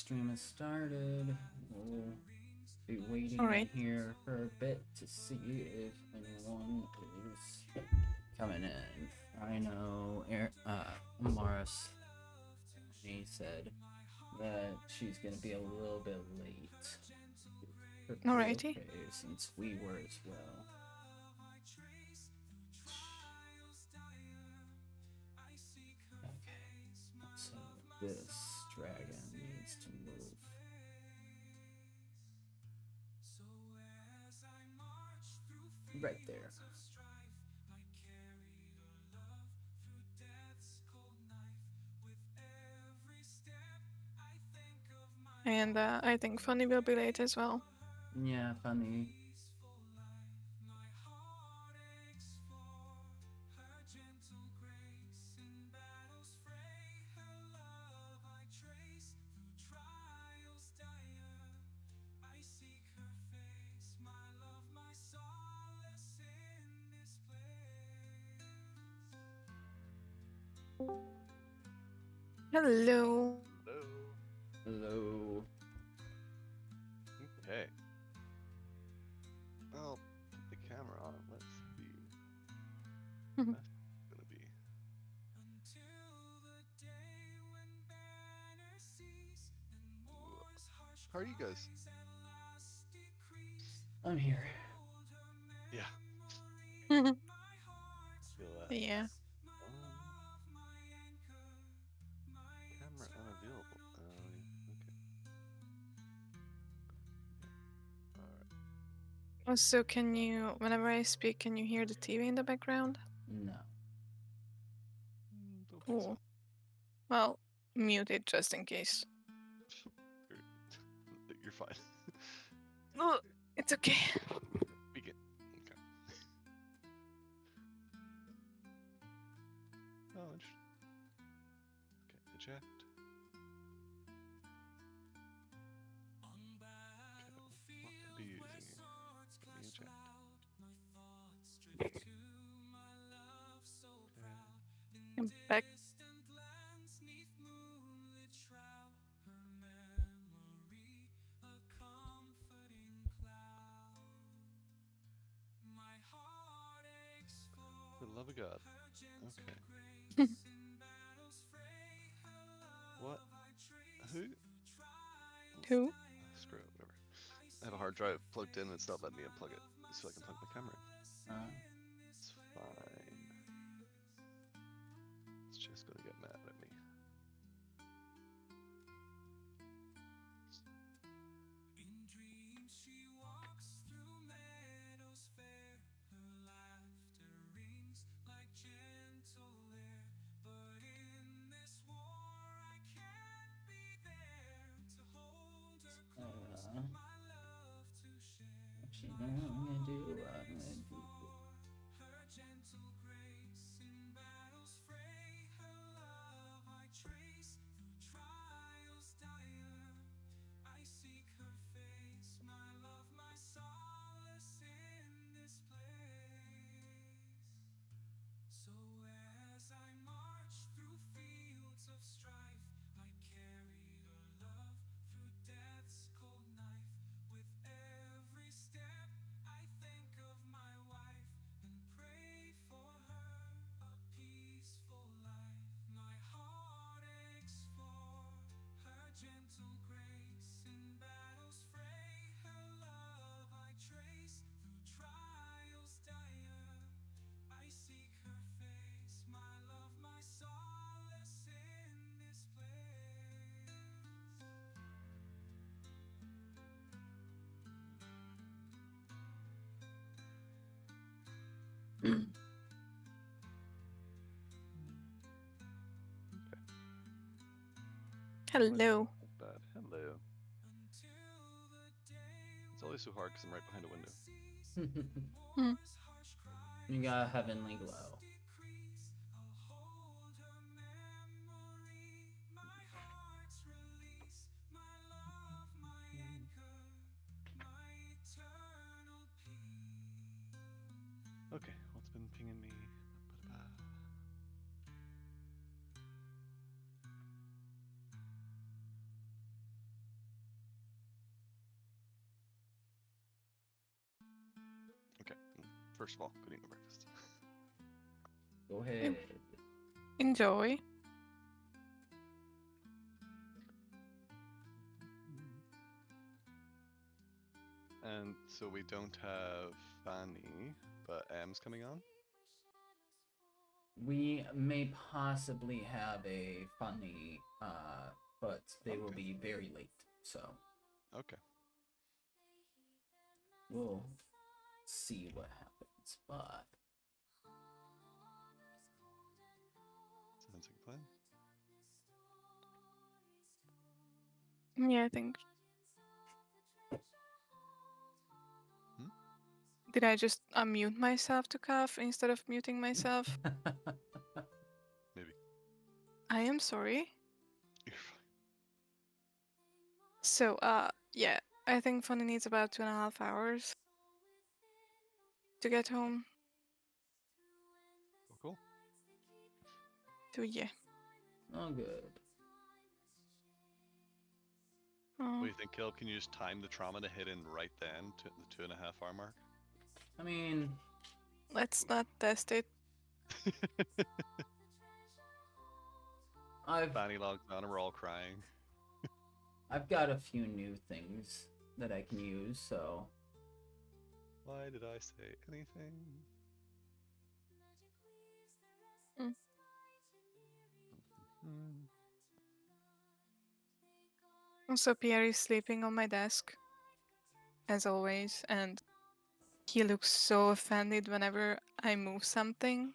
stream has started. We'll be waiting Alright. here for a bit to see if anyone is coming in. I know Maris, he said that she's gonna be a little bit late. Could be Alrighty. okay since we were as well. Okay, so this dragon needs to move. Right there. And I think Funny will be late as well. Yeah, funny. Hello. Hello. Hello. Okay. I'll put the camera on. Let's see. What that's gonna be. Ooh. How are you guys? I'm here. Yeah. Feel that. Yeah. Camera unavailable. Oh yeah. Okay. All right. Also, can you, whenever I speak, can you hear the TV in the background? No. Don't think so. Cool. Well, mute it just in case. You're fine. Oh, it's okay. We can. Okay. Oh, interesting. Okay, eject. Okay, what to be using here? Let me eject. Okay. I'm back. For the love of God. Okay. What? Who? Who? Screw it, whatever. I have a hard drive plugged in and it's not letting me unplug it, so I can plug my camera in. It's fine. It's just gonna get mad at me. What you gonna do? I'm gonna do. Hello. Not bad. Hello. It's always so hard because I'm right behind a window. Hmm. You got a heavenly glow. Okay, what's been pinging me? Ba-ba-ba. First of all, good evening, breakfast. Go ahead. Enjoy. And so we don't have Fanny, but M's coming on. We may possibly have a funny, but they will be very late, so Okay. we'll see what happens. But Sounds like a plan. Yeah, I think. Hmm? Did I just unmute myself to cough instead of muting myself? Maybe. I am sorry. You're fine. So, yeah, I think Funny needs about 2.5 hours to get home. Cool. So, yeah. oh, good. What Oh, do you think, Caleb? Can you just time the trauma to hit in right then to the 2.5 hour mark? I mean, let's not test it. Fanny logs on and we're all crying. I've got a few new things that I can use, so Why did I say anything? Mm. Also, Pierre is sleeping on my desk, as always, and he looks so offended whenever I move something.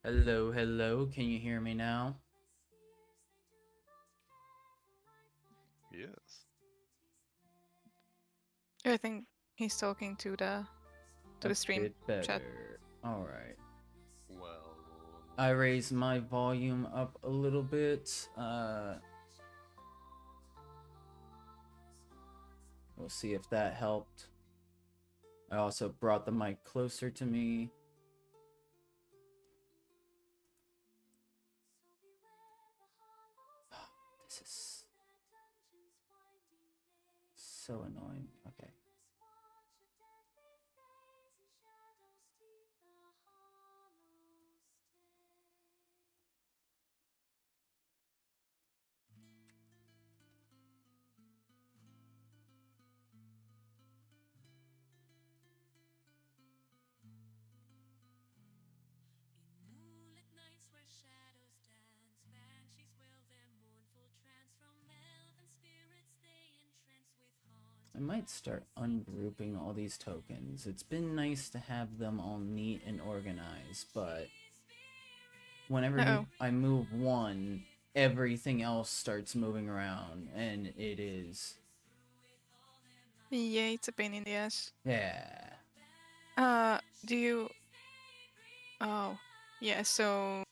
hello, hello. Can you hear me now? Yes. I think he's talking to the stream bit better. chat. All right. Well, I raised my volume up a little bit. We'll see if that helped. I also brought the mic closer to me. This is so annoying. Okay. I might start ungrouping all these tokens. It's been nice to have them all neat and organized, but whenever I move one, everything else starts moving around, and it is... Yeah, it's a pain in the ass. Yeah. Do you... Oh, yeah, so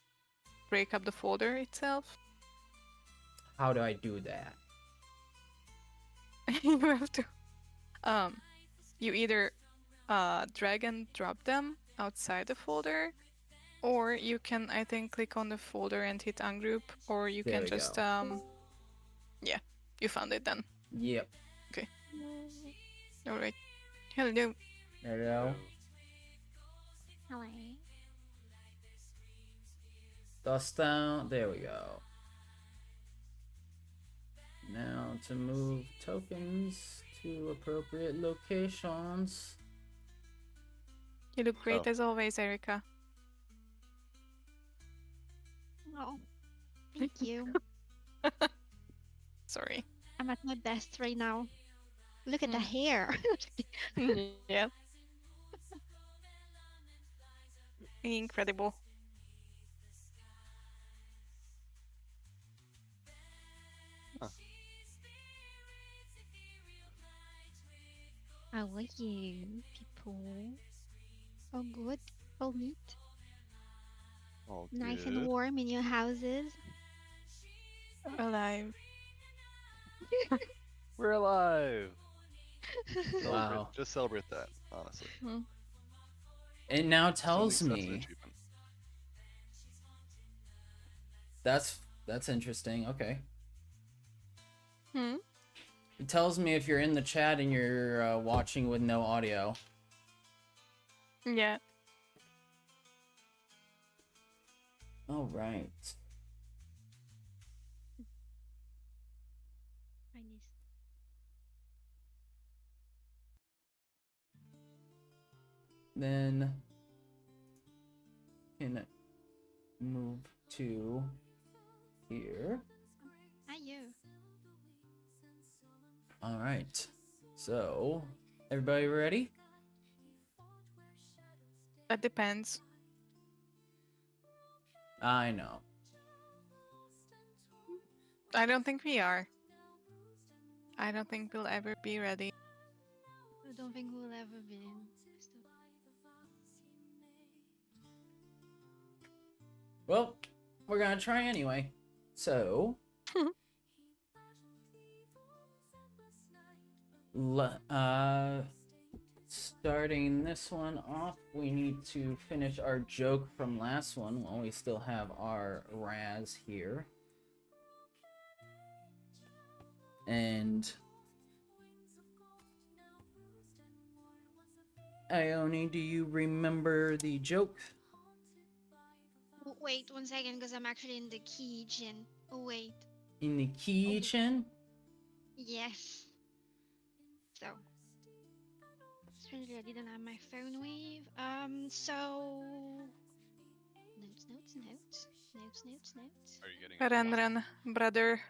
break up the folder itself? How do I do that? You have to... You either drag and drop them outside the folder, or you can, I think, click on the folder and hit ungroup, or you There can we just, go. yeah, you found it then. Yep. Okay. Alright. Hello. Hello. Hello. Dust down. There we go. Now to move tokens to appropriate locations. You look great as always, Erica. Oh, thank you. Sorry. I'm at my best right now. Look at the hair. Yeah. Incredible. Huh. How are you, people? Oh, good. Oh, neat. All Nice good. and warm in your houses. Alive. We're alive. Wow. Just celebrate that, honestly. It now tells That's an me. achievement. That's interesting. Okay. It tells me if you're in the chat and you're watching with no audio. Yeah. All right. Chinese. Then can move to here. Are you? All right. So, everybody ready? That depends. I know. I don't think we are. I don't think we'll ever be ready. I don't think we'll ever be in. Well, we're gonna try anyway. So, starting this one off, we need to finish our joke from last one while we still have our Raz here. And Ione, do you remember the joke? Wait 1 second, because I'm actually in the kitchen. Oh, wait. In the kitchen? Yes. So. Strangely, I didn't have my phone with. So. Notes. Are you getting it? Ren, brother.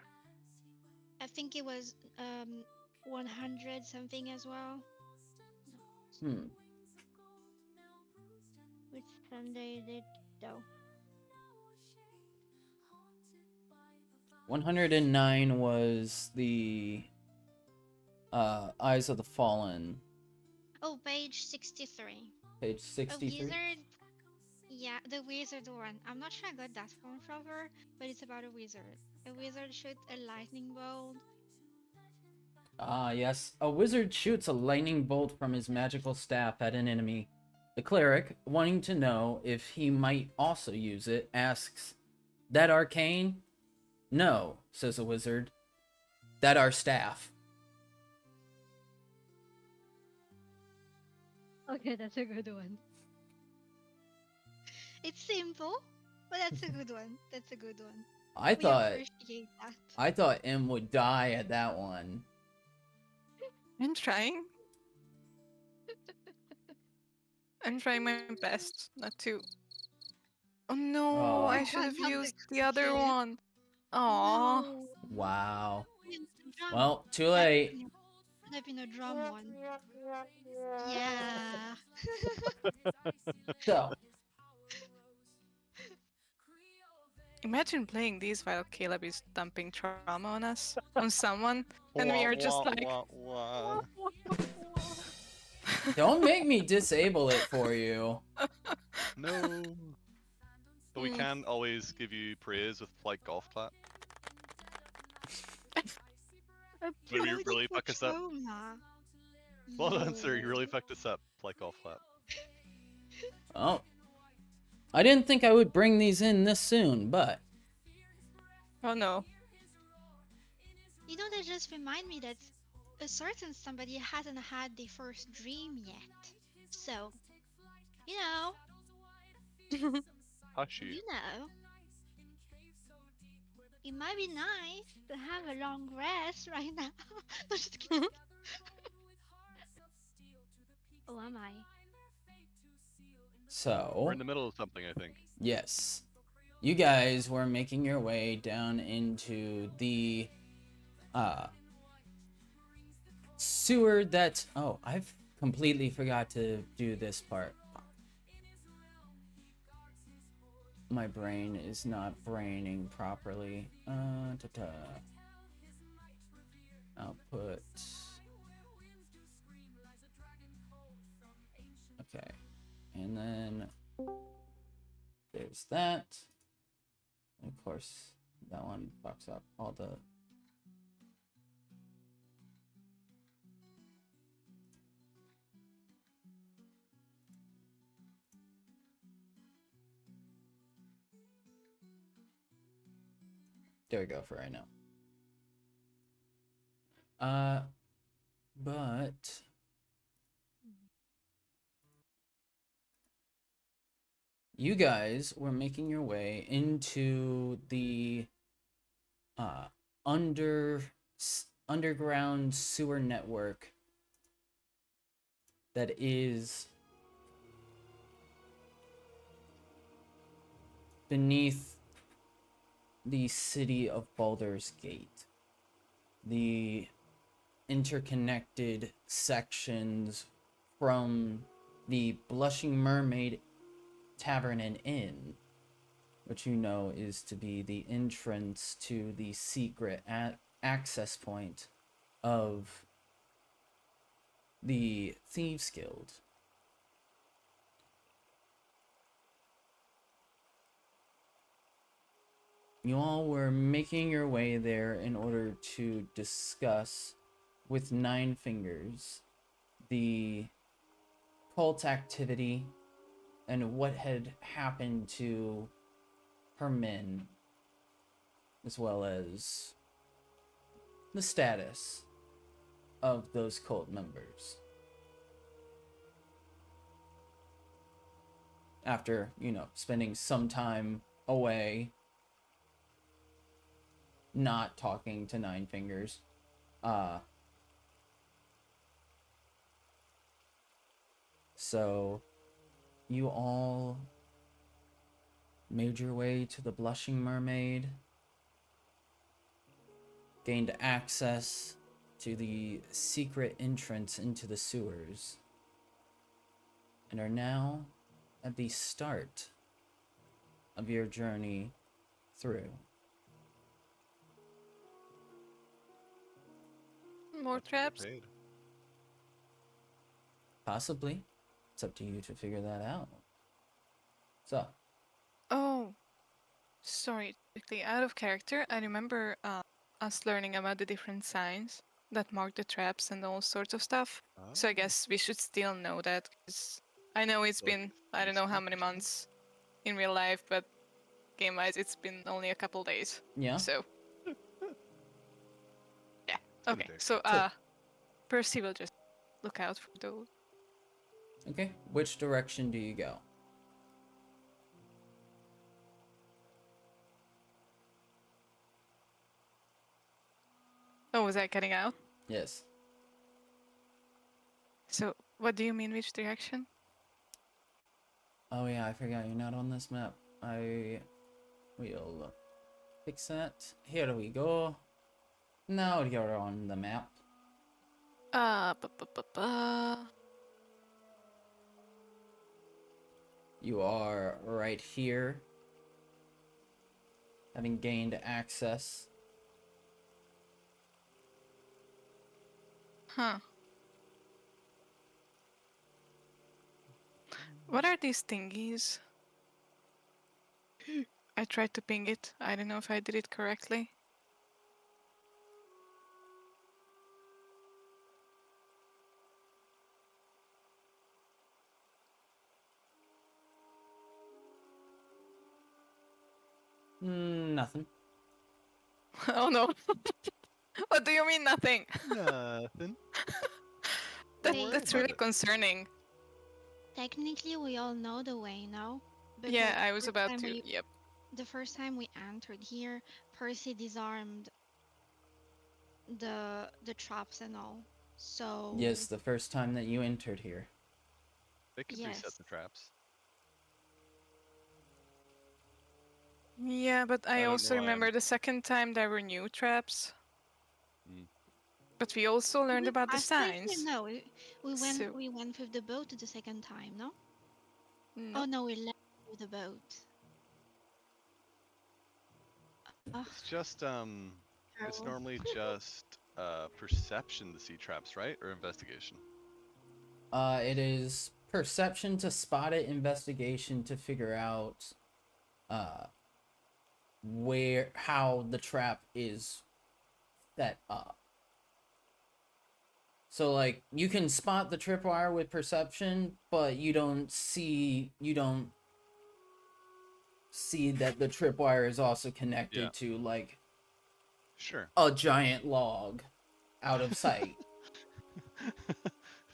I think it was 100 something as well. Which Sunday is it though? 109 was the Eyes of the Fallen. Oh, page 63. Page A 63. wizard. Yeah, the wizard one. I'm not sure I got that from Trevor, but it's about a wizard. A wizard shoots a lightning bolt. Ah, yes. A wizard shoots a lightning bolt from his magical staff at an enemy. The cleric, wanting to know if he might also use it, asks, "That arcane?" "No," says the wizard. "That our staff." Okay, that's a good one. It's simple, but that's a good one. That's a good one. I We thought appreciate that. I thought M would die at that one. I'm trying. I'm trying my best not to. Oh no, Oh. I should have Not the used the other cricket. one. Aww. No. Wow. The drum. Well, too That late. should have been a drum one. Yeah. So, Imagine playing these while Caleb is dumping trauma on us, on someone, and we are just like. don't make me disable it for you. No. But we can always give you praise with like golf clap. But we really fuck us up. Well done, sir. You really fucked us up. Like golf clap. Oh. I didn't think I would bring these in this soon, but Oh no. You know, that just remind me that a certain somebody hasn't had their first dream yet. So, you know, Hush you. you know, it might be nice to have a long rest right now. No, just kidding. Oh, am I? so We're in the middle of something, I think. yes. You guys were making your way down into the sewer that I've completely forgot to do this part. My brain is not braining properly. Output. Okay. And then there's that. And of course, that one fucks up all the. There we go for right now. But you guys were making your way into the uh underground sewer network that is beneath the city of Baldur's Gate. The interconnected sections from the Blushing Mermaid Tavern and Inn, which you know is to be the entrance to the secret access point of the Thieves Guild. You all were making your way there in order to discuss with Nine Fingers the cult activity and what had happened to her men, as well as the status of those cult members. After, spending some time away, not talking to Nine Fingers, so you all made your way to the Blushing Mermaid, gained access to the secret entrance into the sewers, and are now at the start of your journey through. More traps? Paid. Possibly. It's up to you to figure that out. So, Oh, sorry, quickly out of character. I remember us learning about the different signs that mark the traps and all sorts of stuff. So I guess we should still know that, because I know it's been, I don't know how many months in real life, but game-wise it's been only a couple days. yeah. So, yeah. been a Okay, day. so Percy will just look out for those. Okay, which direction do you go? Oh, was I cutting out? Yes. So, what do you mean, which direction? Oh yeah, I forgot you're not on this map. I will fix that. Here we go. Now you're on the map. You are right here, having gained access. Huh. What are these thingies? I tried to ping it. I don't know if I did it correctly. Nothing. Oh no. What do you mean nothing? Nothing. Wait. That's really concerning. Technically, we all know the way now. Yeah, I was about to. Yep. The first time we entered here, Percy disarmed the traps and all. So Yes, the first time that you entered here. They could reset yes. the traps. Yeah, but I I don't also know why remember the second time there were new traps. Mm. But we also learned about the Last time, signs. no, we went So- we went with the boat the second time, no? No. Oh no, we left with the boat. It's just it's Carol. normally just perception to see traps, right? Or investigation. It is perception to spot it, investigation to figure out how the trap is set up. So like you can spot the tripwire with perception, but you don't see that the tripwire is also connected to like Sure. a giant log. out of sight.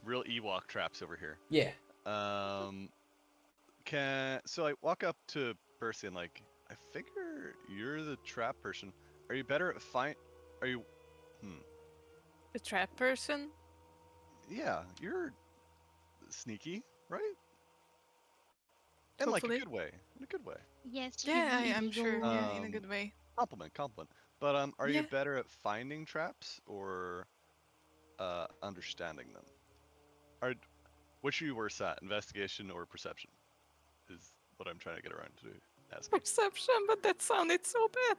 Real Ewok traps over here. Yeah. So I walk up to Percy and like, I figure you're the trap person. Are you better at Are you? The trap person? Yeah, you're sneaky, right? In like a Hopefully. good way. In a good way. Yes, Yeah, he's I'm sure. evil. Yeah, in a Um, good way. Compliment. But are you Yeah. better at finding traps or understanding them? Are which are you worse at, investigation or perception? Is what I'm trying to get around to asking. Perception, but that sounded so bad.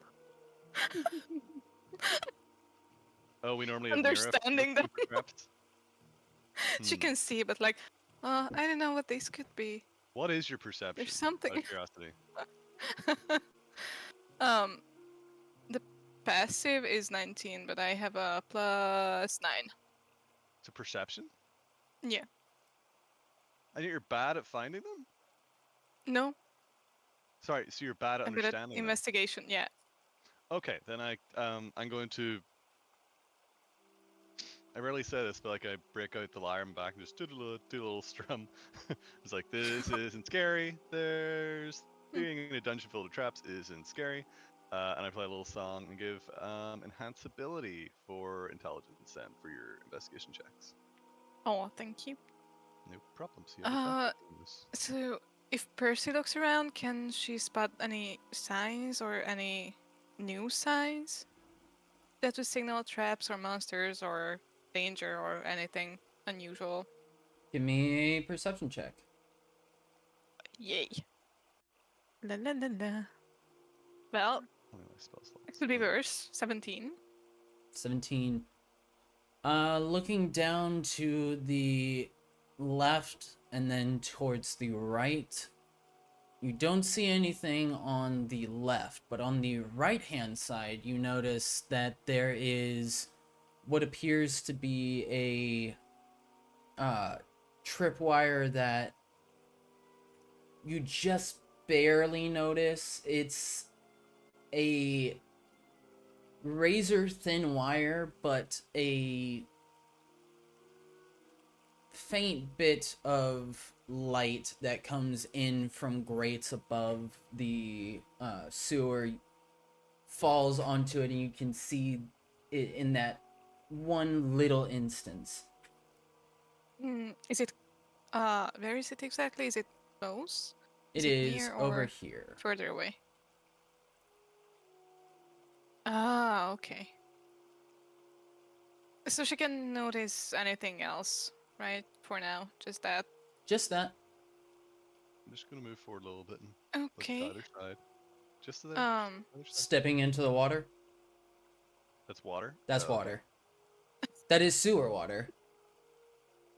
Oh, we normally have Mira Understanding them. for traps. She can see, but like, I don't know what these could be. What is your perception? There's something. Out of curiosity. The passive is 19, but I have a +9. To perception? Yeah. And you're bad at finding them? No, Sorry, so you're bad at I'm good at understanding them. investigation. Yeah. Okay, then I'm going to. I rarely say this, but like I break out the lyre and back and just do a little strum. It's like, this isn't scary. There's being in a dungeon filled with traps isn't scary. And I play a little song and give enhanced ability for intelligence and for your investigation checks. Oh, thank you. No problems. You have a So if Percy looks around, can she spot any signs or any new signs that would signal traps or monsters or danger or anything unusual? Give me a perception check. Yay. La la la la. Well, it could be worse. 17. 17. Looking down to the left and then towards the right, you don't see anything on the left, but on the right-hand side, you notice that there is what appears to be a tripwire that you just barely notice. It's a razor thin wire, but a faint bit of light that comes in from grates above the sewer falls onto it, and you can see it in that one little instance. Is it, where is it exactly? Is it close? It it is near over or here. further away? Ah, okay. So she can notice anything else, right? For now, just that. Just that. I'm just gonna move forward a little bit and look to the Okay. other side. Just to the other side. Stepping into the water. That's water? That's Oh, okay. water. That is sewer water.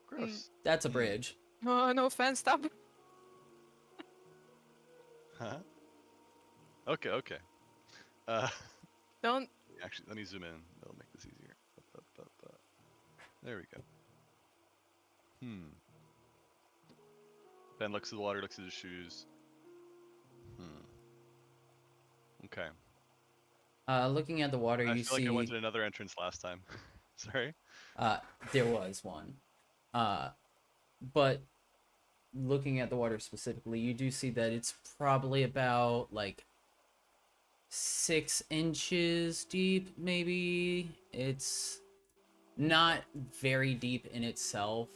Gross. That's a bridge. Oh, no offense, stop. Huh? Okay. Don't. Actually, let me zoom in. That'll make this easier. There we go. Ben looks at the water, looks at his shoes. Okay. Looking at the water, I you feel see. like I went to another entrance last time. Sorry. There was one. But looking at the water specifically, you do see that it's probably about like 6 inches deep, maybe. It's not very deep in itself.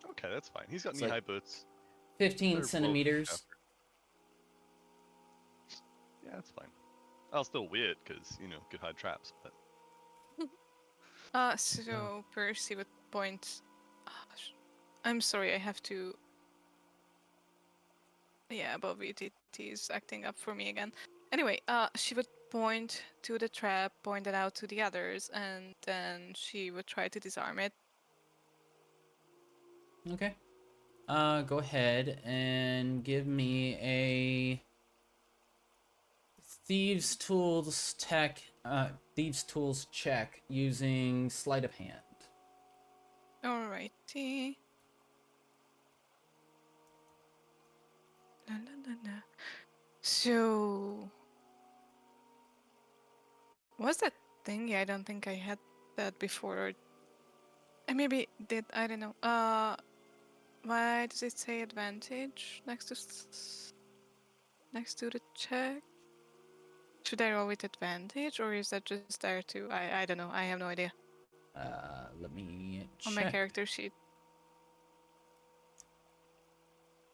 Okay, that's fine. He's got It's knee-high like boots. 15 They're centimeters. after. Yeah, that's fine. I'll still weigh it because, good hide traps, but... So Percy would point. I'm sorry, I have to. Yeah, Bobby is acting up for me again. Anyway, she would point to the trap, point it out to the others, and then she would try to disarm it. Okay. Go ahead and give me a Thieves Tools check using Sleight of Hand. Alrighty. La, la, la, la. So Was that thingy? I don't think I had that before. Or I maybe did. I don't know. Why does it say advantage next to the check? Should I roll with advantage, or is that just there too? I don't know. I have no idea. Let me On my check. character sheet.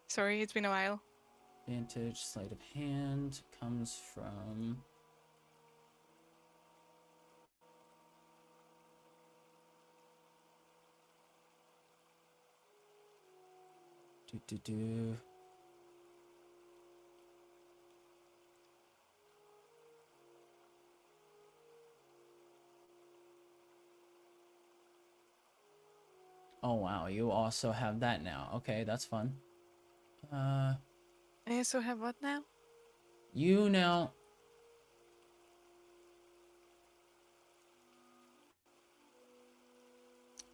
Sorry, it's been a while. Advantage, sleight of hand comes from. Do. Oh wow, you also have that now. Okay, that's fun. I also have what now? You now.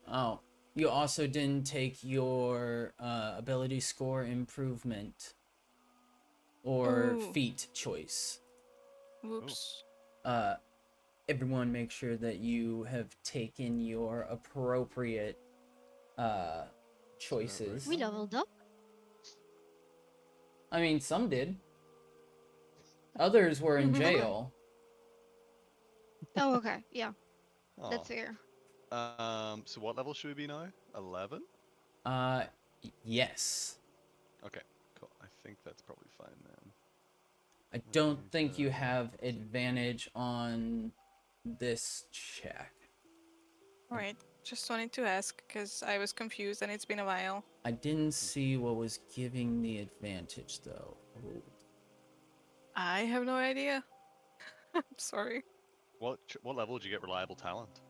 Oh, you also didn't take your ability score improvement or Ooh. feat choice. Whoops. Everyone make sure that you have taken your appropriate choices. We leveled up. I mean, some did. Others were in jail. Oh, okay. Yeah, Oh. that's fair. So what level should we be now? 11? Yes. Okay, cool. I think that's probably fine then. I don't think you have advantage on this check. Alright. Just wanted to ask because I was confused and it's been a while. I didn't see what was giving the advantage though. Ooh. I have no idea. I'm sorry. What level did you get reliable talent?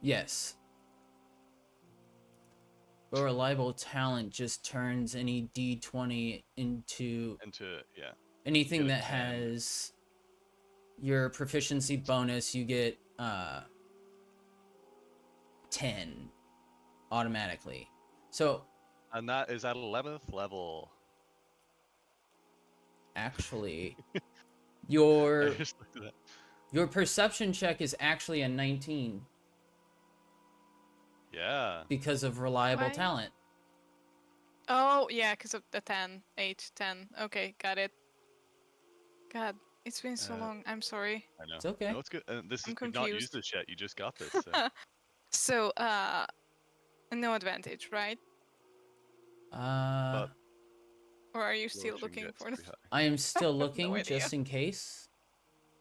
Yes. But reliable talent just turns any D20 into Yeah. anything get a that 10. has your proficiency bonus. You get 10 automatically. So And that is at 11th level. actually, I your just looked at that. your perception check is actually a 19 Yeah. because of reliable Why? talent. Oh, yeah, because of the 10. 8, 10. Okay, got it. God, it's been so long. I'm sorry. I know. It's okay. No, it's good. And this is I'm we've not confused. used this yet. You just got this. So. So, no advantage, right? But Or are you the still lowest you can looking get's for the... pretty high. I am still no looking idea. just in case.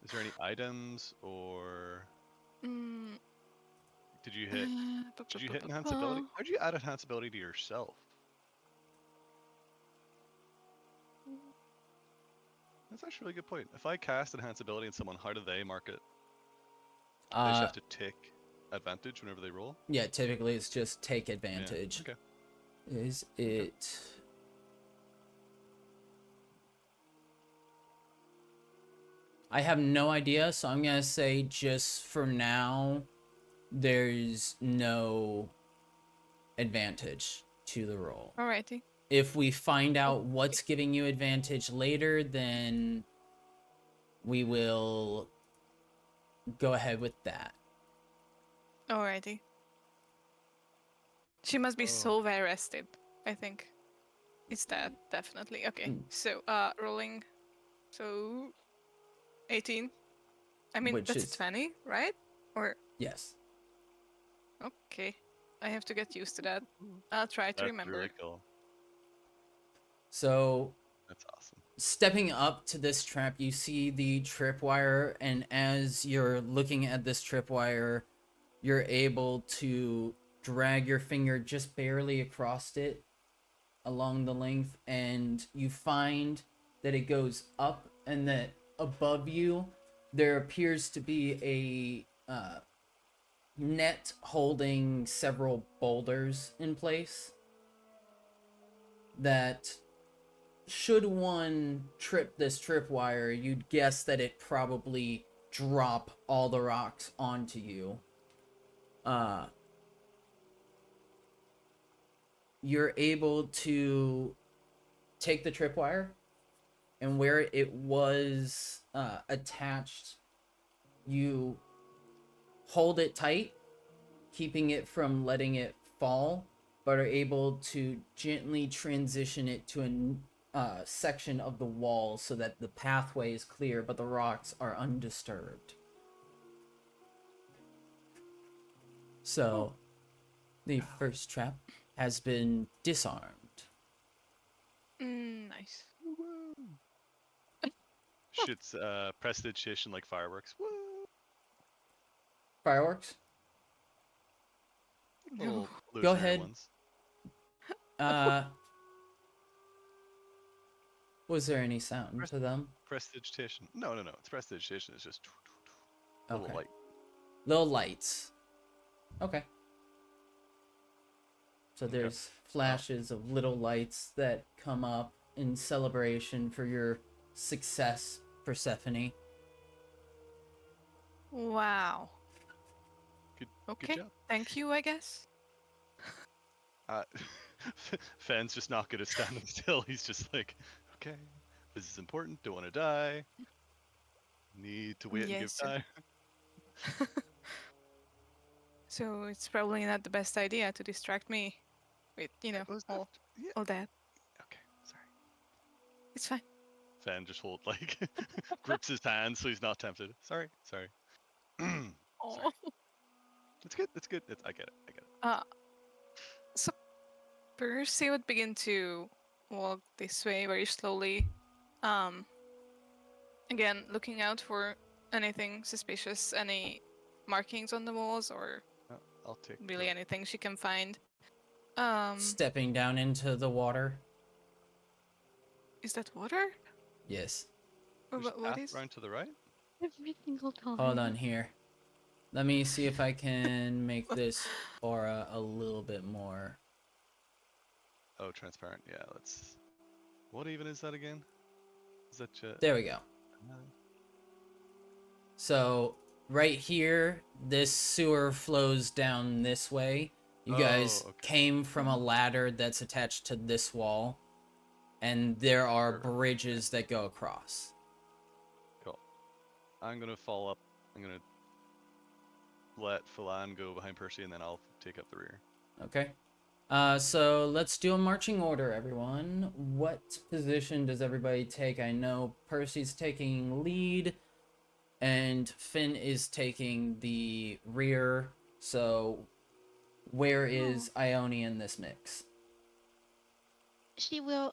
Is there any items or Mm, did you hit enhanceability? How'd you add enhanceability to yourself? That's actually a really good point. If I cast enhanceability on someone, how do they mark it? They just have to tick advantage whenever they roll? Yeah, typically it's just take advantage. Yeah. Okay. Is it... I have no idea, so I'm gonna say just for now, there's no advantage to the roll. Alrighty. If we find out what's giving you advantage later, then we will go ahead with that. Alrighty. She must be so very rested, I think. It's that, definitely. Okay, so, rolling. So, 18. I mean, Which that's is... a 20, right? Or... Yes. Okay. I have to get used to that. I'll try to That's remember. really cool. So... That's awesome. Stepping up to this trap, you see the tripwire, and as you're looking at this tripwire, you're able to drag your finger just barely across it along the length, and you find that it goes up, and that above you there appears to be a net holding several boulders in place that, should one trip this tripwire, you'd guess that it probably drop all the rocks onto you. You're able to take the tripwire, and where it was attached, you hold it tight, keeping it from letting it fall, but are able to gently transition it to a section of the wall so that the pathway is clear, but the rocks are undisturbed. So, the first trap has been disarmed. Nice. Shit's prestidigitation like fireworks. Woo! Fireworks? Little Go illusionary ahead. ones. Was there any sound to them? Prestidigitation. No. It's prestidigitation. It's just little Okay. light. Little lights. Okay. So Okay. there's flashes of little lights that come up in celebration for your success, Persephone. Wow. Good Okay. job. Thank you, I guess. Fan's just not good at standing still. He's just like, okay, this is important. Don't want to die. Need to wait and give Yes, sir. time. So it's probably not the best idea to distract me with, Was all yeah. that. Okay, sorry. It's fine. Fan just grips his hand so he's not tempted. Sorry. Sorry. Oh. It's good. It's good. I get it. So Percy would begin to walk this way very slowly. Again, looking out for anything suspicious, any markings on the walls, or I'll take really the... anything she can find. Stepping down into the water. Is that water? Yes. Or There's a what path is? around to the right. Every single time. Hold on here. Let me see if I can make this aura a little bit more. Oh, transparent. Yeah, let's... What even is that again? Is that There we go. So, right here, this sewer flows down this way. You guys came from a ladder that's attached to this wall, and there are bridges that go across. Cool. I'm gonna fall up. I'm gonna let Phelan go behind Percy, and then I'll take up the rear. Okay. So let's do a marching order, everyone. What position does everybody take? I know Percy's taking lead, and Finn is taking the rear. So, where is Ione in this mix? She will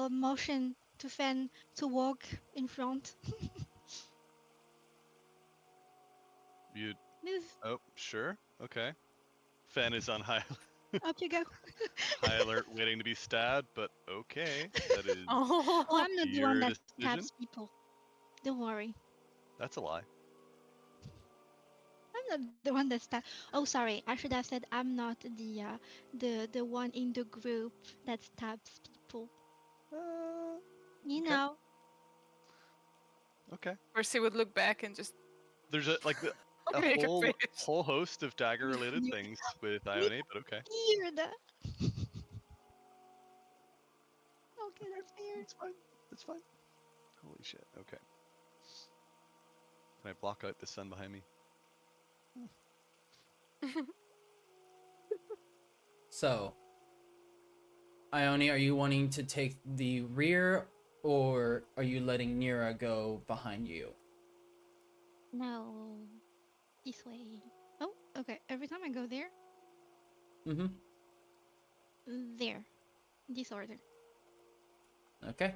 motion to Fen to walk in front. You... Move. Oh, sure. Okay. Fen is on high... Up you go. high alert, waiting to be stabbed, but okay. That is Oh, I'm not the one your that decision. stabs people. Don't worry. That's a lie. I'm not the one that stabs. Oh, sorry. I should have said I'm not the one in the group that stabs people. You Okay. know. Okay. Percy would look back and just There's a make a face. whole host of dagger-related things with Ione, but okay. Weird. Okay, that's weird. It's fine. It's fine. Holy shit. Okay. Can I block out the sun behind me? So, Ione, are you wanting to take the rear, or are you letting Nira go behind you? No. This way. Oh, okay. Every time I go there, Mm-hmm. there. This order. Okay.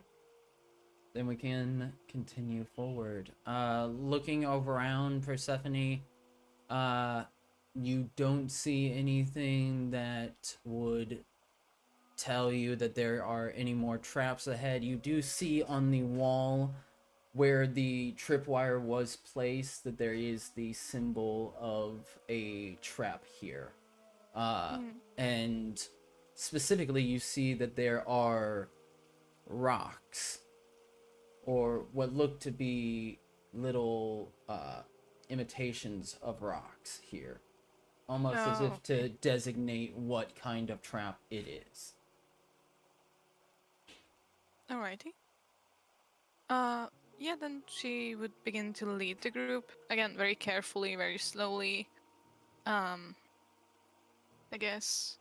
Then we can continue forward. Looking around Persephone, you don't see anything that would tell you that there are any more traps ahead. You do see on the wall where the tripwire was placed that there is the symbol of a trap here. And specifically you see that there are rocks, or what look to be little imitations of rocks here, almost as if to designate what kind of trap it is. Alrighty. Yeah, then she would begin to lead the group. Again, very carefully, very slowly. I guess.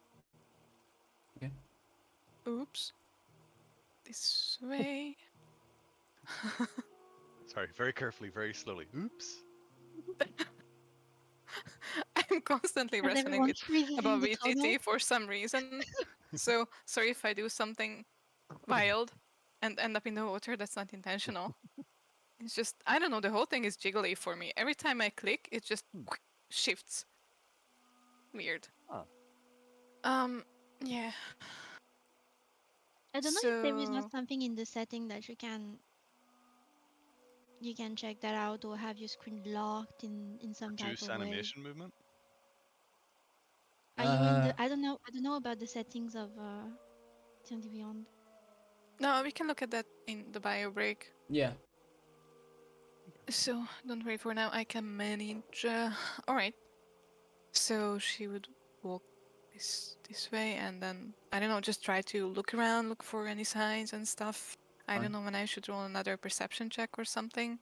Okay. Oops. This way. Sorry, very carefully, very slowly. Oops. I'm constantly And wrestling everyone with freezes in about the tunnel. VTT for some reason. So sorry if I do something wild and end up in the water. That's not intentional. It's just I don't know. The whole thing is jiggly for me. Every time I click, it just shifts. Weird. Huh. Yeah. I don't know if there is not So something in the setting that you can check that out or have your screen locked in some type Reduce of way. animation movement. Are you in the I don't know about the settings of D&D Beyond. no, we can look at that in the bio break. Yeah. So don't worry for now. I can manage. All right. So she would walk this way, and then I don't know. Just try to look around, look for any signs and stuff. I Fine. don't know when I should roll another perception check or something.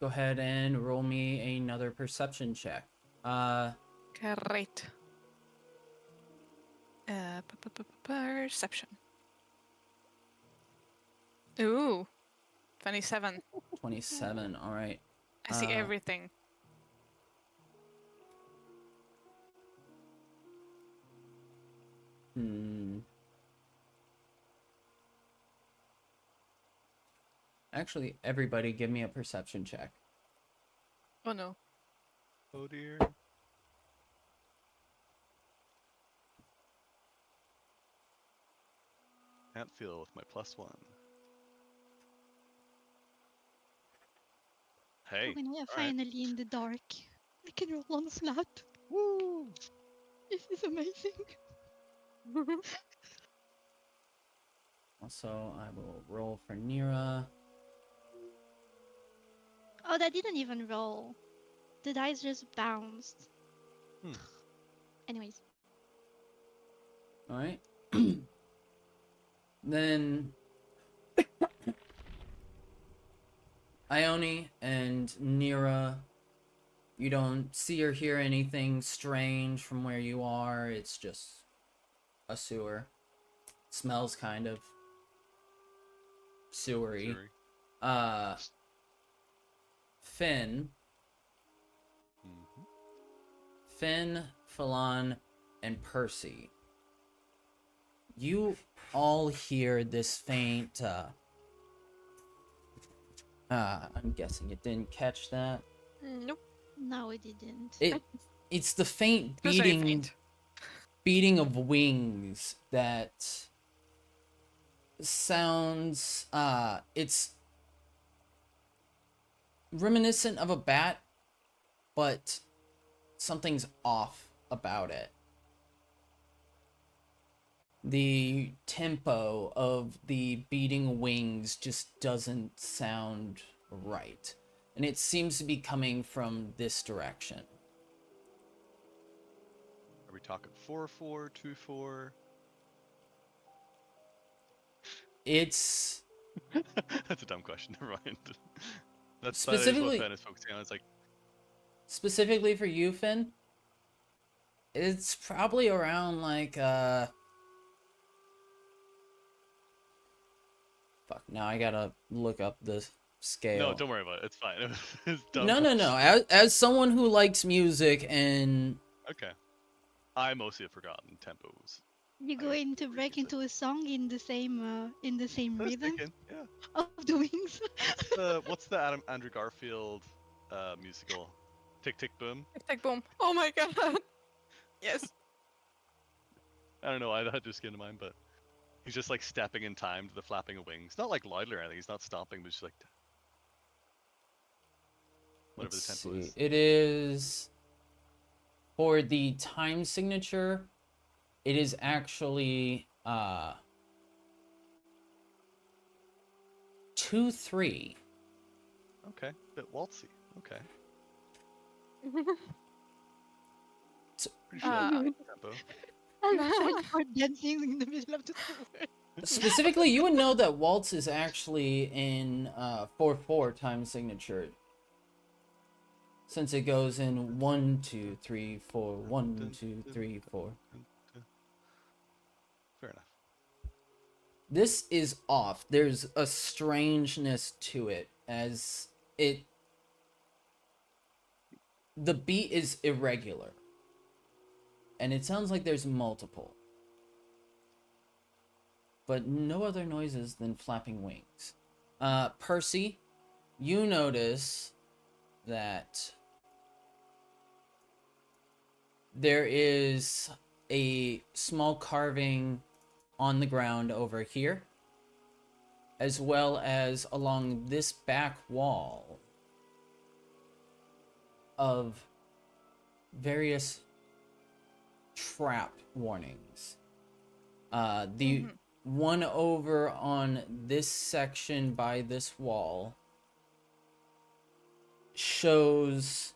Go ahead and roll me another perception check. Great. Perception. Ooh, 27. 27. All right. I see everything. Actually, everybody give me a perception check. Oh no. Oh dear. Can't feel with my +1. Hey. When we are all right. finally in the dark, I can roll on flat. Woo! This is amazing. Also, I will roll for Nira. Oh, that didn't even roll. The dice just bounced. Anyways. All right. Then Ione and Nira, you don't see or hear anything strange from where you are. It's just a sewer. Smells kind of sewery. Finn, Phelan, and Percy. You all hear this faint, I'm guessing it didn't catch that. Nope. No, it didn't. It's the faint It was very faint. beating of wings that sounds, it's reminiscent of a bat, but something's off about it. The tempo of the beating wings just doesn't sound right. And it seems to be coming from this direction. Are we talking 4-4, 2-4? It's... That's a dumb question. Never mind. That is what Ben is focusing on. It's like... Specifically for you, Finn, it's probably around like, fuck, now I gotta look up the scale. No, don't worry about it. It's fine. It's dumb No. As someone who likes music and... Okay. I mostly have forgotten tempos. You're going to break into a song in the same rhythm Yeah. of the wings. What's the Andrew Garfield musical? Tick Tick Boom? Tick Tick Boom. Oh my god. Yes. I don't know why that just came to mind, but he's just like stepping in time to the flapping of wings. Not like loudly or anything. He's not stomping, but just like whatever the tempo is. It is for the time signature. It is actually 2-3. Okay, bit waltzy. Okay. Pretty sure that's the tempo. I start dancing in the middle of the sewer. Specifically, you would know that waltz is actually in 4-4 time signature. since it goes in 1, 2, 3, 4, 1, 2, 3, 4. Fair enough. This is off. There's a strangeness to it as the beat is irregular. And it sounds like there's multiple. But no other noises than flapping wings. Percy, you notice that there is a small carving on the ground over here, as well as along this back wall of various trap warnings. The one over on this section by this wall shows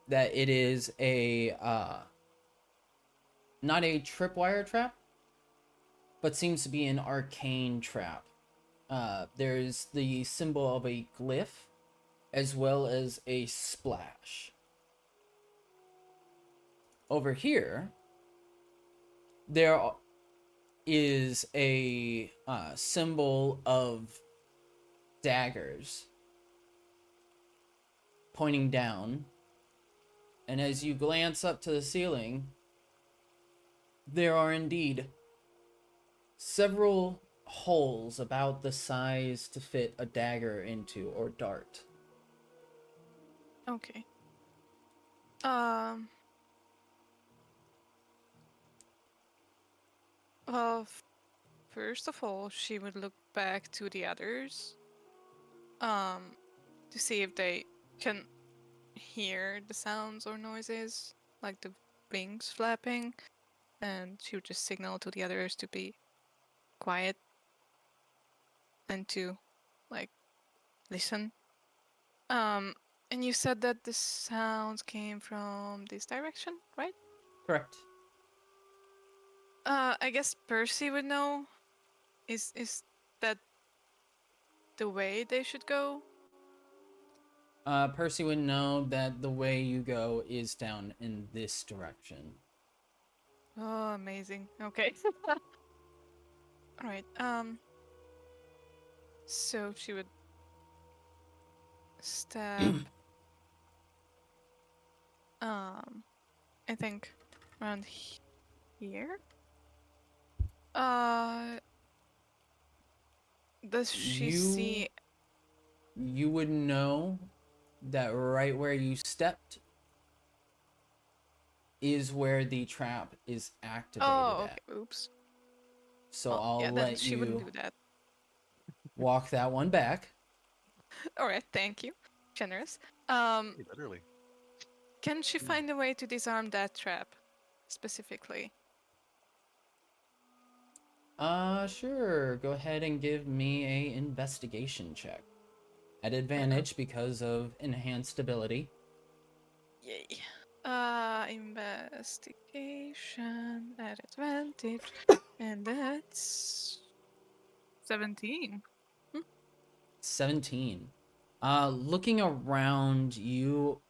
that it is a not a tripwire trap, but seems to be an arcane trap. There's the symbol of a glyph as well as a splash. Over here, there is a symbol of daggers pointing down. And as you glance up to the ceiling, there are indeed several holes about the size to fit a dagger into or dart. Okay. Well, first of all, she would look back to the others, to see if they can hear the sounds or noises, like the wings flapping, and she would just signal to the others to be quiet and to, like, listen. And you said that the sounds came from this direction, right? Correct. I guess Percy would know. Is that the way they should go? Percy would know that the way you go is down in this direction. Oh, amazing. Okay. Alright, so she would step, I think around here? Does she see... You would know that right where you stepped is where the trap is activated Oh, at. okay. Oops. So Well, I'll yeah, then let she wouldn't you do that. walk that one back. Alright, thank you. Generous. Literally. Can she find a way to disarm that trap, specifically? Sure. Go ahead and give me a investigation check. At advantage because of enhanced ability. Yay. Investigation at advantage, and that's 17. 17. Looking around, you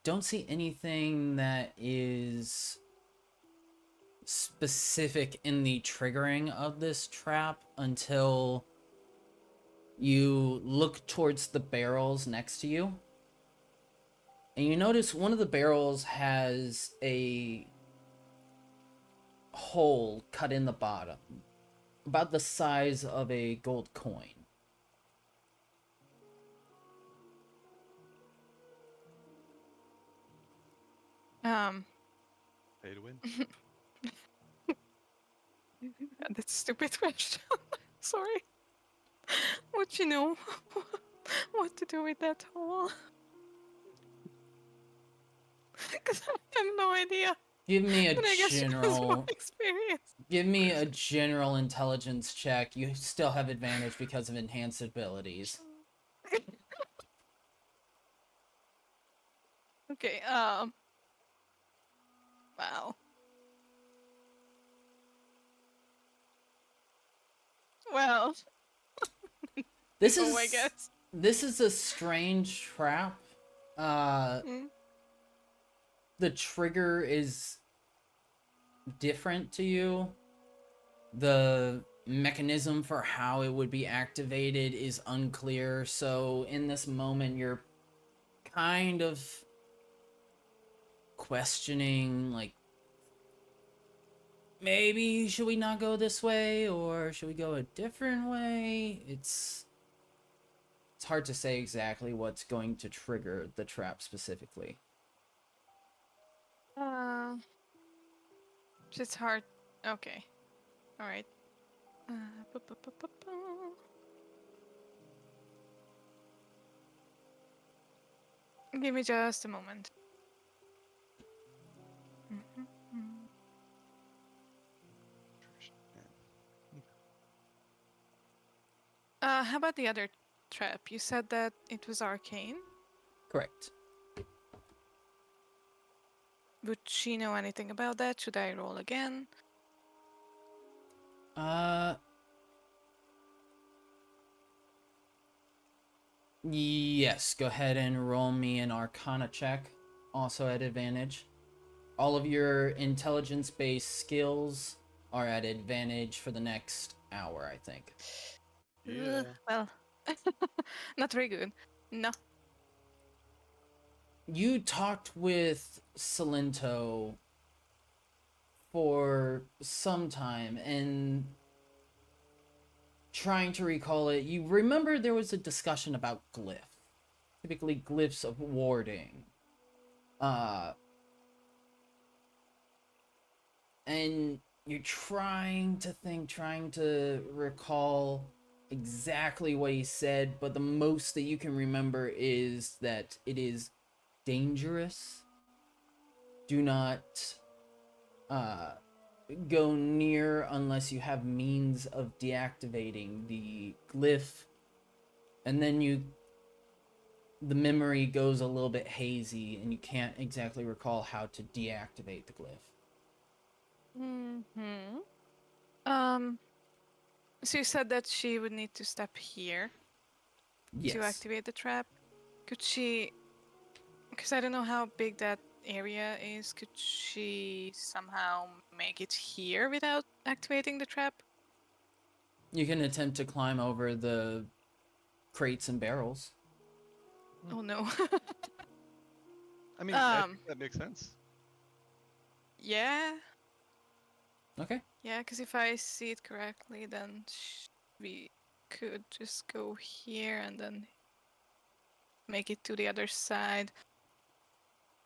don't see anything that is specific in the triggering of this trap until you look towards the barrels next to you. And you notice one of the barrels has a hole cut in the bottom, about the size of a gold coin. Pay to win. That's a stupid question. Sorry. Would you know what to do with that hole? Because I have no idea. Give me a But I guess just my general. experience. Give me a general intelligence check. You still have advantage because of enhanced abilities. Okay, wow. Well, This no, is I guess. This is a strange trap. Mm. The trigger is different to you. The mechanism for how it would be activated is unclear, so in this moment you're kind of questioning, like, maybe should we not go this way, or should we go a different way? It's hard to say exactly what's going to trigger the trap specifically. It's hard. Okay. All right. Bu- bu- bu- bu- bu. Give me just a moment. Mhm. How about the other trap? You said that it was arcane. Correct. Would she know anything about that? Should I roll again? Yes, go ahead and roll me an Arcana check, also at advantage. All of your intelligence-based skills are at advantage for the next hour, I think. Yeah. Well, not very good. No. You talked with Salento for some time, and trying to recall it, you remember there was a discussion about glyph. Typically glyphs of warding. And you're trying to recall exactly what he said, but the most that you can remember is that it is dangerous. Do not go near unless you have means of deactivating the glyph. And then the memory goes a little bit hazy and you can't exactly recall how to deactivate the glyph. So you said that she would need to step here to Yes. activate the trap. Could she? Because I don't know how big that area is. Could she somehow make it here without activating the trap? You can attempt to climb over the crates and barrels. Oh no. I mean, I think that makes sense. Yeah. Okay. Yeah, because if I see it correctly, then we could just go here and then make it to the other side.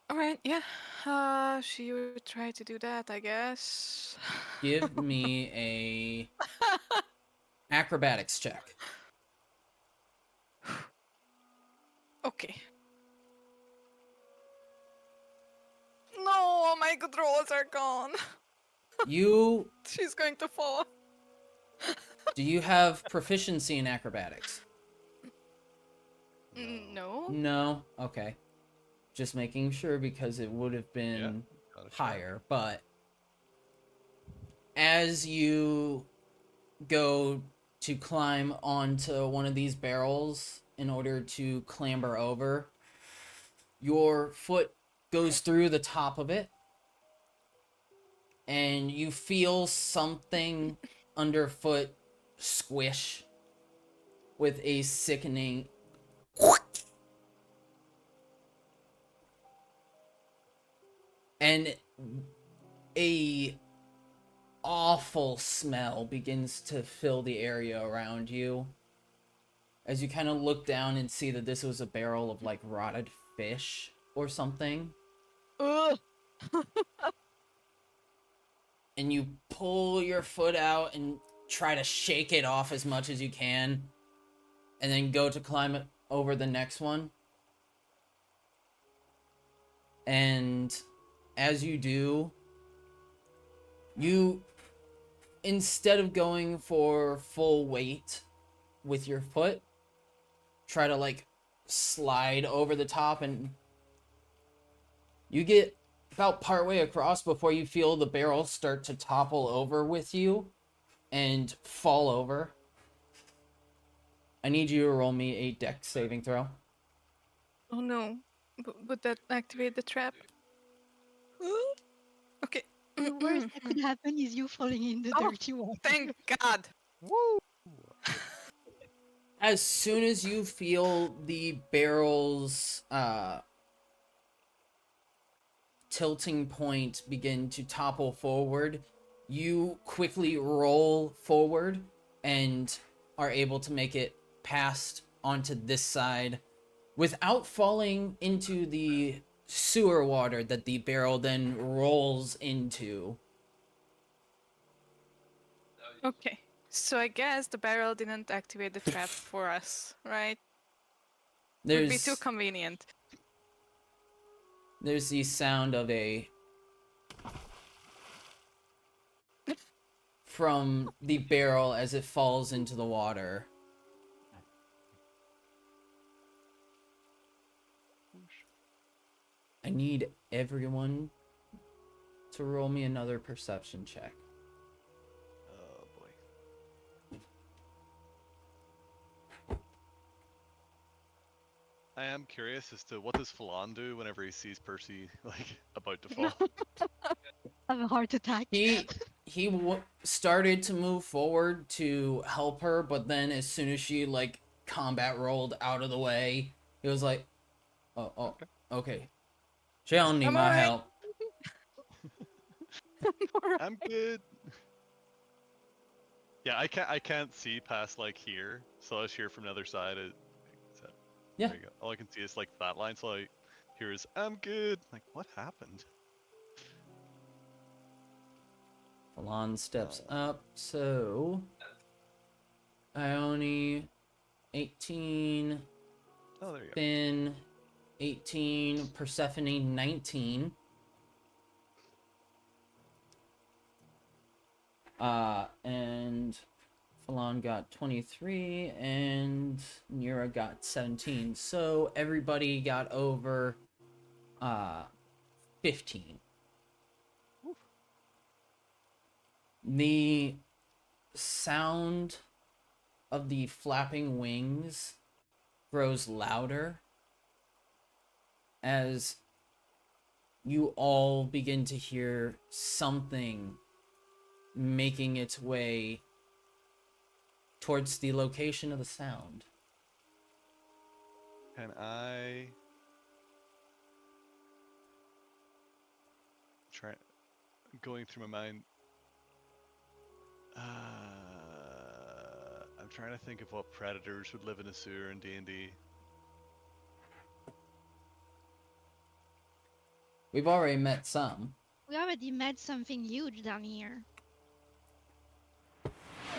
All right, yeah. She would try to do that, I guess. Give me a acrobatics check. Okay. No, all my good rolls are gone. You She's going to fall. do you have proficiency in acrobatics? No. No. Okay. Just making sure because it would have been gotta check. higher, but as you go to climb onto one of these barrels in order to clamber over, your foot goes through the top of it and you feel something underfoot squish with a sickening and a awful smell begins to fill the area around you as you kind of look down and see that this was a barrel of like rotted fish or something. Ugh. And you pull your foot out and try to shake it off as much as you can and then go to climb it over the next one. And as you do, you, instead of going for full weight with your foot, try to like slide over the top, and you get about partway across before you feel the barrel start to topple over with you and fall over. I need you to roll me a dex saving throw. Oh no. Would that activate the trap? Okay. The worst that could happen is you falling in the Oh, dirty water. Thank God. Woo! As soon as you feel the barrel's tilting point begin to topple forward, you quickly roll forward and are able to make it past onto this side without falling into the sewer water that the barrel then rolls into. Okay. So I guess the barrel didn't activate the trap for us, right? Would be too convenient. There's the sound of a from the barrel as it falls into the water. I need everyone to roll me another perception check. Oh boy. I am curious as to what does Falon do whenever he sees Percy like about to fall. Have a heart attack. He started to move forward to help her, but then as soon as she like combat rolled out of the way, he was like, "Oh, okay. She don't need I'm my alright. help." I'm good. Yeah, I can't see past like here, so I was here from the other side. Yeah. There you go. All I can see is like that line, so I hear is "I'm good." Like, what happened? Falon steps up, so Ione 18, Oh, there you go. Finn 18, Persephone 19. And Falon got 23 and Nira got 17. So everybody got over 15. Oof. The sound of the flapping wings grows louder as you all begin to hear something making its way towards the location of the sound. Can I try going through my mind? I'm trying to think of what predators would live in a sewer in D&D. We've already met some. We already met something huge down here.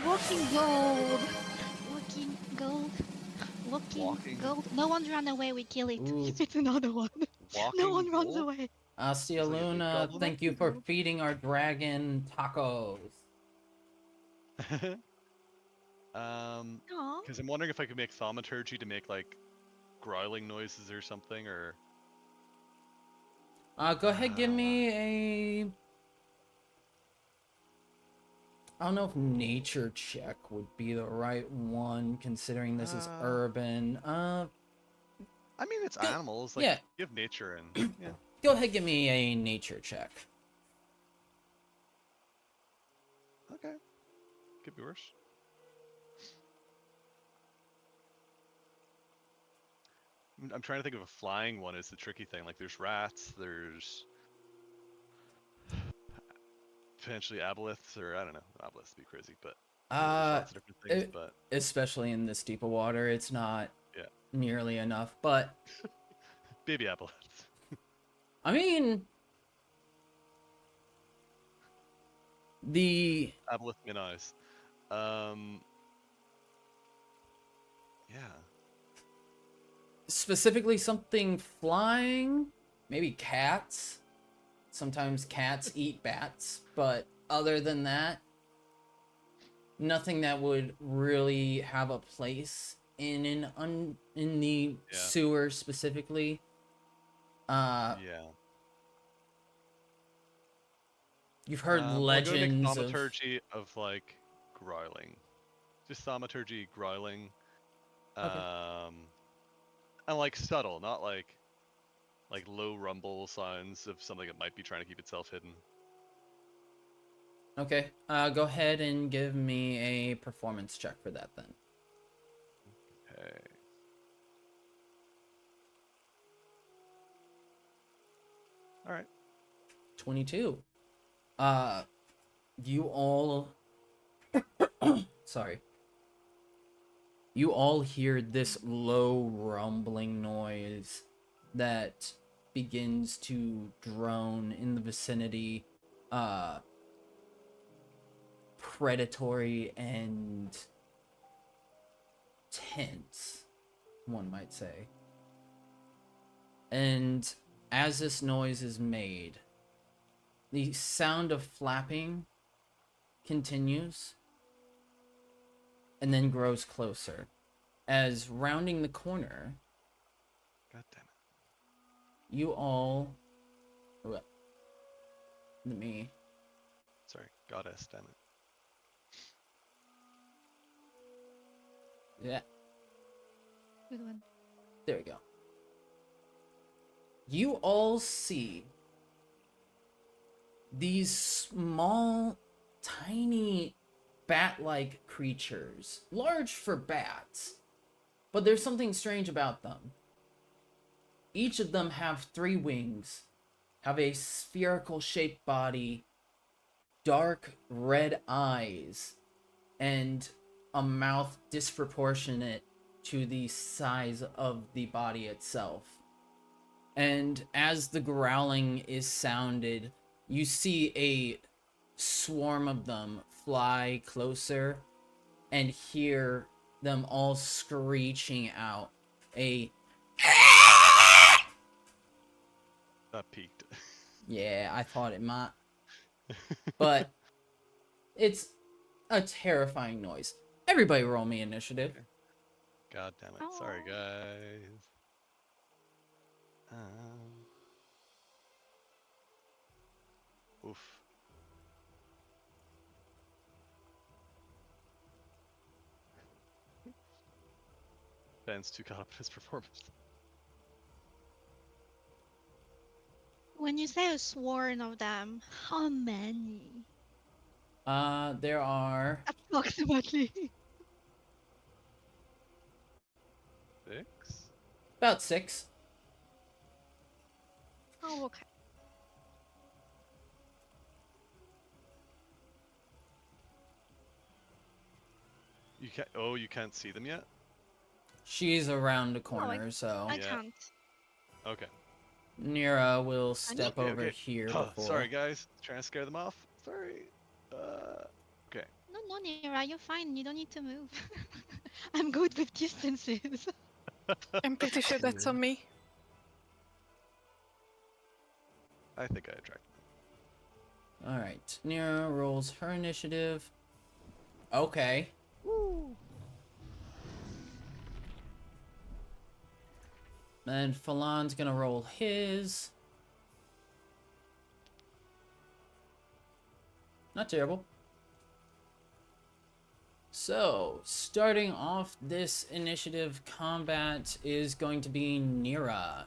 Walking gold. Walking gold. Walking gold. No one run away, we kill it. Ooh. It's another one. Walking No one runs gold? away. Astia It's like a big Luna, goblin? thank you for feeding our dragon tacos. Aw. Because I'm wondering if I could make thaumaturgy to make like growling noises or something, or Go ahead, give me a... I don't know if nature check would be the right one, considering this is urban. I mean, it's animals. Like, yeah. you have nature and yeah. Go ahead, give me a nature check. Okay, could be worse. I'm trying to think of a flying one is the tricky thing. Like, there's rats, there's potentially aboleths, or I don't know, aboleths would be crazy, but there's lots of different things. But especially in this deep of water, it's not yeah, nearly enough. But baby aboleths. I mean, the Aboleth minnows. Yeah. specifically something flying, maybe cats. Sometimes cats eat bats, but other than that, nothing that would really have a place in in the sewer specifically. Yeah. You've heard We'll legends thaumaturgy of like growling. Just thaumaturgy growling. And like subtle, not like low rumble signs of something that might be trying to keep itself hidden. Okay. Go ahead and give me a performance check for that then. Okay. All right. 22. You all sorry. You all hear this low rumbling noise that begins to drone in the vicinity, predatory and tense, one might say. And as this noise is made, the sound of flapping continues and then grows closer. As rounding the corner, God damn it. you all... Let me... Sorry, goddess, damn it. Yeah, Good one. there we go. You all see these small, tiny, bat-like creatures. Large for bats, but there's something strange about them. Each of them have 3 wings, have a spherical-shaped body, dark red eyes, and a mouth disproportionate to the size of the body itself. And as the growling is sounded, you see a swarm of them fly closer and hear them all screeching out a... That peaked. Yeah, I thought it might. But it's a terrifying noise. Everybody roll me initiative. God damn it. Sorry, guys. Oof. Ben's too caught up in his performance. When you say a swarm of them, how many? There are... Approximately. 6? about 6. Oh, okay. You can't. Oh, you can't see them yet. She's around the corner, so... I Yeah. can't. Okay. Nira will step Okay, over okay. here Huh, before... sorry, guys. Trying to scare them off. Sorry. Okay. No, Nira, you're fine. You don't need to move. I'm good with distances. I'm pretty sure that's on me. I think I attract them. Alright, Nira rolls her initiative. Okay. Woo. Then Falon's gonna roll his. Not terrible. So, starting off this initiative combat is going to be Nira.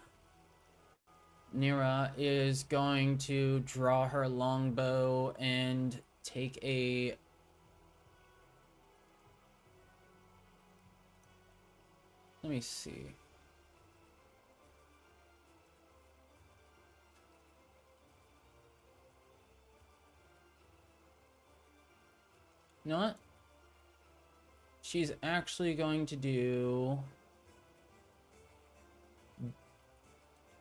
Nira is going to draw her longbow and take a... Let me see. You know what? She's actually going to do...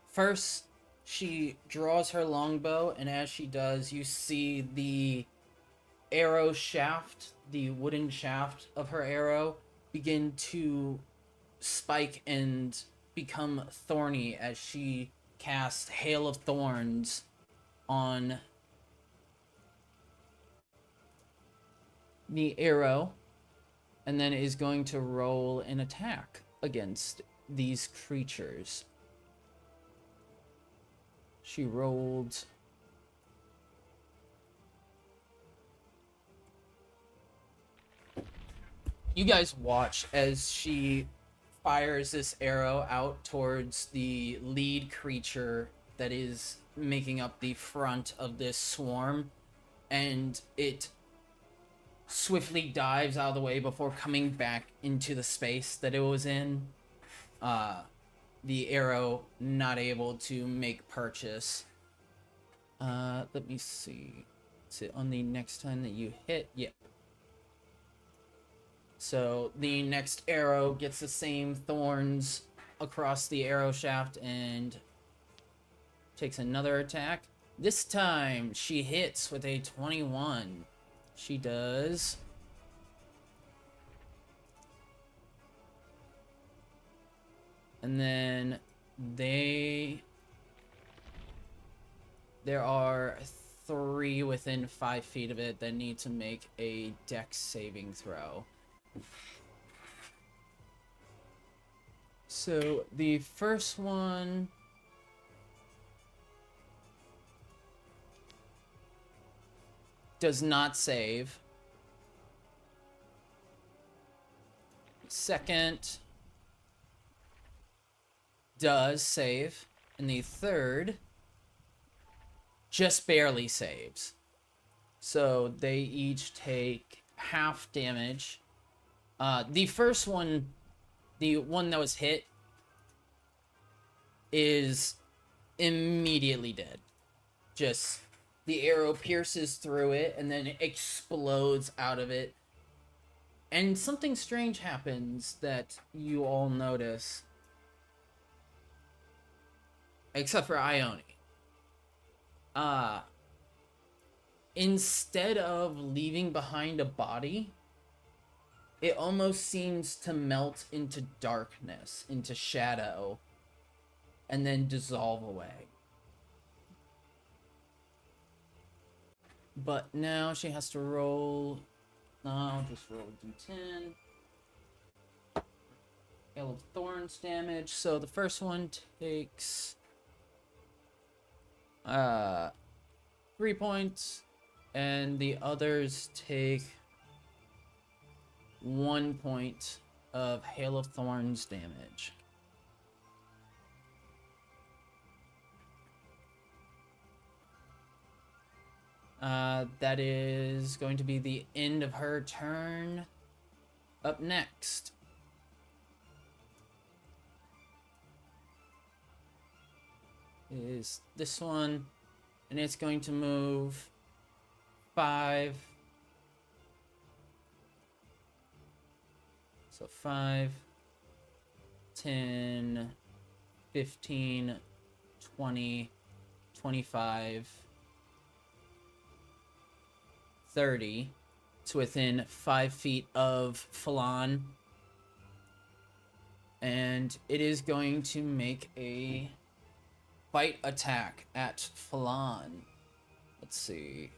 First, she draws her longbow, and as she does, you see the arrow shaft, the wooden shaft of her arrow, begin to spike and become thorny as she casts Hail of Thorns on the arrow, and then is going to roll an attack against these creatures. She rolled... You guys watch as she fires this arrow out towards the lead creature that is making up the front of this swarm, and it swiftly dives out of the way before coming back into the space that it was in. The arrow not able to make purchase. Let me see. Is it on the next time that you hit? Yep. So the next arrow gets the same thorns across the arrow shaft and takes another attack. This time she hits with a 21. She does. And then there are 3 within 5 feet of it that need to make a dex saving throw. So the first one does not save. Second does save, and the third just barely saves. So they each take half damage. The first one, the one that was hit, is immediately dead. Just the arrow pierces through it and then it explodes out of it. And something strange happens that you all notice. Except for Ione. Instead of leaving behind a body, it almost seems to melt into darkness, into shadow, and then dissolve away. But now she has to roll. No, I'll just roll a d10. Hail of Thorns damage. So the first one takes 3 points, and the others take 1 point of Hail of Thorns damage. That is going to be the end of her turn. Up next is this one, and it's going to move 5. So 5, 10, 15, 20, 25, 30. It's within 5 feet of Phalan. And it is going to make a bite attack at Phalan. Let's see.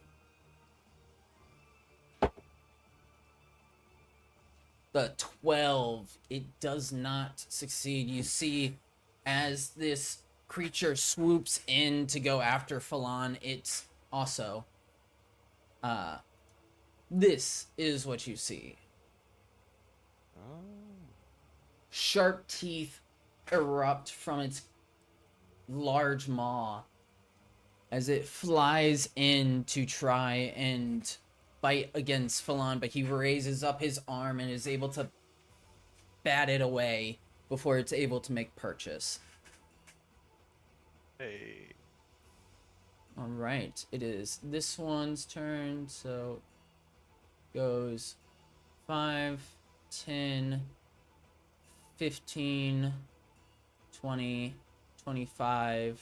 The 12. It does not succeed. You see, as this creature swoops in to go after Phalan, it's also... this is what you see. Oh. Sharp teeth erupt from its large maw as it flies in to try and bite against Phalan, but he raises up his arm and is able to bat it away before it's able to make purchase. Hey. Alright, it is this one's turn, so goes 5, 10, 15, 20, 25,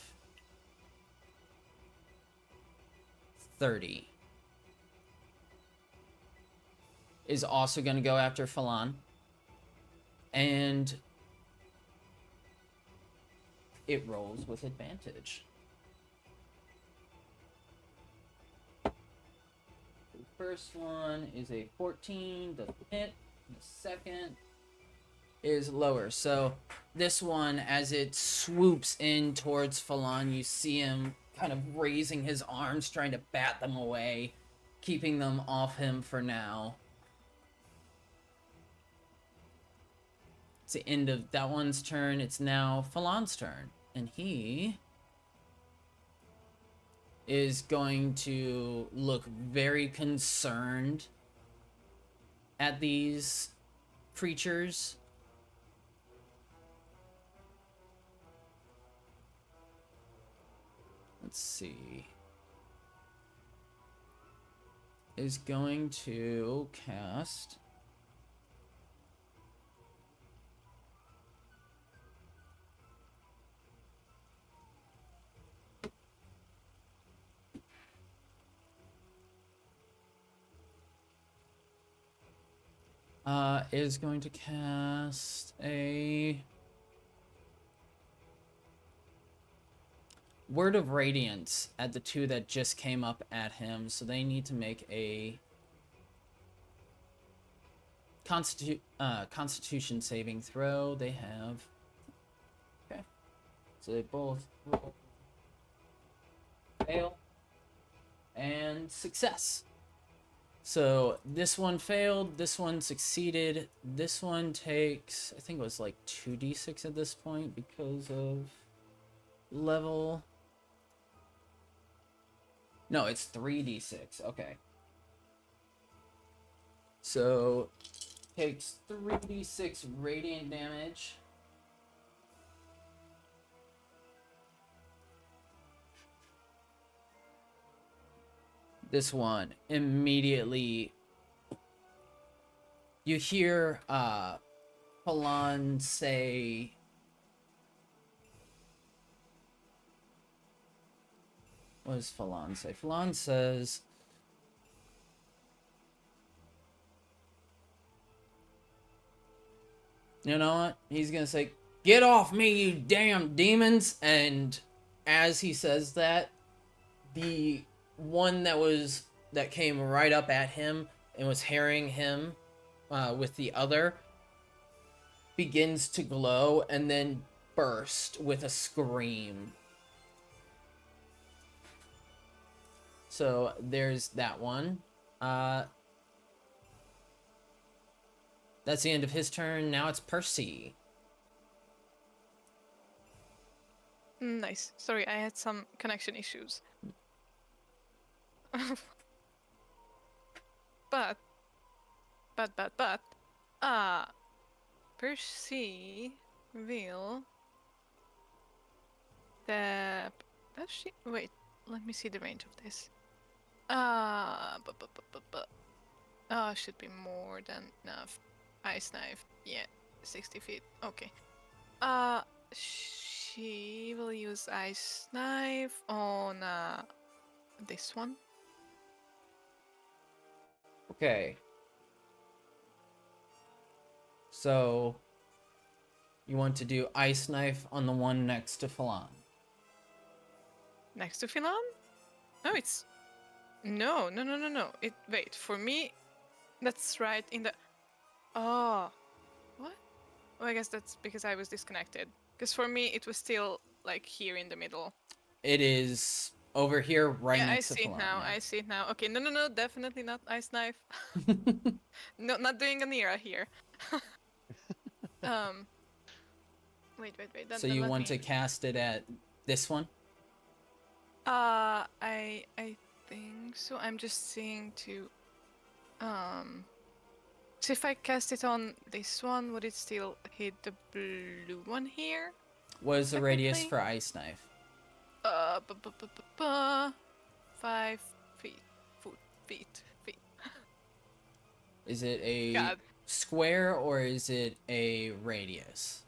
30. Is also going to go after Phalan. And it rolls with advantage. The first one is a 14, doesn't hit. The second is lower. So this one, as it swoops in towards Phalan, you see him kind of raising his arms, trying to bat them away, keeping them off him for now. It's the end of that one's turn. It's now Falon's turn. And he is going to look very concerned at these creatures. Let's see. Is going to cast is going to cast a Word of Radiance at the two that just came up at him, so they need to make a Constitution saving throw. They have... Okay. So they both roll. Fail. And success. So this one failed, this one succeeded, this one takes, I think it was like 2d6 at this point because of level. No, it's 3d6, okay. So, takes 3d6 radiant damage. This one immediately, you hear Falon say, what does Falon say? Falon says, you know what? He's gonna say, "Get off me, you damn demons!" And as he says that, the one that came right up at him and was harrying him with the other begins to glow and then burst with a scream. So there's that one. That's the end of his turn. Now it's Percy. Nice. Sorry, I had some connection issues. but, Percy will tap. Does she? Wait, let me see the range of this. Should be more than enough. Ice knife. Yeah, 60 feet. Okay. She will use ice knife on this one. Okay. So you want to do ice knife on the one next to Falon. Next to Philan? No, it's no. Wait, for me, that's right in the. Oh, what? Well, I guess that's because I was disconnected. Because for me, it was still like here in the middle. It is over here right Yeah, I next to see it Falon. now. Yeah. I see it now. Okay, no, definitely not ice knife. No, not doing an era here. Wait. So you want to cast it at this one? I think so. I'm just seeing to so if I cast it on this one, would it still hit the blue one here? What is the radius Technically? for ice knife? 5 feet. Feet. Is it a God. square or is it a radius?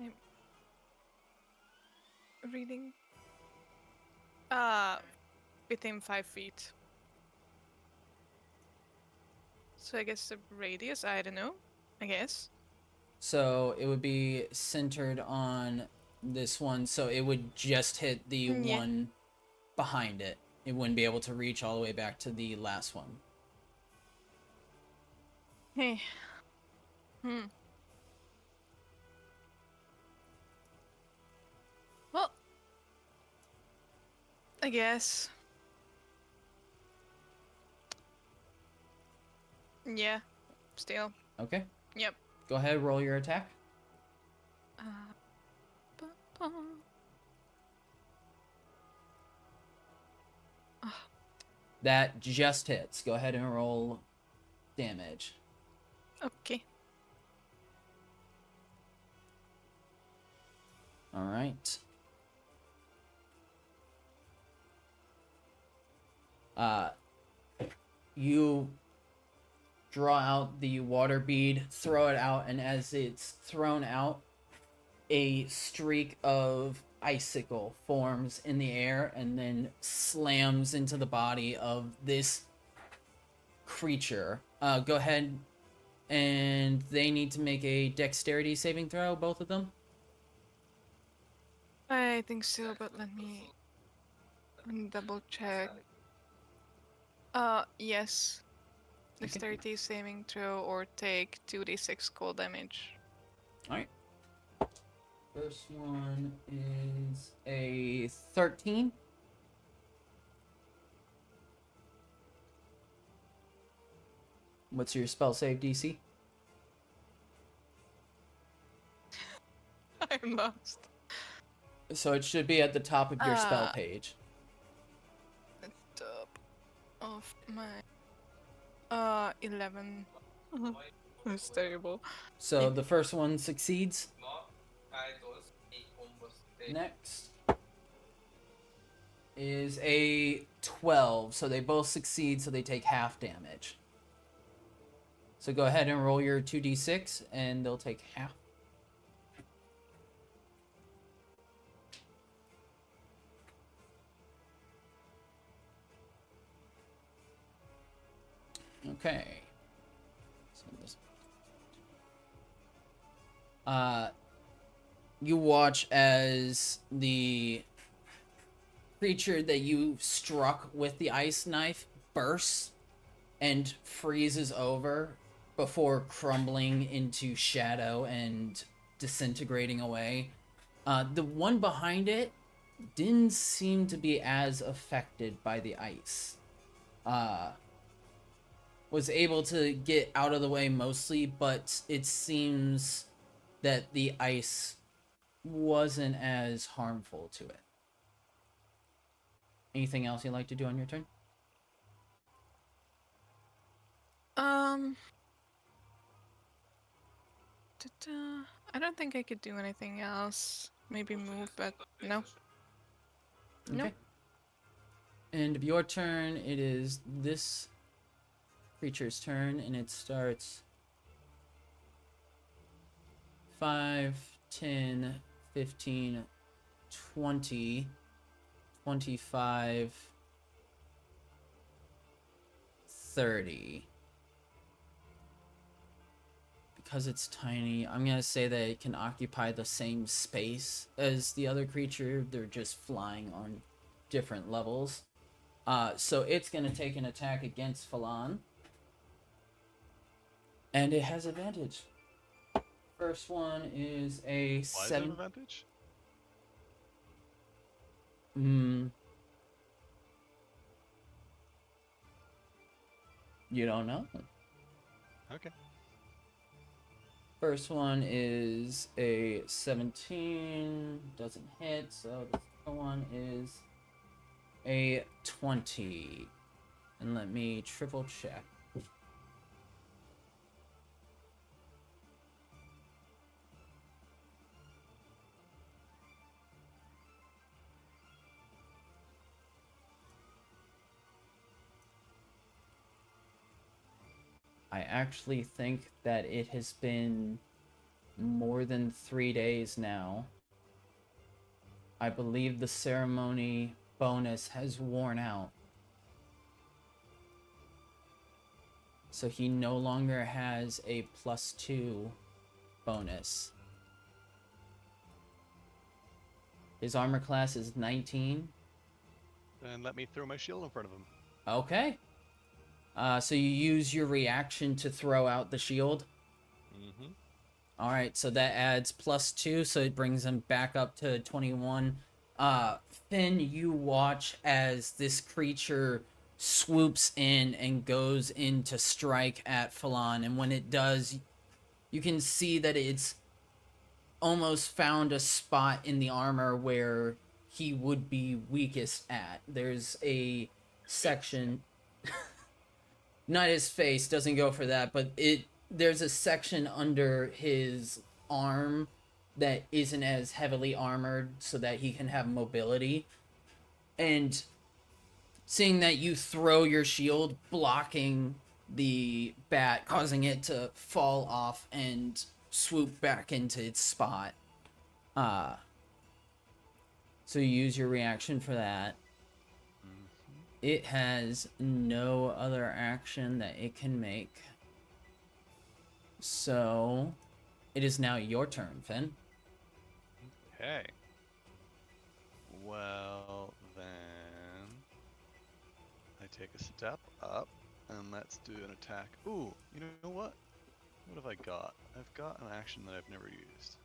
I'm reading. Within 5 feet. So I guess the radius, I don't know. I guess. So it would be centered on this one, so it would just hit the Yeah. one behind it. It wouldn't be able to reach all the way back to the last one. Hey. Well, I guess. Yeah, still. Okay. Yep. Go ahead, roll your attack. Ba-ba. That just hits. Go ahead and roll damage. Okay. All right. You draw out the water bead, throw it out, and as it's thrown out, a streak of icicle forms in the air and then slams into the body of this creature. Go ahead, and they need to make a dexterity saving throw, both of them. I think so, but let me double check. Yes. Dexterity saving throw or take 2d6 cold damage. Alright. First one is a 13. What's your spell save DC? I'm lost. So it should be at the top of your spell page. At the top of my 11. That's terrible. So Yeah. the first one succeeds. Next is a 12. So they both succeed, so they take half damage. So go ahead and roll your 2d6, and they'll take half. Okay. You watch as the creature that you struck with the ice knife bursts and freezes over before crumbling into shadow and disintegrating away. The one behind it didn't seem to be as affected by the ice. Was able to get out of the way mostly, but it seems that the ice wasn't as harmful to it. Anything else you'd like to do on your turn? I don't think I could do anything else. Maybe move, but no. Okay. Nope. End of your turn. It is this creature's turn, and it starts 5, 10, 15, 20, 25, 30. Because it's tiny, I'm going to say that it can occupy the same space as the other creature. They're just flying on different levels. So it's going to take an attack against Falan. And it has advantage. First one is a 7. Why is it an advantage? You don't know? Okay. First one is a 17, doesn't hit, so the second one is a 20. And let me triple check. I actually think that it has been more than 3 days now. I believe the ceremony bonus has worn out. So he no longer has a +2 bonus. His armor class is 19. Then let me throw my shield in front of him. Okay. So you use your reaction to throw out the shield. Mm-hmm. All right, so that adds +2, so it brings him back up to 21. Finn, you watch as this creature swoops in and goes in to strike at Falon. And when it does, you can see that it's almost found a spot in the armor where he would be weakest at. There's a section, not his face, doesn't go for that, but there's a section under his arm that isn't as heavily armored so that he can have mobility. And seeing that you throw your shield, blocking the bat, causing it to fall off and swoop back into its spot. So you use your reaction for that. It has no other action that it can make. So it is now your turn, Finn. Okay. Well, then I take a step up and let's do an attack. Ooh, you know what? What have I got? I've got an action that I've never used.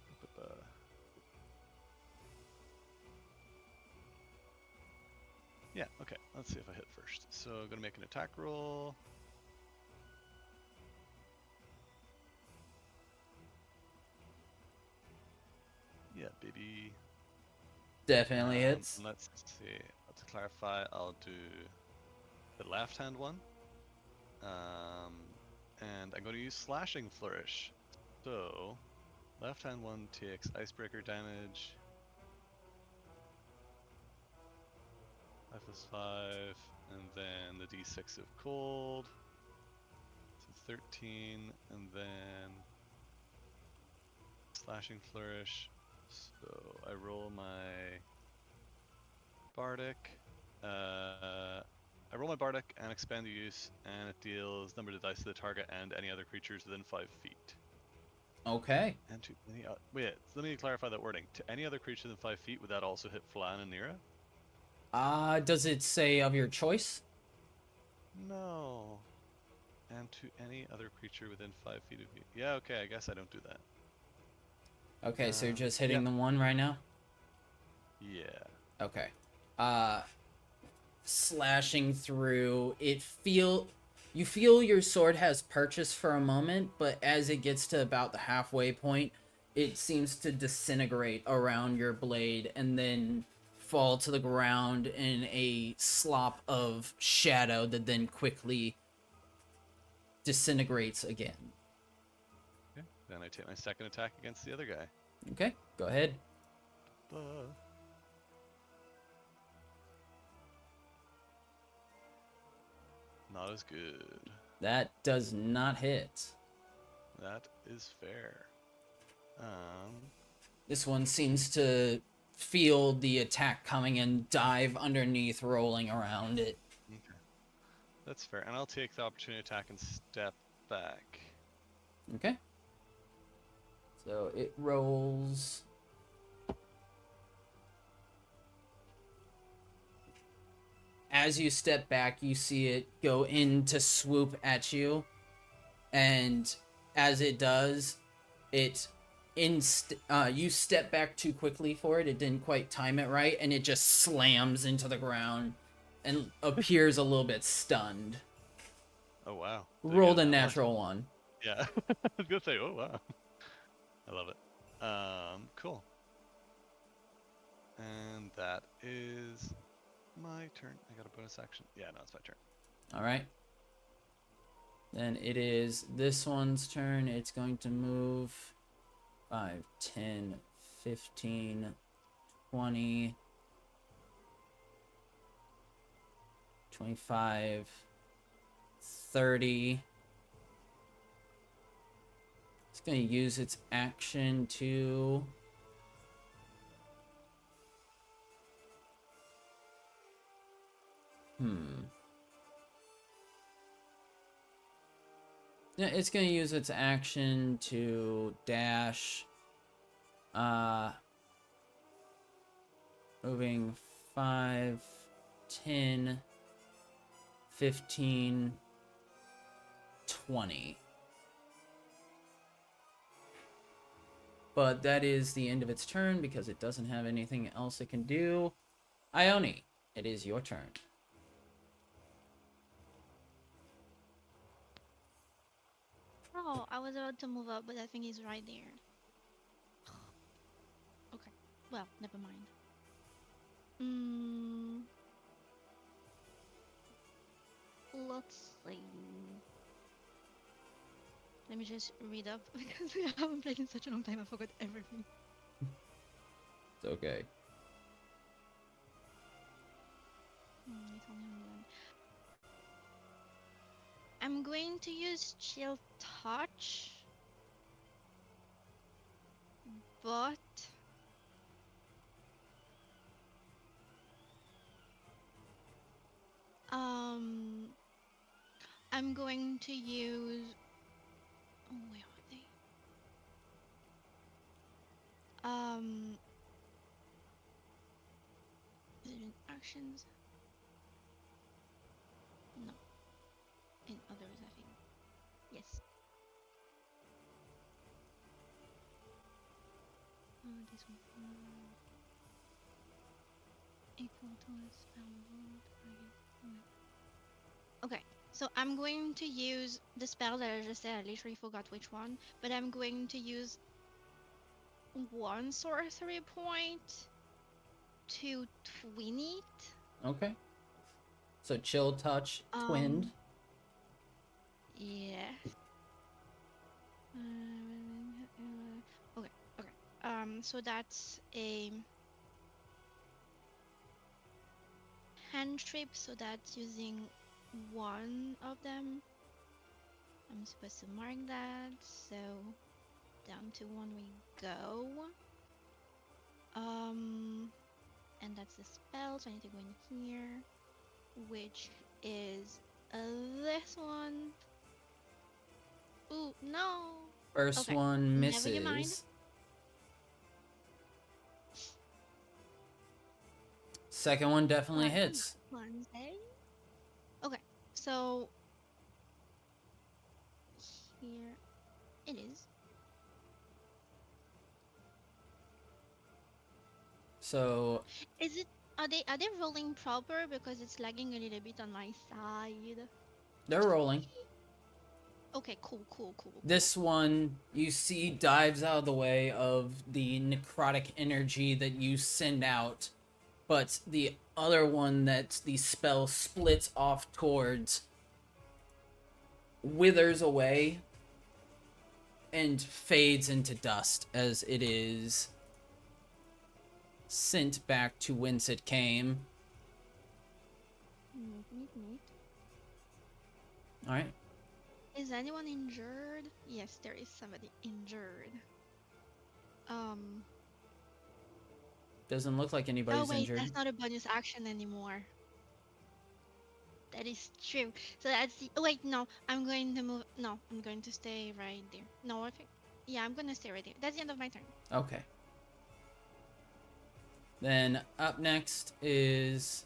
Yeah, okay. Let's see if I hit first. So I'm gonna make an attack roll. Yeah, baby. Definitely hits. Let's see. To clarify, I'll do the left hand one. And I'm going to use Slashing Flourish. So, left hand one takes Icebreaker damage. 5+5, and then the d6 of cold. So 13, and then Slashing Flourish. So I roll my Bardic. I roll my Bardic and expand the use, and it deals number of dice to the target and any other creatures within 5 feet. Okay. And to any wait, let me clarify that wording. To any other creature within 5 feet, would that also hit Flan and Nira? Does it say of your choice? No. And to any other creature within 5 feet of you. Yeah, okay, I guess I don't do that. Okay, so you're just hitting yeah. the one right now? Yeah. Okay. Slashing through, you feel your sword has purchase for a moment, but as it gets to about the halfway point, it seems to disintegrate around your blade and then fall to the ground in a slop of shadow that then quickly disintegrates again. Okay. Then I take my second attack against the other guy. Okay, go ahead. Not as good. That does not hit. That is fair. This one seems to feel the attack coming and dive underneath, rolling around it. Okay. That's fair. And I'll take the opportunity attack and step back. Okay. So it rolls. As you step back, you see it go in to swoop at you. And as it does, you step back too quickly for it. It didn't quite time it right, and it just slams into the ground and appears a little bit stunned. Oh, wow. Rolled a natural one. Yeah. I was going to say, oh, wow. I love it. Cool. And that is my turn. I got a bonus action. Yeah, no, it's my turn. All right. Then it is this one's turn. It's going to move 5, 10, 15, 20, 25, 30. It's going to use its action to... Yeah, it's going to use its action to dash. Moving 5, 10, 15, 20. But that is the end of its turn because it doesn't have anything else it can do. Ione, it is your turn. Oh, I was about to move up, but that thing is right there. Okay. Well, never mind. Mm, let's see. Let me just read up because we haven't played in such a long time. I forgot everything. It's okay. It's only one. I'm going to use Chill Touch, but um, I'm going to use. Oh, where are they? Um, is it in actions? No, in others, I think. Yes. This one. Equal to a spell roll target. Okay, so I'm going to use the spell that I just said. I literally forgot which one, but I'm going to use one sorcery point to twin it. Okay. So chill touch twinned. Yes. Okay, okay. So that's a cantrip, so that's using one of them. I'm supposed to mark that, so down to one we go. And that's the spell, so I need to go in here, which is this one. Ooh, no. First Okay, one never you mind. misses. Second one definitely hits. Okay, so here it is. So Is it? Are they rolling proper because it's lagging a little bit on my side? they're rolling. Okay, cool. This one you see dives out of the way of the necrotic energy that you send out, but the other one that the spell splits off towards withers away and fades into dust as it is sent back to whence it came. Neat. All right. Is anyone injured? Yes, there is somebody injured. Doesn't look like Oh anybody's wait, injured. that's not a bonus action anymore. That is true. So that's the. Oh wait, no. I'm going to move. No, I'm going to stay right there. No, I think. Yeah, I'm gonna stay right there. That's the end of my turn. Okay. Then up next is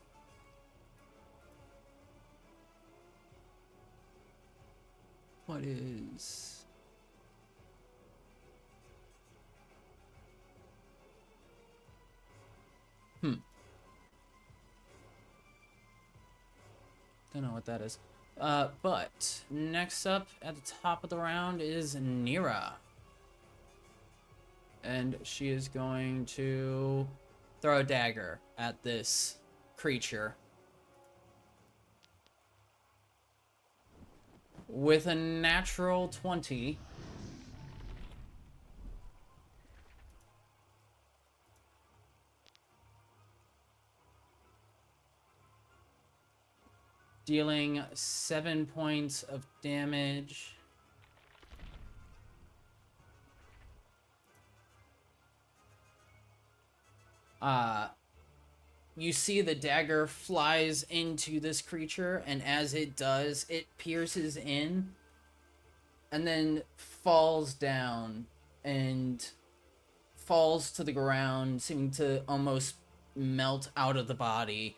what is don't know what that is. But next up at the top of the round is Nira. And she is going to throw a dagger at this creature. With a natural 20. Dealing 7 points of damage. You see the dagger flies into this creature, and as it does, it pierces in and then falls down and falls to the ground, seeming to almost melt out of the body.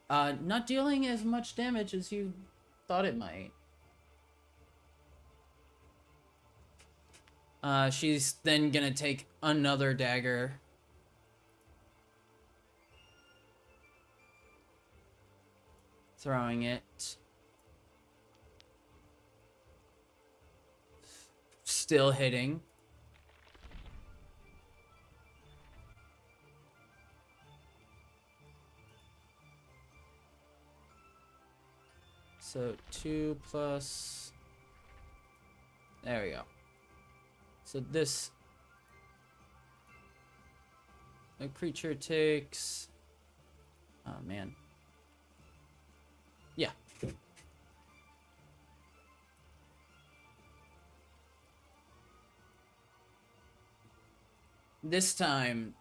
Not dealing as much damage as you thought it might. She's then gonna take another dagger. Throwing it. still hitting. So 2 plus... There we go. So this... The creature takes... Oh, man. Yeah. This time,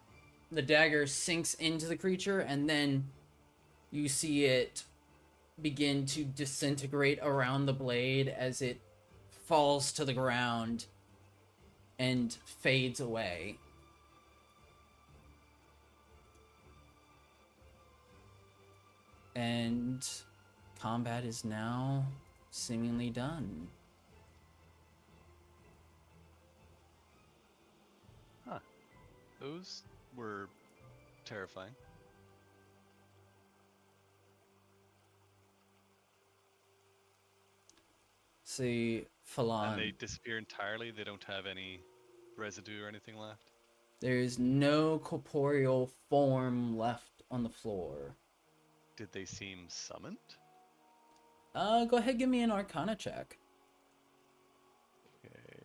the dagger sinks into the creature, and then you see it begin to disintegrate around the blade as it falls to the ground and fades away. And combat is now seemingly done. Huh. Those were terrifying. See, And Falan. they disappear entirely? They don't have any residue or anything left? There's no corporeal form left on the floor. Did they seem summoned? Go ahead, give me an Arcana check. Okay.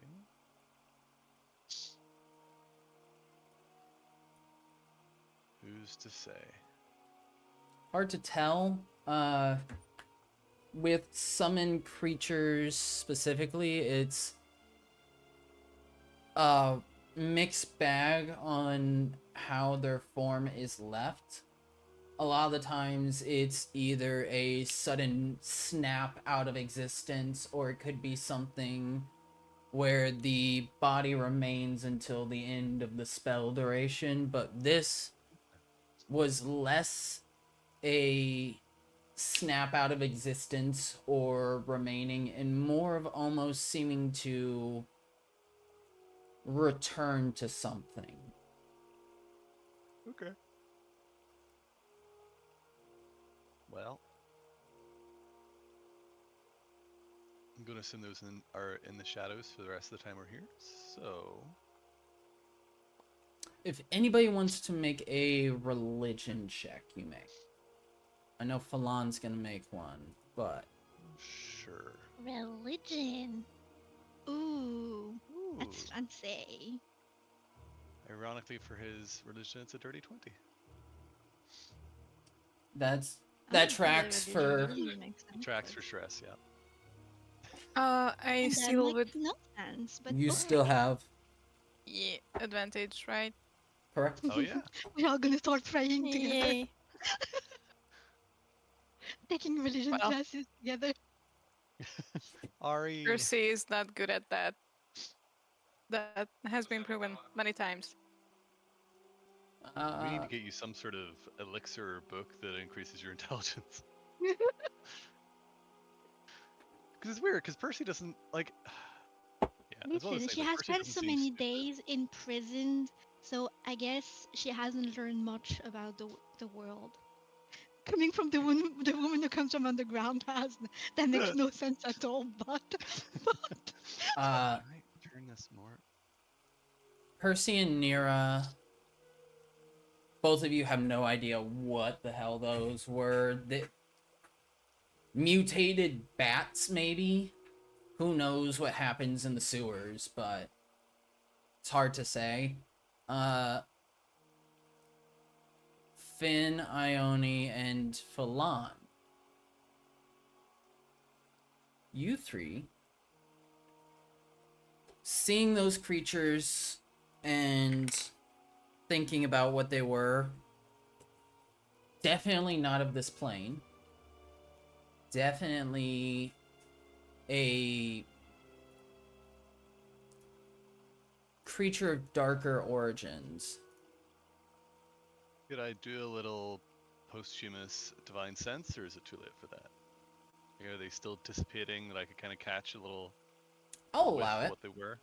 Who's to say? Hard to tell. With summon creatures specifically, it's a mixed bag on how their form is left. A lot of the times it's either a sudden snap out of existence, or it could be something where the body remains until the end of the spell duration, but this was less a snap out of existence or remaining, and more of almost seeming to return to something. Okay. Well, I'm gonna assume those are in the shadows for the rest of the time we're here. So, If anybody wants to make a religion check, you may. I know Falan's gonna make one, but sure. Religion. Ooh, that's fancy. Ironically, for his religion, it's a dirty 20. that Oh, tracks the for... religion makes sense. It tracks for stress, yeah. I And that still makes would no sense, but You okay. still have... yeah, advantage, right? Correct? Oh yeah. We're all gonna start praying together, Yay. taking religion Well. classes together. Ari. Percy is not good at that. That has been proven many times. We need to get you some sort of elixir or book that increases your intelligence. Because it's weird, because Percy doesn't, like... Yeah, as well as Listen, saying, she like, has Percy spent doesn't so seem many stupid. days imprisoned, so I guess she hasn't learned much about the world. Coming from the woman who comes from underground has that makes no sense at all. But Can I turn this more? Percy and Nira, both of you have no idea what the hell those were. Mutated bats, maybe? Who knows what happens in the sewers, but it's hard to say. Finn, Ione, and Falan. You three, seeing those creatures and thinking about what they were, definitely not of this plane. Definitely a creature of darker origins. Could I do a little posthumous divine sense, or is it too late for that? Like, are they still dissipating that I could kind of catch a little I'll with allow it. what they were?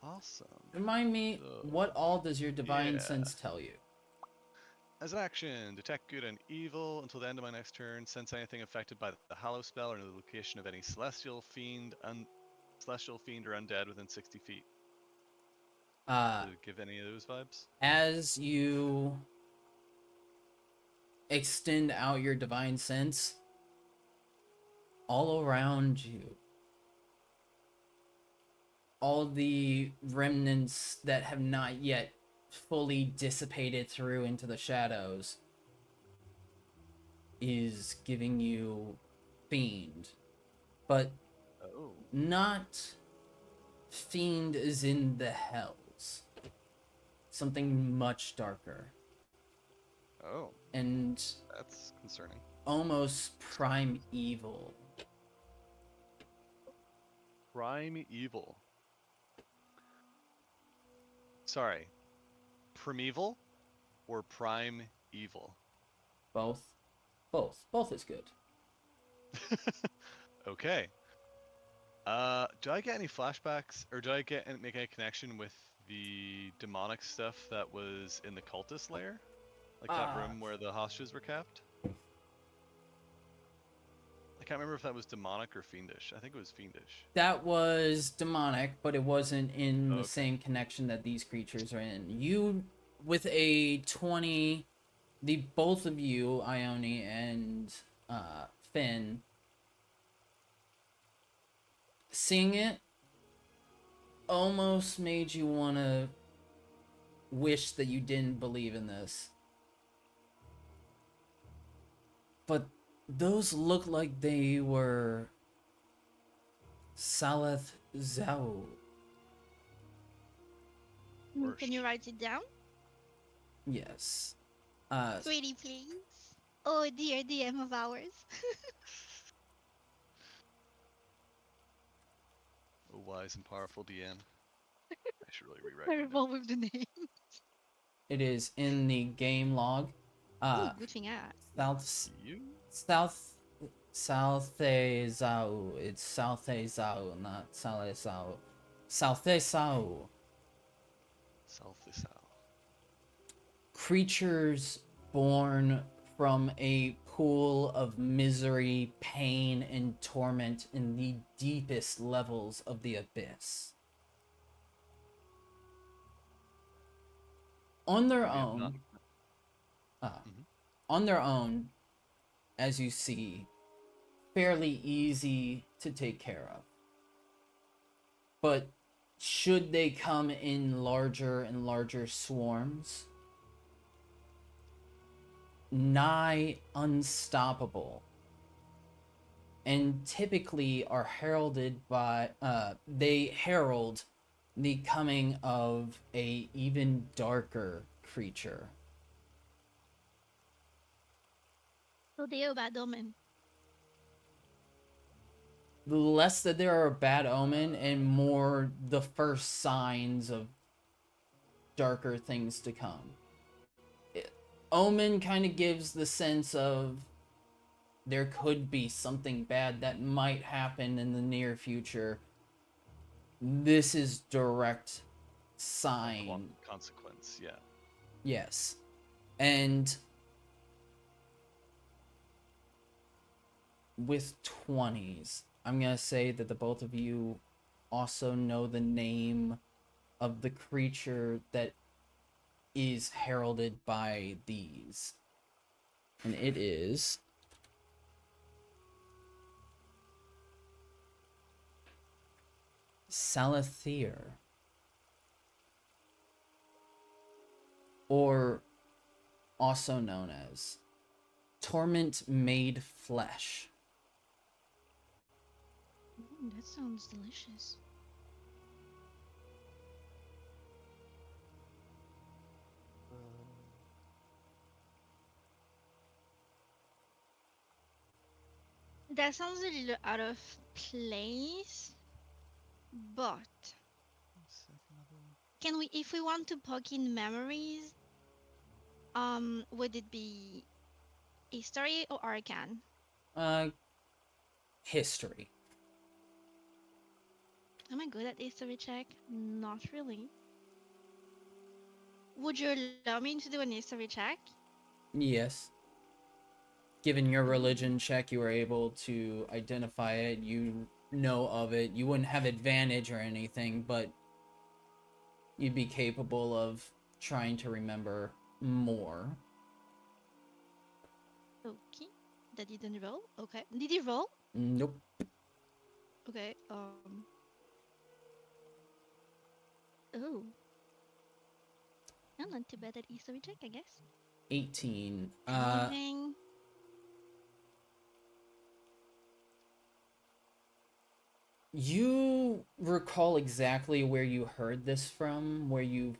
Awesome. Remind me, what all does your divine sense tell you? As an action, detect good and evil until the end of my next turn. Sense anything affected by the Hallow spell or the location of any celestial, fiend, celestial, fiend, or undead within 60 feet. Uh, To give any of those vibes? as you extend out your divine sense, all around you, all the remnants that have not yet fully dissipated through into the shadows is giving you fiend, but Oh. not fiend as in the hells. Something much darker Oh, and that's concerning. almost prime evil. Prime evil. Sorry, primeval or prime evil? Both. Both is good. Okay. Do I get any flashbacks, or do I make any connection with the demonic stuff that was in the cultist lair, like that room where the hostages were kept? I can't remember if that was demonic or fiendish. I think it was fiendish. That was demonic, but it wasn't in the Okay. same connection that these creatures are in. You, with a 20, the both of you, Ione and Finn, seeing it almost made you want to wish that you didn't believe in this. But those look like they were Saleth Zau. Can you write it down? Yes. Pretty please. Oh dear DM of ours. A wise and powerful DM. I should really rewrite my Terrible note. with the name. It is in the game log. Oh, good thing I asked. You? South Zau. It's South Zau, not Sale Zau. South Zau. South is south. Creatures born from a pool of misery, pain, and torment in the deepest levels of the abyss. On their We have not. own, on their own, as you see, fairly easy to take care of. But should they come in larger and larger swarms, nigh unstoppable, and typically are heralded by they herald the coming of a even darker creature. So they are bad omen. Less that they are a bad omen and more the first signs of darker things to come. Omen kind of gives the sense of there could be something bad that might happen in the near future. This is direct sign. Consequence, yeah. Yes. And with 20s, I'm going to say that the both of you also know the name of the creature that is heralded by these. And it is Salathier. Or also known as Torment Made Flesh. That sounds delicious. That sounds a little out of place, but can we, if we want to poke in memories, would it be history or arcane? History. Am I good at history check? Not really. Would you allow me to do an history check? Yes. given your religion check, you were able to identify it. You know of it. You wouldn't have advantage or anything, but you'd be capable of trying to remember more. Okay. That didn't roll. Okay. Did he roll? Nope. Okay. Oh. Well, not too bad at history check, I guess. 18. Amazing. You recall exactly where you heard this from, where you've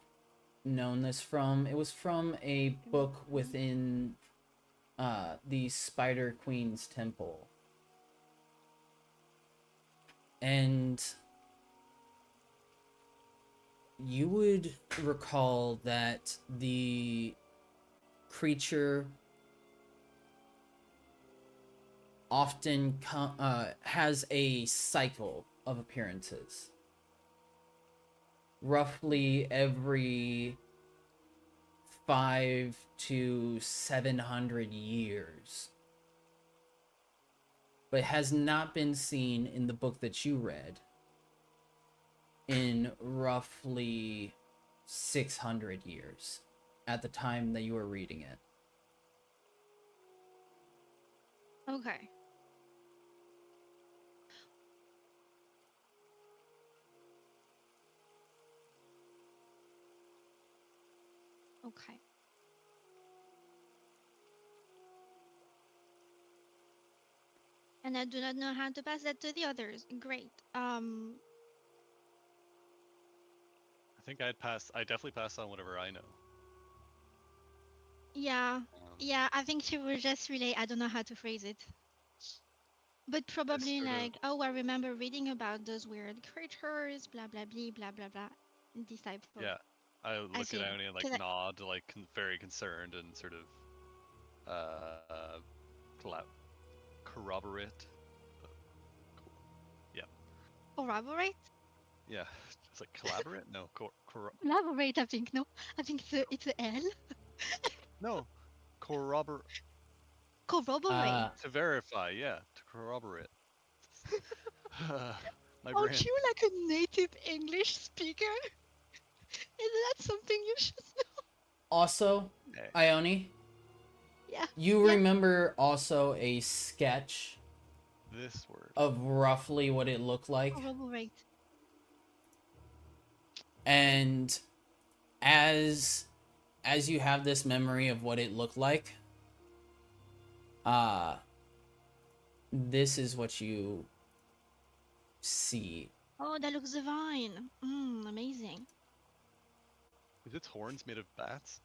known this from. It was from a book within the Spider Queen's temple. And you would recall that the creature often has a cycle of appearances. Roughly every 500 to 700 years. But has not been seen in the book that you read in roughly 600 years at the time that you were reading it. Okay. Okay. And I do not know how to pass that to the others. Great. I think I definitely pass on whatever I know. Yeah. Yeah, I think she will just relay. I don't know how to phrase it. But probably sort of- like, oh, I remember reading about those weird creatures, blah blah blah blah blah blah. This type of. Yeah, I I look see. at Ione and like 'Cause nod, like very concerned and sort of corroborate. Yeah, corroborate? yeah. It's like collaborate? No, Collaborate, I think. No, I think it's a L. no, corroborate. Corroborate. To verify, yeah, to corroborate. My brain. Aren't you like a native English speaker? Isn't that something you should know? Also, Hey. Ione, Yeah. you Yeah. remember also a sketch This word. of roughly what it looked like? Corroborate. And as you have this memory of what it looked like, this is what you see. Oh, that looks divine. Amazing. Is its horns made of bats?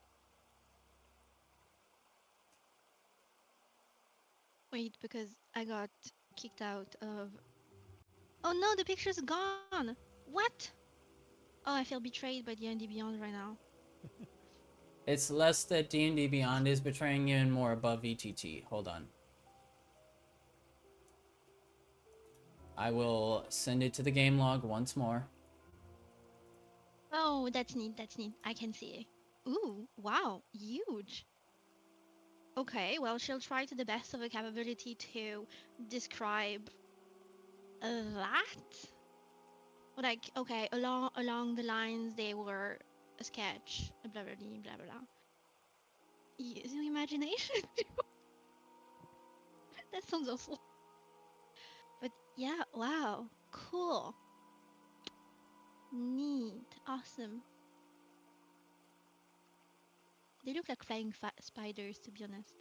Wait, because I got kicked out of. Oh no, the picture's gone. What? Oh, I feel betrayed by D&D Beyond right now. It's less that D&D Beyond is betraying you and more above VTT. Hold on. I will send it to the game log once more. Oh, that's neat. That's neat. I can see it. Ooh, wow, huge. Okay, well, she'll try to the best of her capability to describe that. Like, okay, along the lines they were a sketch, blah blah blah blah blah. Use your imagination. That sounds awful. But yeah, wow, cool, neat, awesome. They look like flying spiders, to be honest.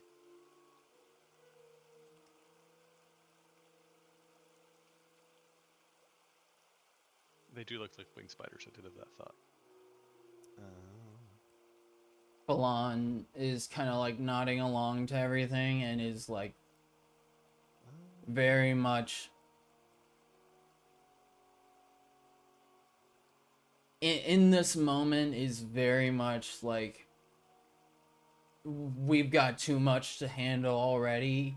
They do look like winged spiders. I did have that thought. Falon is kind of like nodding along to everything and is like very much in this moment is very much like we've got too much to handle already.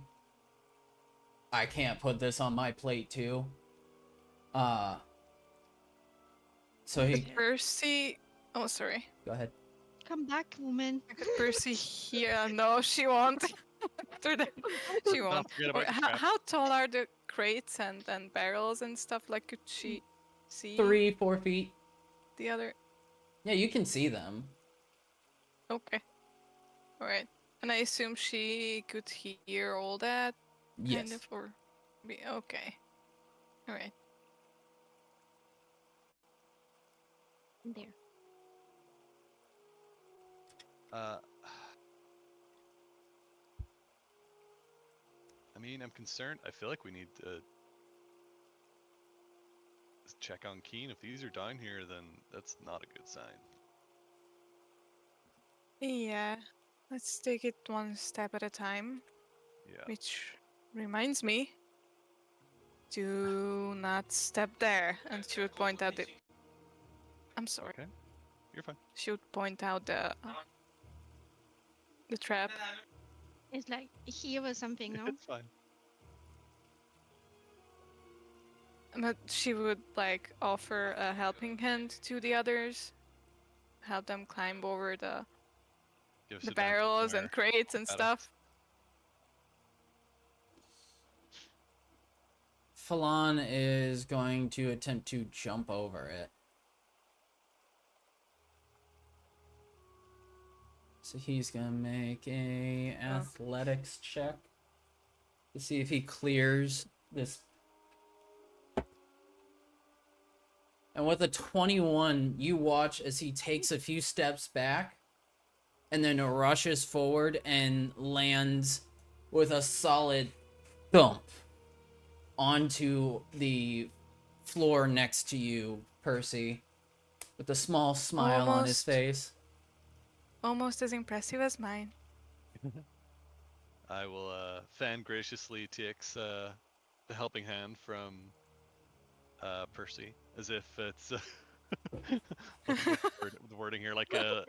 I can't put this on my plate too. So he Percy. Oh, sorry. go ahead. Come back, woman. Could Percy hear? No, she won't. after them. She Don't won't. forget Or about your how, traps. how tall are the crates and barrels and stuff? Like, could she see 3-4 feet. the other? Yeah, you can see them. Okay. All right. And I assume she could hear all that, kind Yes. of, or be okay. All right. There. Uh, I mean, I'm concerned. I feel like we need to check on Keen. If these are down here, then that's not a good sign. Yeah. Let's take it one step at a time. Yeah. Which reminds me, do not step there. And she would point out the. I'm sorry. Okay. You're fine. She would point out the trap. It's like here or something, no? It's fine. But she would like offer a helping hand to the others, help them climb over Give us the advantage barrels on and our crates and acrobatics. stuff. Falon is going to attempt to jump over it. So he's gonna make a athletics check to see if he clears this. And with a 21, you watch as he takes a few steps back and then rushes forward and lands with a solid thump onto the floor next to you, Percy, with a small smile on his face. Almost as impressive as mine. I will. Fan graciously takes the helping hand from Percy, as if it's what's the wording here, like a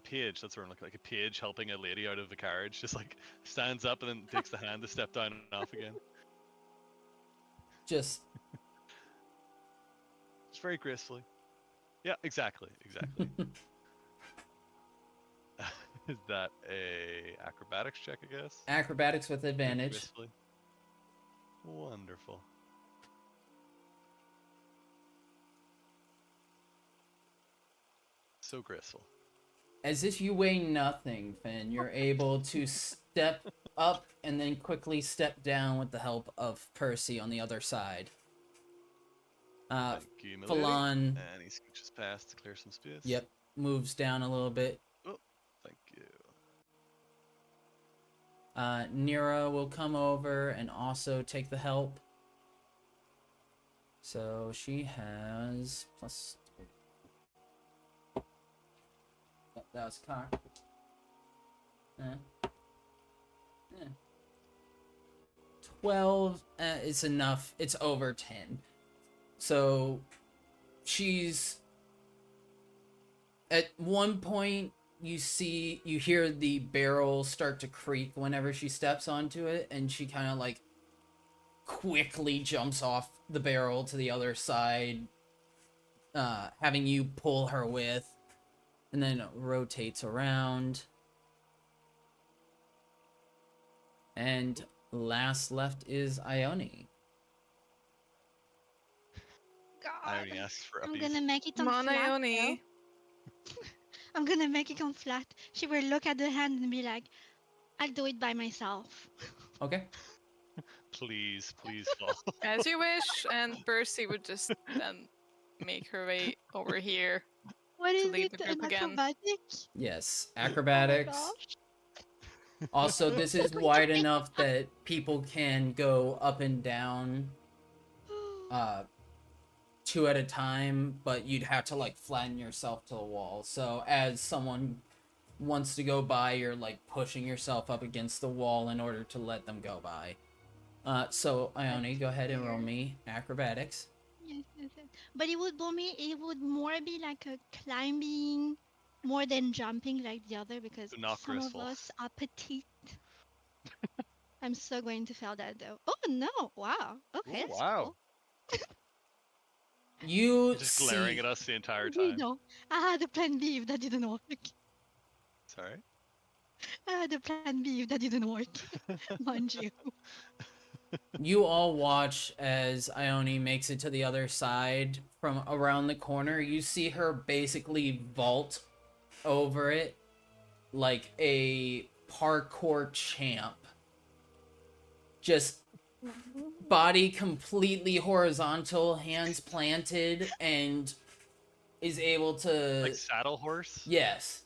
page. That's what I'm looking like. A page helping a lady out of the carriage, just like stands up and then takes the hand to step down and off again. Just very gracefully. Yeah, exactly. Is that a acrobatics check, I guess? acrobatics with advantage. Gracefully. Wonderful. So graceful. As if you weigh nothing, Finn, you're able to step up and then quickly step down with the help of Percy on the other side. Thank you, milady. Falon, And he scooches past to clear some space. yep, moves down a little bit. Oh, thank you. Nira will come over and also take the help. So she has plus. That was cocked. 12 is enough. It's over 10. So she's at one point you hear the barrel start to creak whenever she steps onto it, and she kind of like quickly jumps off the barrel to the other side, having you pull her with, and then rotates around. And last left is Ione. God. Ione asks for I'm uppies. gonna make it on Come on, flat. Ione. I'm gonna make it on flat. She will look at the hand and be like, I'll do it by myself. Okay. Please fall. As you wish. And Percy would just then make her way over here. What To is lead it? the group An again. acrobatic? Yes, Oh my acrobatics. gosh. Also, this is wide enough that people can go up and down two at a time, but you'd have to like flatten yourself to the wall. So as someone wants to go by, you're like pushing yourself up against the wall in order to let them go by. So Ione, go ahead and roll me acrobatics. Yes. But it would more be like a climbing more than jumping like the other because Not some graceful. of us are petite. I'm so going to fail that though. Oh no! Wow. Okay, Ooh, that's wow. cool. You Just see, glaring at us the entire You time. know, I had a plan B if that didn't work. Sorry. The plan B if that didn't work. Mind you. You all watch as Ione makes it to the other side from around the corner. You see her basically vault over it like a parkour champ. Just body completely horizontal, hands planted, and is able to... Like saddle horse? Yes.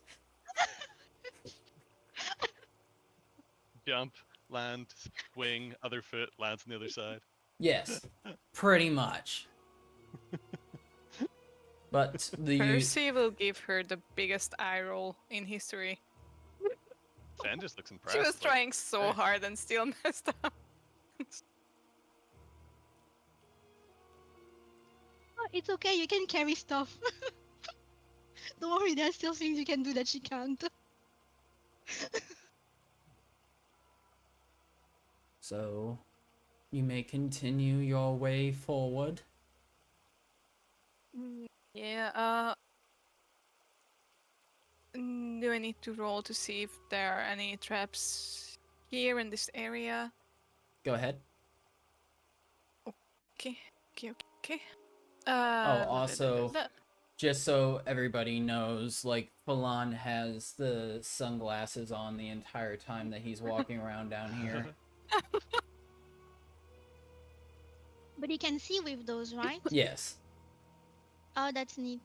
Jump, land, swing, other foot, lands on the other side. Yes. Pretty much. But Percy will give her the biggest eye roll in history. Fen just looks impressed. She was like, trying so hey. hard and still messed up. Oh, it's okay, you can carry stuff. Don't worry, there's still things you can do that she can't. So, you may continue your way forward. Yeah, do I need to roll to see if there are any traps here in this area? Go ahead. Okay. Also, just so everybody knows, like, Falon has the sunglasses on the entire time that he's walking around down here. But you can see with those, right? Yes. Oh, that's neat.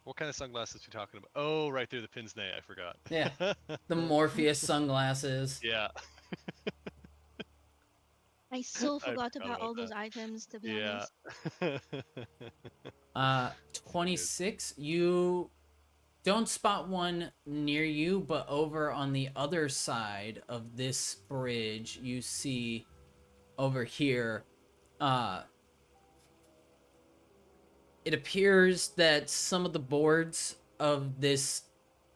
What kind of sunglasses are you talking about? Oh, right there, the pince nez. I forgot. Yeah. The Morpheus sunglasses. Yeah. I so forgot forgot about about all those that. items, to be Yeah. honest. 26. You don't spot one near you, but over on the other side of this bridge, you see over here, it appears that some of the boards of this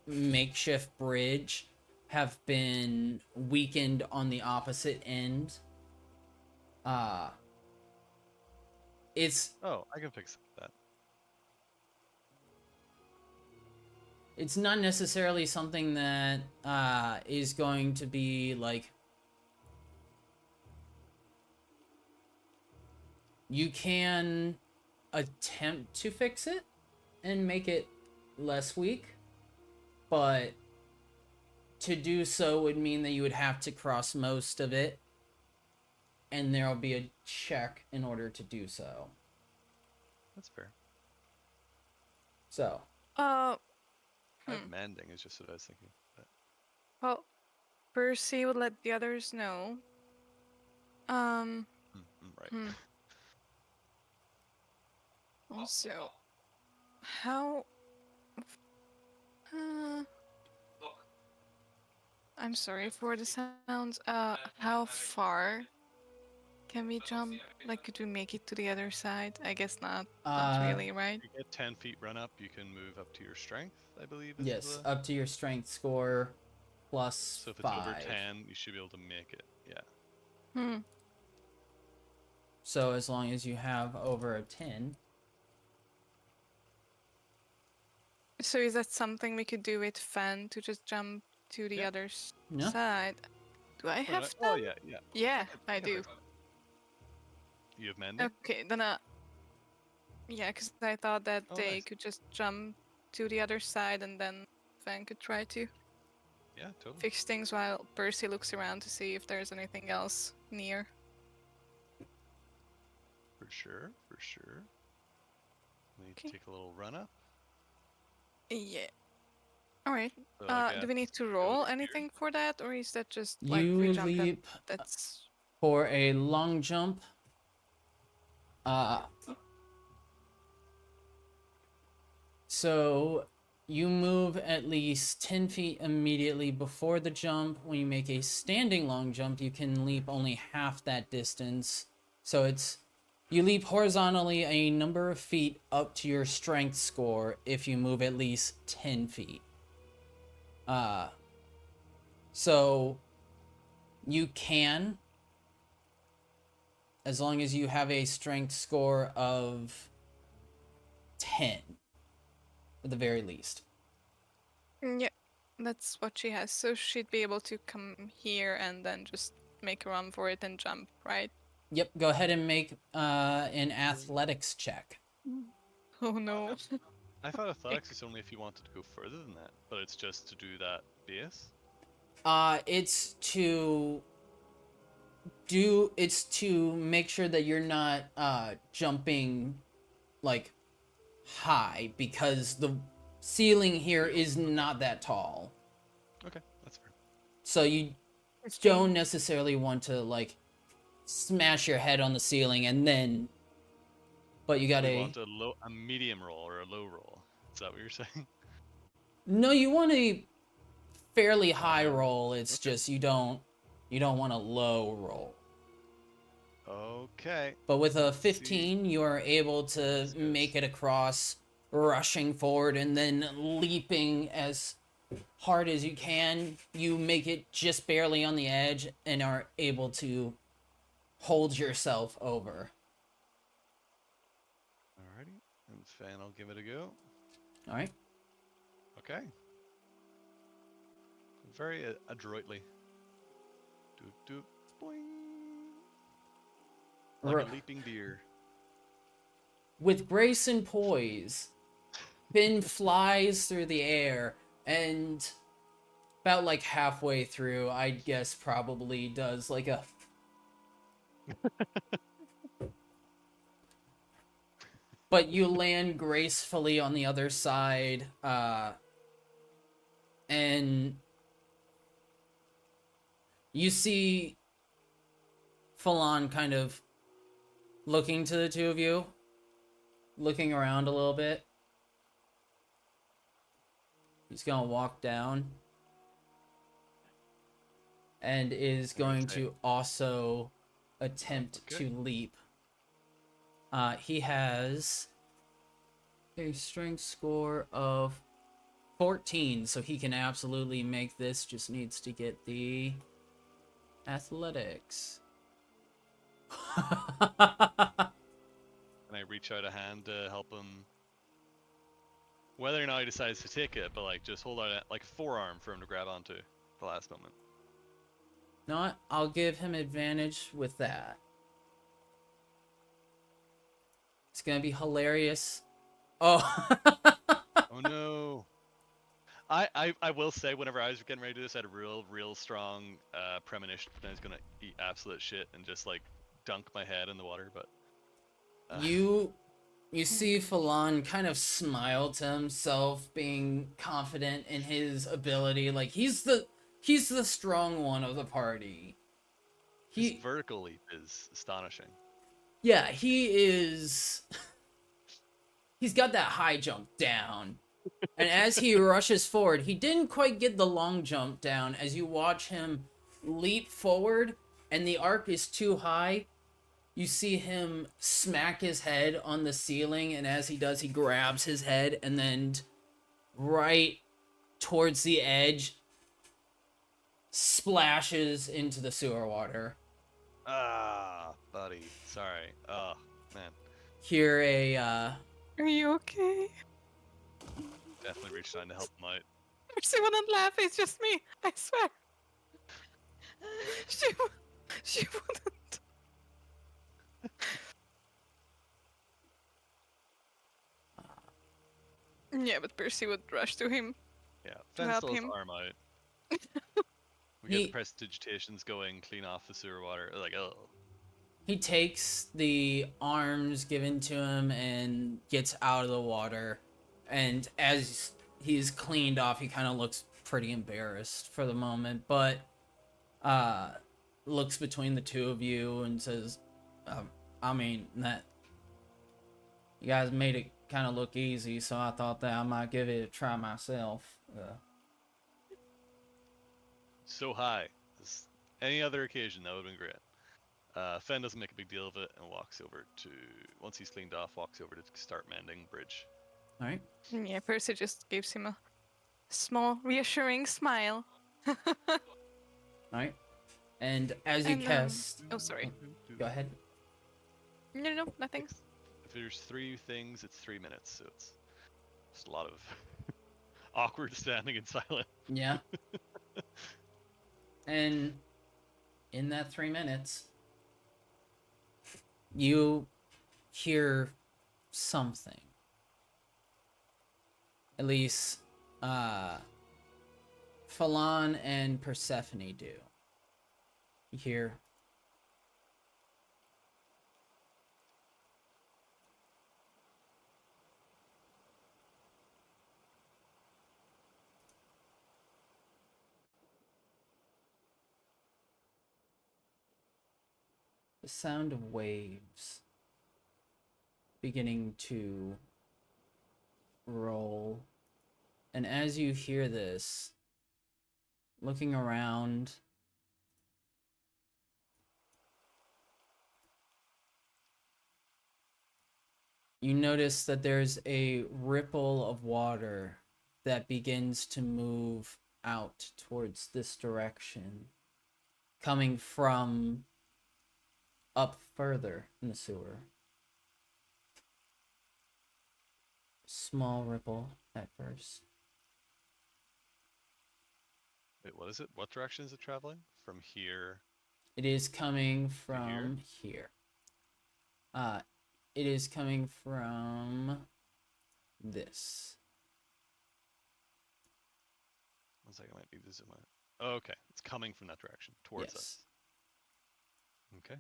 makeshift bridge have been weakened on the opposite end. It's Oh, I can fix that. it's not necessarily something that is going to be like... You can attempt to fix it and make it less weak, but to do so would mean that you would have to cross most of it, and there'll be a check in order to do so. That's fair. So, I have mending is just what I was thinking. But... Well, Percy would let the others know. Right. Also, how... I'm sorry for the sounds. How far can we jump? Like, could we make it to the other side? I guess not. Not really, right? If you get 10 feet run up, you can move up to your strength, I believe. Is yes, the... up to your strength score plus So if it's 5. over 10, you should be able to make it. Yeah. So as long as you have over a 10. So is that something we could do with Fan to just jump to the other side? Do I have that? Oh, yeah, yeah. Yeah, I do. You have mending? Okay, then yeah, because I thought that they could just jump to the other side and then Van could try to totally. fix things while Percy looks around to see if there's anything else near. For sure. We need to take a little run up. Yeah. Alright. So Do we need to roll anything for that, or is that just like You we jump leap that's... for a long jump. So you move at least 10 feet immediately before the jump. When you make a standing long jump, you can leap only half that distance. So it's... You leap horizontally a number of feet up to your strength score if you move at least 10 feet. So you can, as long as you have a strength score of 10, at the very least. Yeah, That's what she has. So she'd be able to come here and then just make a run for it and jump, right? Yep, go ahead and make an athletics check. Oh no. I thought athletics is only if you wanted to go further than that, but it's just to do that base. It's to make sure that you're not jumping like high, because the ceiling here is not that tall. Okay, that's fair. So you don't necessarily want to like smash your head on the ceiling and then, but you So gotta we want a medium roll or a low roll. Is that what you're saying? no, you want a fairly high High roll. roll. It's Okay. just you don't want a low roll. Okay. But with a Let's see. 15, you are able to That's good. make it across, rushing forward and then leaping as hard as you can. You make it just barely on the edge and are able to hold yourself over. Alrighty. And Fan, I'll give it a go. All right. Okay. Very adroitly. Doop doop boing. Like a leaping deer. With grace and poise, Finn flies through the air, and about like halfway through, I guess probably does like a but you land gracefully on the other side, and you see Falon kind of looking to the two of you, looking around a little bit. He's gonna walk down and is going to also attempt to leap. He has a strength score of 14, so he can absolutely make this. Just needs to get the athletics. Can I reach out a hand to help him? Whether or not he decides to take it, but like just hold out like a forearm for him to grab onto the last moment. Not, I'll give him advantage with that. It's gonna be hilarious. Oh. Oh no. I will say, whenever I was getting ready to do this, I had a real strong premonition that I was gonna eat absolute shit and just like dunk my head in the water, but You see Falon kind of smile to himself, being confident in his ability. Like he's the strong one of the party. his vertical leap is astonishing. Yeah, he is. He's got that high jump down. And as he rushes forward, he didn't quite get the long jump down. As you watch him leap forward and the arc is too high, you see him smack his head on the ceiling, and as he does, he grabs his head and then right towards the edge splashes into the sewer water. Ah, buddy. Sorry. Oh, man. Hear a Are you okay? Definitely reached out to help him out. Percy wouldn't laugh, it's just me. I swear. She wouldn't. Yeah, but Percy would rush to him. Yeah, To Fen help still has him. arm out. We get the prestidigitations going, clean off the sewer water. Like, oh. He takes the arms given to him and gets out of the water. And as he's cleaned off, he kind of looks pretty embarrassed for the moment, but looks between the two of you and says, I mean, that you guys made it kind of look easy, so I thought that I might give it a try myself. So high. Any other occasion, that would have been great. Fen doesn't make a big deal of it and walks over to, once he's cleaned off, walks over to start mending bridge. All right. Yeah, Percy just gives him a small, reassuring smile. All right. And as you cast... Oh, sorry. Go ahead. No, nothing. If there's 3 things, it's 3 minutes, so it's just a lot of awkward standing in silence. Yeah. And in that 3 minutes, you hear something. At least, Phalan and Persephone do. You hear the sound of waves beginning to roll. And as you hear this, looking around, you notice that there's a ripple of water that begins to move out towards this direction, coming from up further in the sewer. Small ripple at first. Wait, what is it? What direction is it traveling? From here. It is coming here? from here. It is coming from this. 1 second, I might need to zoom out. Oh, okay, it's coming from that direction towards us. Okay.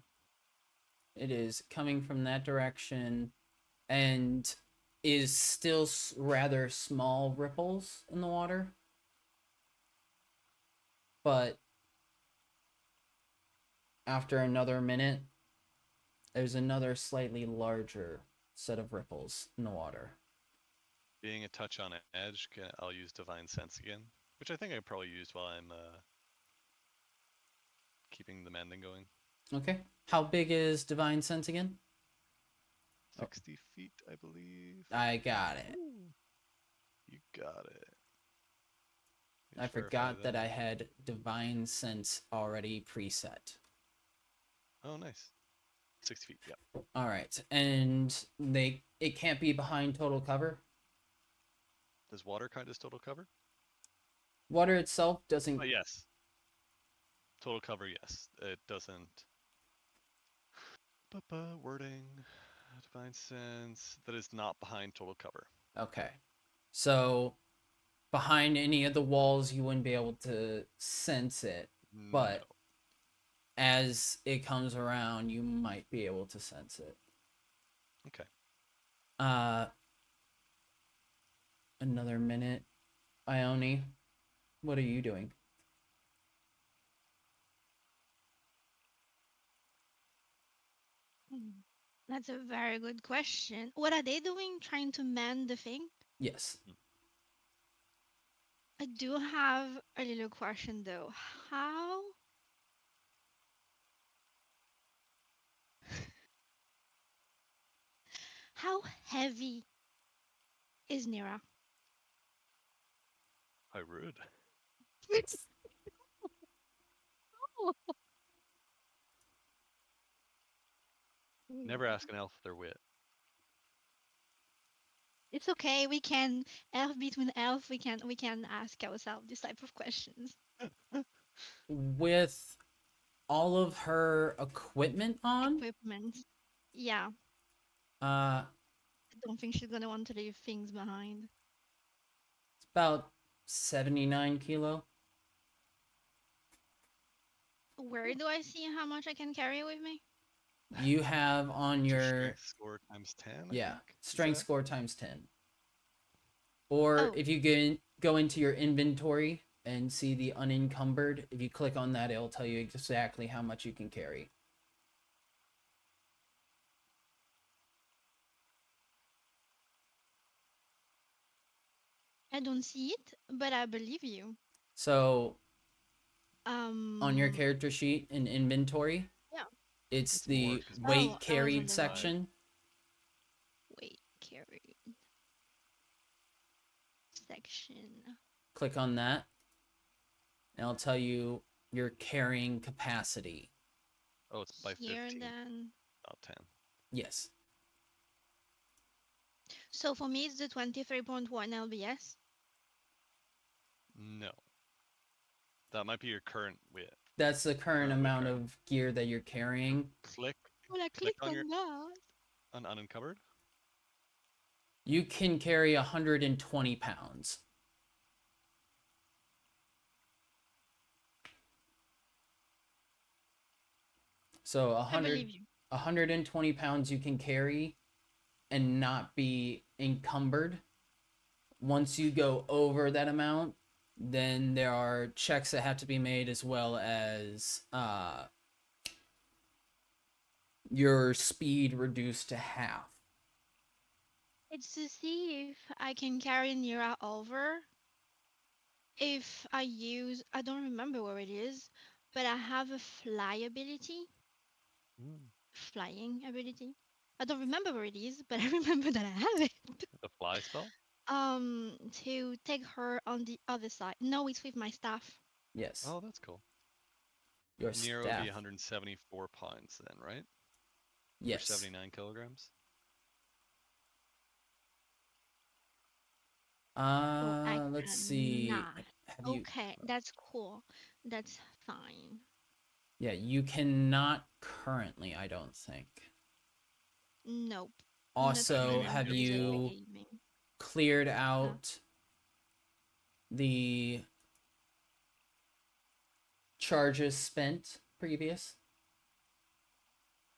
It is coming from that direction and is still rather small ripples in the water. But after another minute, there's another slightly larger set of ripples in the water. Being a touch on edge, I'll use Divine Sense again, which I think I probably used while I'm keeping the mending going. Okay. How big is Divine Sense again? 60 feet, I believe. I got it. Ooh. You got it. I forgot that I had Divine Sense already preset. Oh, nice. 60 feet, yeah. All right, and it can't be behind total cover. Does water count as total cover? Water itself doesn't. Oh, yes. Total cover, yes. It doesn't. Wording. Divine Sense. That is not behind total cover. Okay. So behind any of the walls, you wouldn't be able to sense it. But no. As it comes around, you might be able to sense it. Okay. Another minute. Ione, what are you doing? That's a very good question. What are they doing? Trying to mend the thing? Yes. I do have a little question though. How heavy is Nira? How rude. Never ask an elf their wit. It's okay. We can elf between elf. We can ask ourselves this type of questions. With all of her equipment on, Equipment. Yeah. I don't think she's gonna want to leave things behind. It's about 79 kilo. Where do I see how much I can carry with me? You have on your strength score times 10. Yeah, I think? strength score times 10. Or if you go into your inventory and see the unencumbered, if you click on that, it'll tell you exactly how much you can carry. I don't see it, but I believe you. So on your character sheet in inventory, yeah, it's the weight carried section. Weight carried section. Click on that, and I'll tell you your carrying capacity. Oh, it's by 15. Then. Not 10. Yes. So for me, it's the 23.1 lbs. No, that might be your current weight. That's the current Weight amount count. of gear that you're carrying. Click, Well, I click clicked on your on that. unencumbered. You can carry 120 pounds. So I believe you. 120 pounds you can carry and not be encumbered. Once you go over that amount, then there are checks that have to be made, as well as your speed reduced to half. It's to see if I can carry Nira over. If I use, I don't remember where it is, but I have a fly ability, flying ability. I don't remember where it is, but I remember that I have it. The fly spell. To take her on the other side. No, it's with my staff. Yes, Oh, that's cool. your Nero would be staff. 174 pounds then, right? Or Yes. 79 kilograms. So I Let's see. cannot. Have you? Okay, that's cool. That's fine. Yeah, you cannot currently, I don't think. Nope. Not Yeah, even Also, Canadian when have Gear there is epic Pool. you gaming. cleared Huh? out the charges spent previous?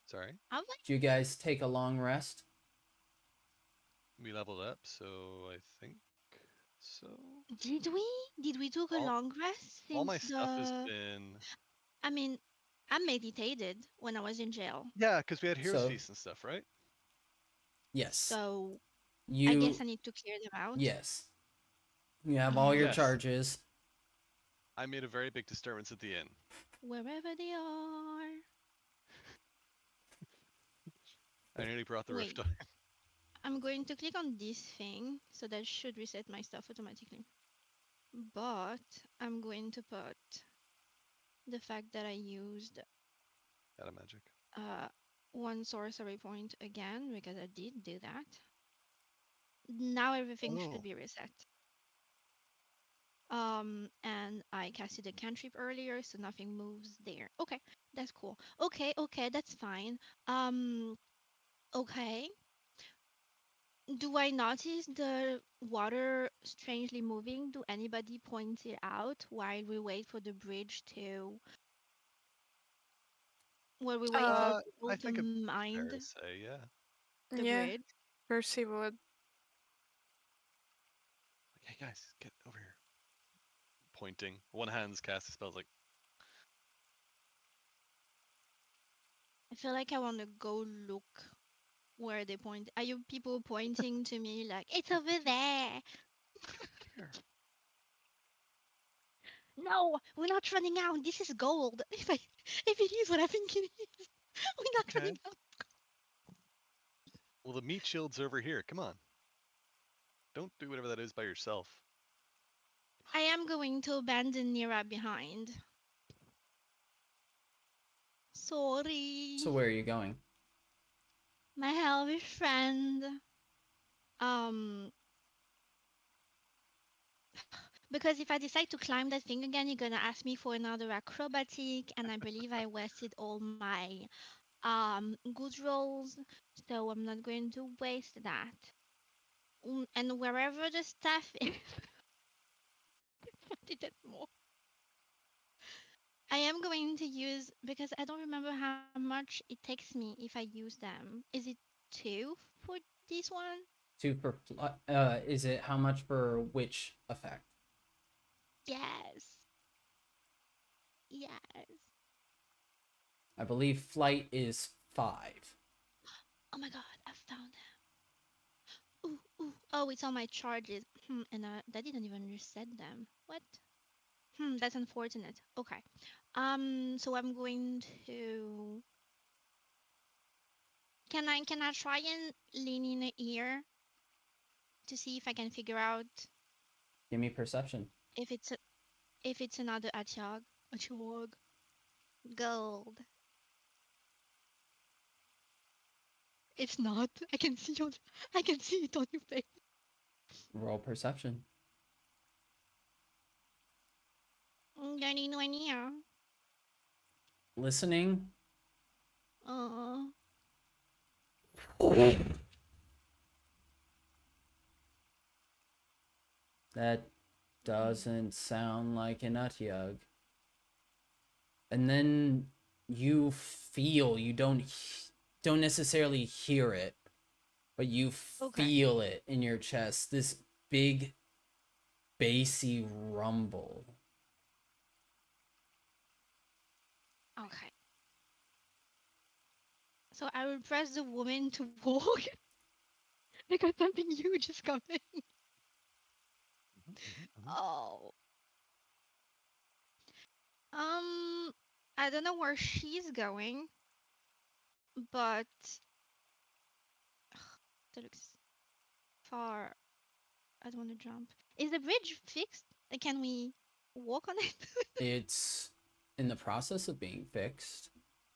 Sorry, Have Do you guys take a long rest? we leveled up, so I think so. Did we? Did we took a All, long rest all my since stuff has the? been. I mean, I meditated when I was in jail, Yeah, because we had Heroes So, Feast and stuff, right? yes. so I guess You, I need to clear them out. yes. You have all your Um, Yes, charges. I made a very big disturbance at the inn. wherever they are. I nearly brought the rift Wait, on. I'm going to click on this thing, so that should reset my stuff automatically. But I'm going to put the fact that I used Out of magic. uh, one sorcery point again because I did do that. Now everything should Oh, be reset. And I casted a cantrip earlier, so nothing moves there. Okay, that's cool. Okay, that's fine. Um, okay. Do I notice the water strangely moving? Do anybody point it out while we wait for the bridge to, while we wait for Uh, people I to think it's fair mind to say, yeah. the yeah, bridge? Percy would. Like, hey guys, get over here. Pointing. One hand's cast spells like, I feel like I want to go look where they point. Are you people pointing to me like it's over there? here. No, we're not running out. This is gold. If it is what I think it is, we're not Okay. running out. Well, the meat shield's over here. Come on. Don't do whatever that is by yourself. I am going to abandon Nira behind. So, Sorry, where are you going? my hellish friend. Um, because if I decide to climb that thing again, you're gonna ask me for another acrobatic, and I believe I wasted all my good rolls, so I'm not going to waste that. And wherever the staff is, I did it more. I am going to use because I don't remember how much it takes me if I use them. Is it 2 for this one? Two per. Is it how much for which effect? Yes. Yes. I believe flight is 5. Oh my god, I found them. Ooh. Oh, it's on my charges. And that didn't even reset them. What? That's unfortunate. Okay. So I'm going to. Can I try and lean in here to see if I can figure out Give me perception. if it's another Atiog? Atiog. Gold. It's not. I can see it on your face. Roll perception. Gani Nuania. Listening. Uh, That doesn't sound like an Utyug. And then you feel, you don't necessarily hear it, but you okay. feel it in your chest. This big bassy rumble. Okay. So I will press the woman to walk because something huge is coming. Oh. I don't know where she's going, but that looks far. I don't want to jump. Is the bridge fixed? Can we walk on it? It's in the process of being fixed.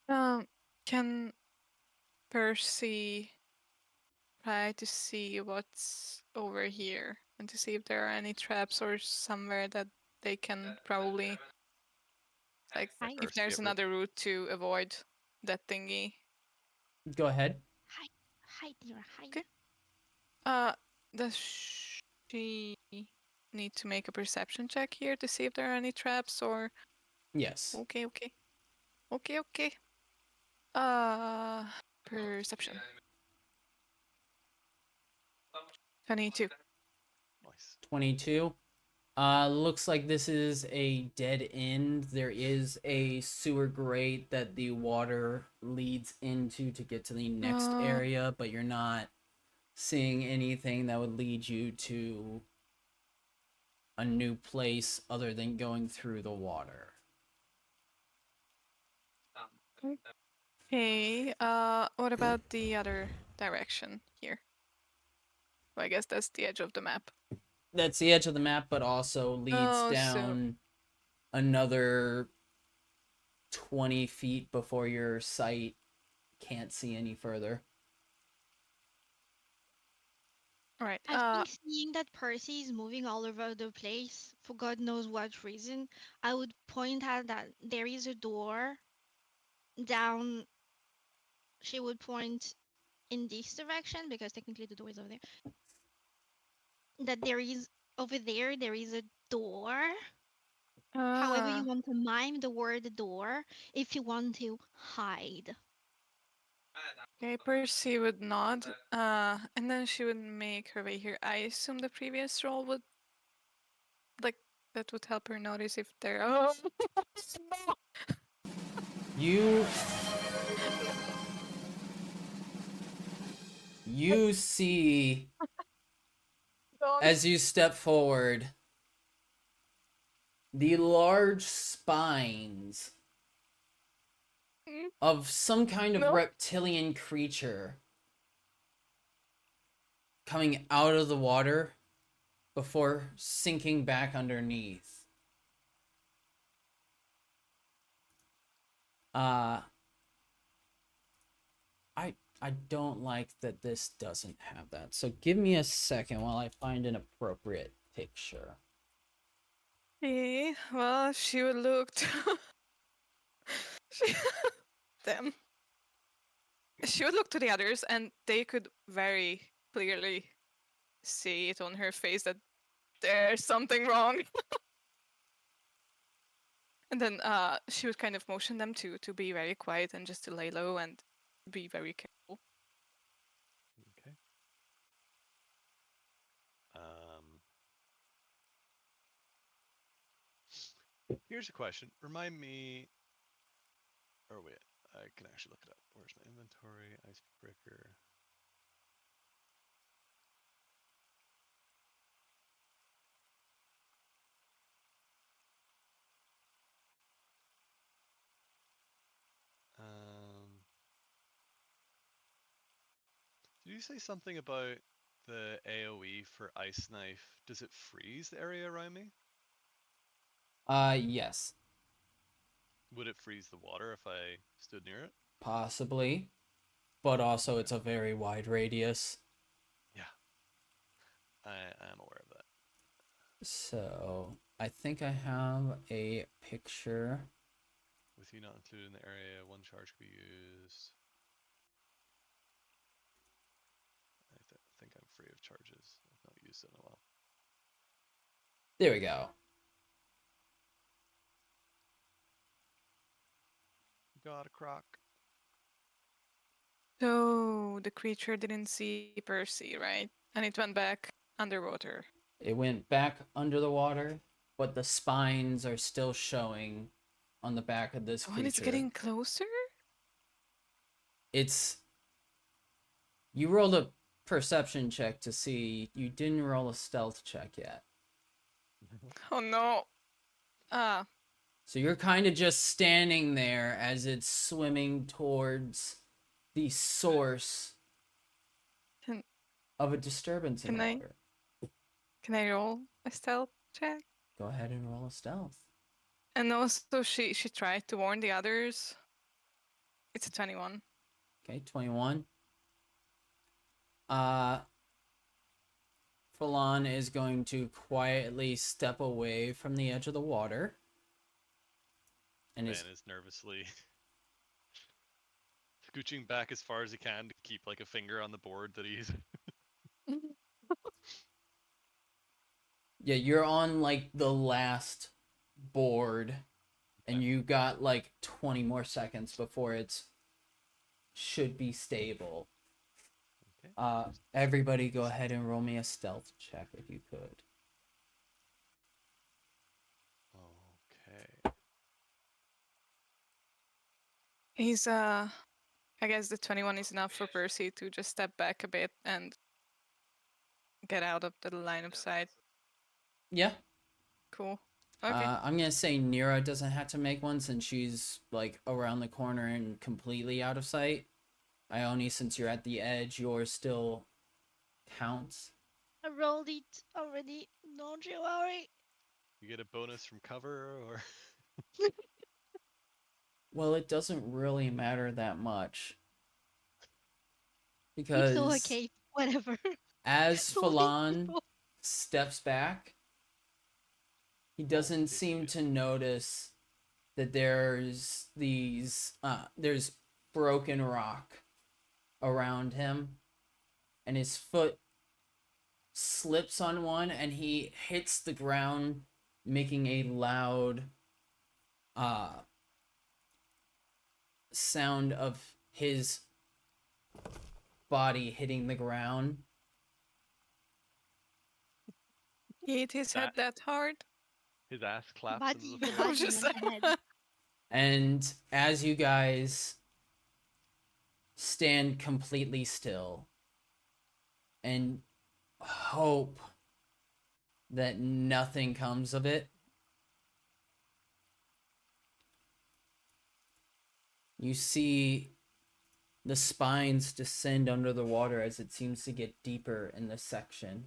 Can Percy try to see what's over here and to see if there are any traps or somewhere that they can probably like Hi. if there's another route to avoid that thingy. Go ahead. Hi. Hi, dear. Hi. Okay. Does she need to make a perception check here to see if there are any traps or? Yes. Okay. Perception. 22. Nice. 22. Looks like this is a dead end. There is a sewer grate that the water leads into to get to the next area, but you're not seeing anything that would lead you to a new place other than going through the water. Okay. What about the other direction here? Well, I guess that's the edge of the map. That's the edge of the map, but also leads Oh, down another 20 feet before your sight can't see any further. All right. I think seeing that Percy is moving all over the place for God knows what reason, I would point out that there is a door down. She would point in this direction because technically the door is over there. That there is over there is a door. However, you want to mime the word door if you want to hide. Okay, Percy would nod, and then she would make her way here. I assume the previous roll would, like, that would help her notice if there. Oh, You see God. as you step forward the large spines of some kind of reptilian creature coming out of the water before sinking back underneath. I don't like that this doesn't have that. So give me a second while I find an appropriate picture. Okay, well, she would look to. Them. She would look to the others, and they could very clearly see it on her face that there's something wrong. And then she would kind of motion them to be very quiet and just to lay low and be very careful. Okay. Here's a question. Remind me. Or wait, I can actually look it up. Where's my inventory? Icebreaker. Did you say something about the AoE for Ice Knife? Does it freeze the area around me? Yes. Would it freeze the water if I stood near it? Possibly. But also it's a very wide radius. Yeah. I am aware of that. So I think I have a picture. With you not included in the area, one charge could be used. Think I'm free of charges. I've not used it in a while. There we go. Got a croc. So the creature didn't see Percy, right? And it went back underwater. It went back under the water, but the spines are still showing on the back of this So when it's creature. getting closer? It's. You rolled a perception check to see. You didn't roll a stealth check yet. Oh no. Ah, So you're kind of just standing there as it's swimming towards the source can, of a disturbance in can the I water. can I roll a stealth check? Go ahead and roll a stealth. And also she tried to warn the others. It's a 21. Okay, 21. Falon is going to quietly step away from the edge of the water. And Man is nervously scooching back as far as he can to keep like a finger on the board that he's. yeah, you're on like the last board, and you got like 20 more seconds before it's should be stable. Okay. Everybody go ahead and roll me a stealth check if you could. Okay. He's I guess the 21 is enough for Percy to just step back a bit and get out of the line of sight. Yeah. Cool. Okay. I'm gonna say Nira doesn't have to make one since she's like around the corner and completely out of sight. Ione, since you're at the edge, yours still counts. I rolled it already. Don't you worry. You get a bonus from cover or. Well, it doesn't really matter that much. It's so Because okay. Whatever. as Don't hate Falon people. steps back, he doesn't seem to notice that there's there's broken rock around him, and his foot slips on one and he hits the ground, making a loud sound of his body hitting the ground. He hit his head that hard. His ass claps Body, into the the I'm body, just not the head. And as you guys stand completely still and hope that nothing comes of it, you see the spines descend under the water as it seems to get deeper in the section.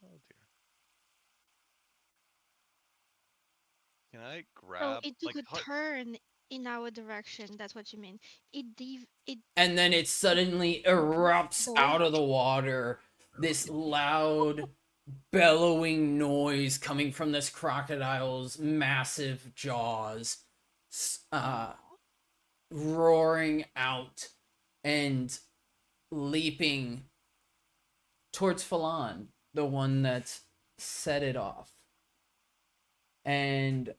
Oh dear. Can I So grab it took like a turn in our direction. That's what you mean. It And then it suddenly erupts out of bulged. the water. This loud, bellowing noise coming from this crocodile's massive jaws, roaring out and leaping towards Falon, the one that set it off. And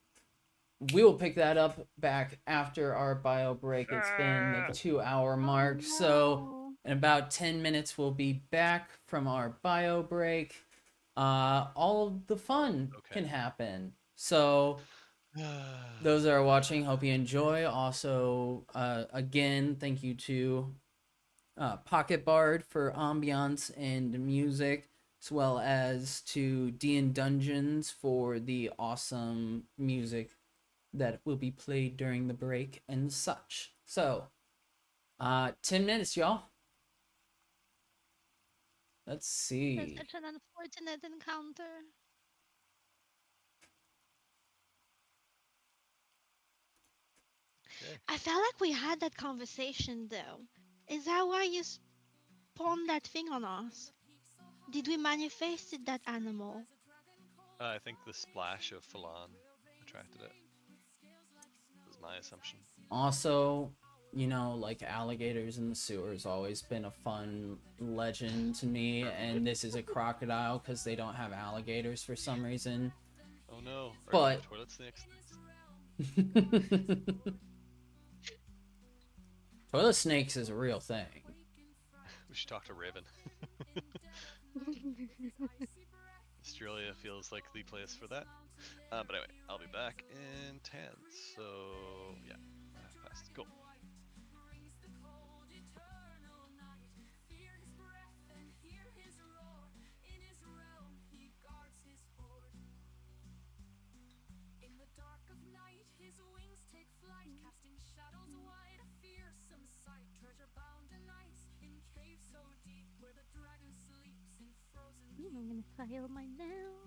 we will pick that up back after our bio break. It's been the 2-hour mark. So in about 10 minutes, we'll be back from our bio break. All of the fun can happen. So those that are watching, hope you enjoy. Also, again, thank you to Pocket Bard for ambiance and music, as well as to D&D Dungeons for the awesome music that will be played during the break and such. So, 10 minutes, y'all. Let's see. That's such an unfortunate encounter. Okay. I felt like we had that conversation though. Is that why you spawned that thing on us? Did we manifested that animal? I think the splash of Falan attracted it. Was my assumption. Also, like alligators in the sewer has always been a fun legend to me, and this is a crocodile because they don't have alligators for some reason. Oh no, are you But toilet snakes? toilet snakes is a real thing. We should talk to Raven. Australia feels like the place for that. But anyway, I'll be back in 10. So, yeah, past. Cool. I'm gonna file my nail.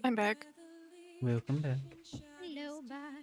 I'm back. Welcome back. Hello, back.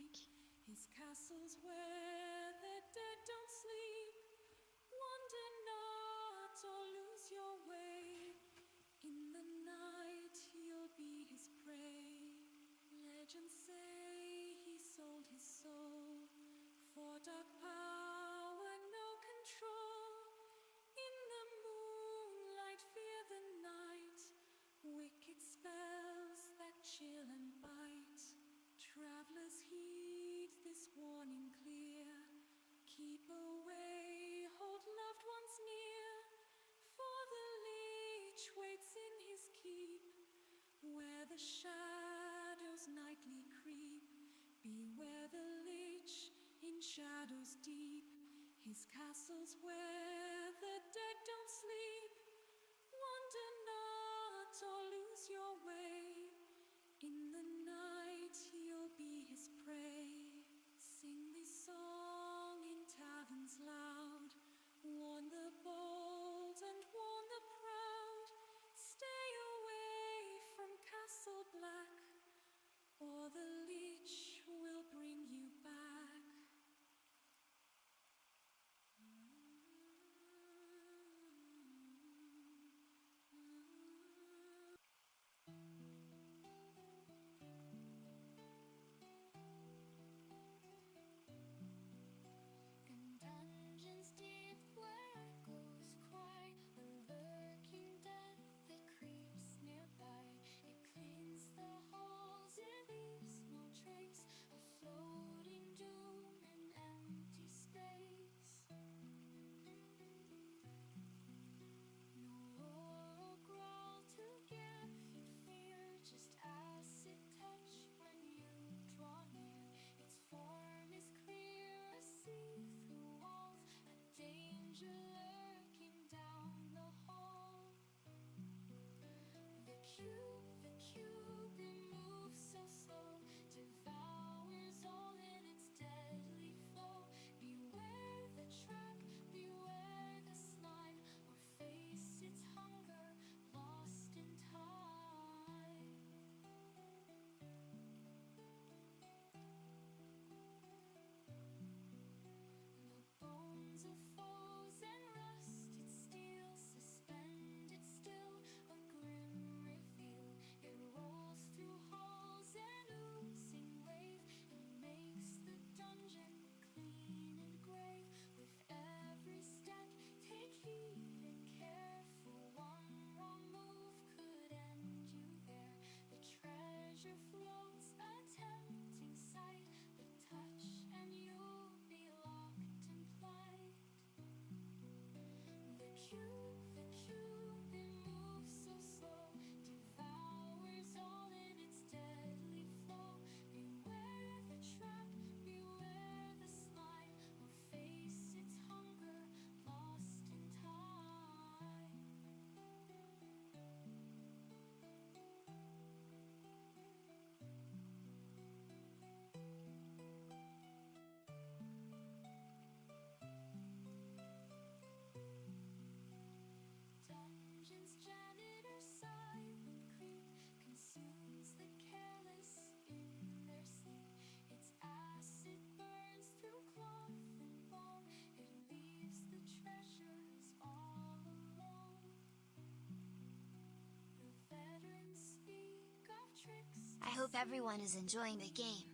I hope everyone is enjoying the game.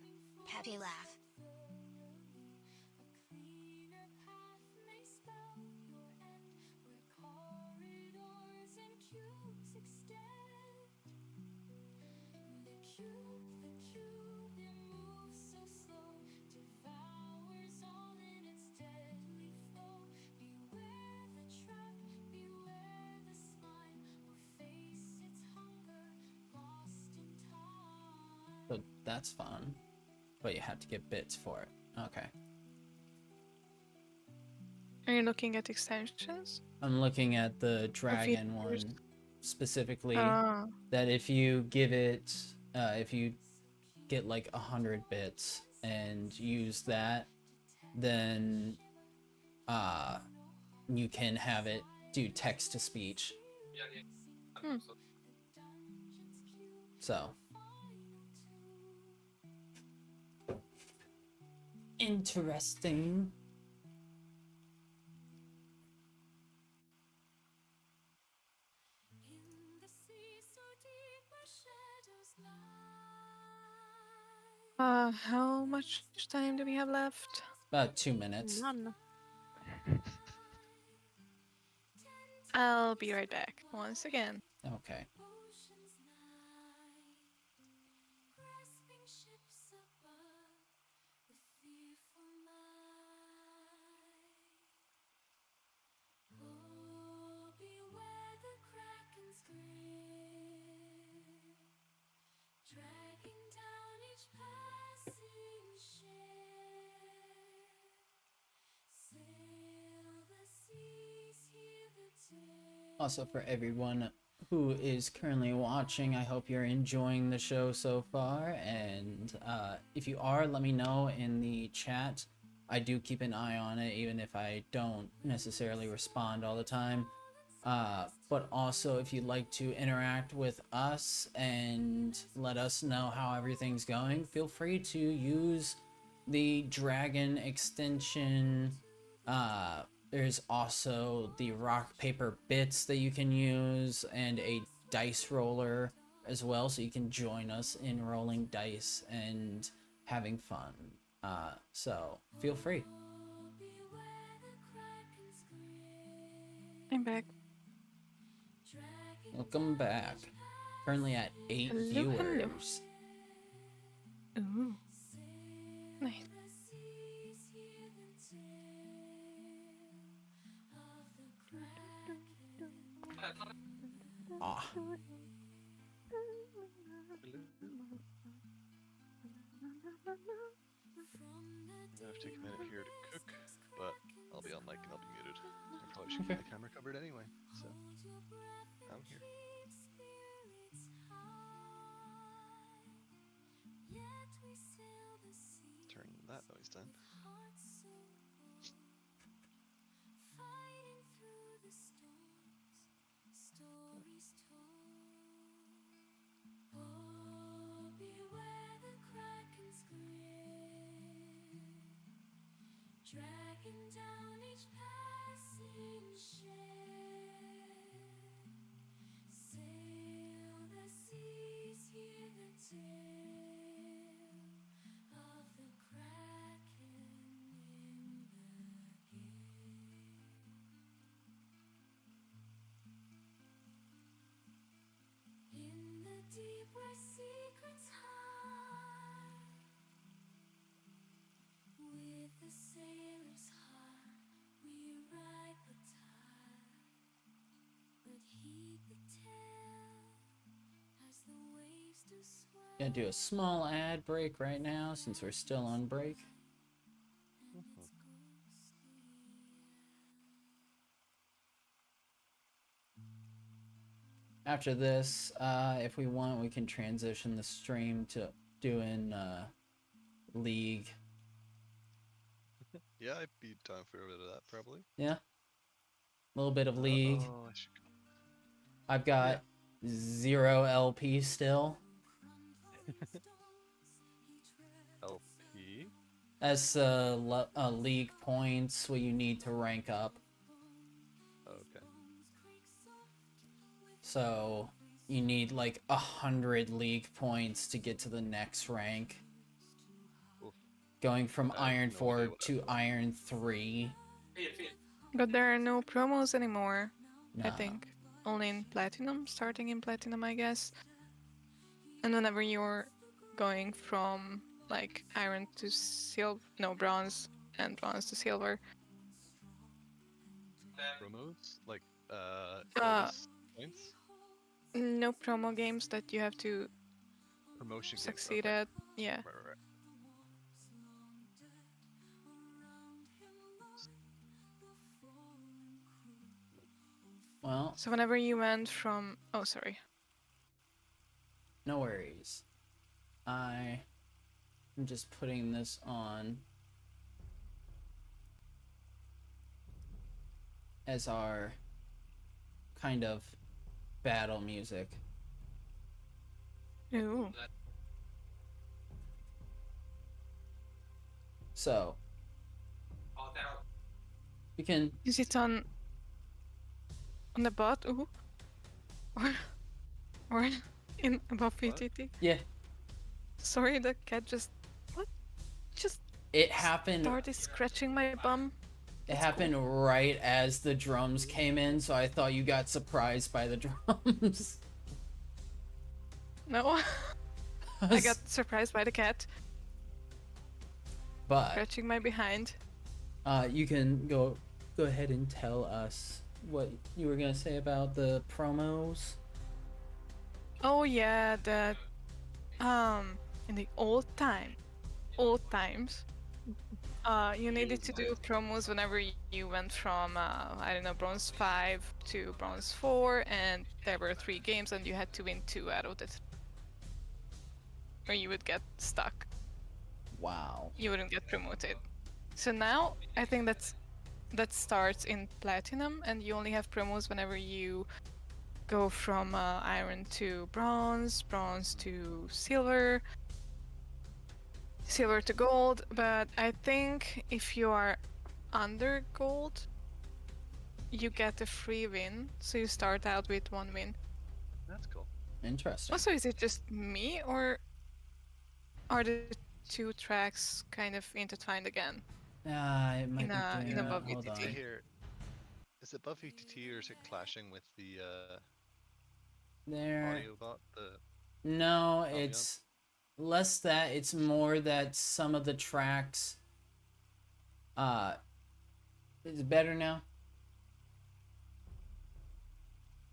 Pepe laugh. So that's fun. But you have to get bits for it. Okay. Are you looking at extensions? I'm looking at the dragon features? one specifically. Ah, That if you give it, if you get like 100 bits and use that, then you can have it do text to speech. hmm. So interesting. How much time do we have left? About 2 minutes. None. I'll be right back once again. Okay. Also, for everyone who is currently watching, I hope you're enjoying the show so far. And if you are, let me know in the chat. I do keep an eye on it, even if I don't necessarily respond all the time. But also, if you'd like to interact with us and let us know how everything's going, feel free to use the Dragon extension. There's also the rock, paper, bits that you can use, and a dice roller as well, so you can join us in rolling dice and having fun. So feel free. I'm back. Welcome back. Currently at 8 Hello, hello. viewers. Ooh. Nice. Ah, I'm gonna have to take a minute here to cook, but I'll be on mic and I'll be muted. I probably should keep the camera covered anyway, so I'm here. Turn that noise down. gonna do a small ad break right now since we're still on break. After this, if we want, we can transition the stream to doing League. Yeah, I'd be down for a bit of that probably. Yeah, a little bit of League. Oh, I should. I've got Yeah. 0 LP still. LP. That's league points what you need to rank up. Okay. So you need like 100 league points to get to the next rank. Oof. Going from I have Iron no 4 idea what to that's like. Iron 3. But there are no promos anymore, I No. think. Only in Platinum, starting in Platinum, I guess. And whenever you're going from like Iron to Silver, no, Bronze, and Bronze to Silver. Promos? Like Uh, bonus points? no promo games that you have to Promotion games. succeed Okay. at. Yeah. Right. Well, So whenever you went from, oh sorry, no worries. I'm just putting this on as our kind of battle music. ooh, So you can is it on the bot? Ooh, or in above What? VTT? yeah. Sorry, the cat just what? Just It happened. started scratching my bum. It That's happened right as the drums came in, so I thought you got surprised by the drums. No, I got surprised by the cat But scratching my behind. you can go ahead and tell us what you were gonna say about the promos. Oh yeah, that in the old times, you needed to do promos whenever you went from I don't know, Bronze 5 to Bronze 4, and there were 3 games, and you had to win 2 out of the or you would get stuck. Wow. You wouldn't get promoted. So now I think that starts in Platinum, and you only have promos whenever you go from Iron to Bronze, Bronze to Silver, Silver to Gold. But I think if you are under Gold, you get a free win. So you start out with 1 win. That's cool. Interesting. Also, is it just me, or are the 2 tracks kind of intertwined again? It might be in above hold VTT. on. Here, is it above VTT or is it clashing with the There. audio bot? No, Albion? it's less that. It's more that some of the tracks. Is it better now?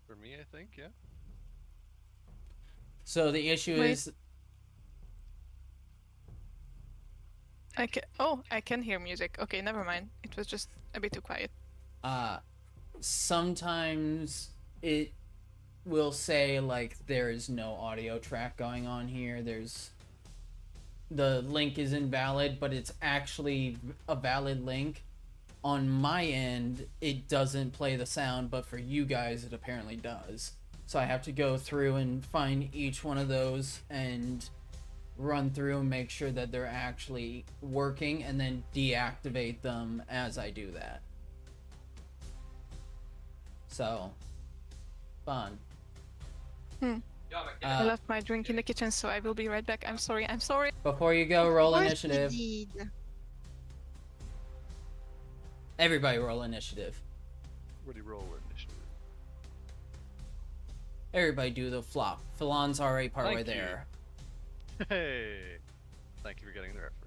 For me, I think, yeah. So the issue Wait. is. I can hear music. Okay, never mind. It was just a bit too quiet. Sometimes it will say like there is no audio track going on here. The link is invalid, but it's actually a valid link. On my end, it doesn't play the sound, but for you guys, it apparently does. So I have to go through and find each one of those and run through and make sure that they're actually working, and then deactivate them as I do that. So, fun. I left my drink in the kitchen, so I will be right back. I'm sorry. Before you go, roll Of course initiative. you did. Everybody roll initiative. What do you roll initiative? Everybody do the flop. Falon's already partway Thank you. there. Hey! Thank you for getting the reference.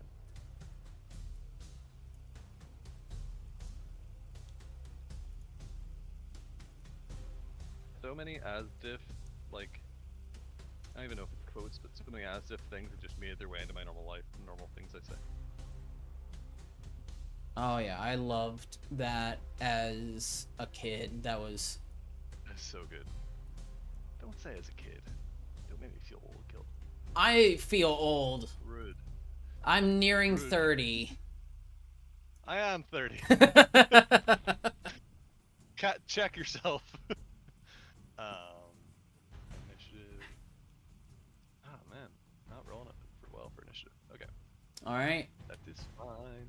So many as-diff, like, I don't even know if it's quotes, but so many as-diff things that just made their way into my normal life, normal things I say. Oh yeah, I loved that as a kid. That was That's so good. Don't say as a kid. Don't make me feel old, Gil. I feel old. Rude. I'm nearing Rude. 30. I am 30. Cat, check yourself. All right. That is fine.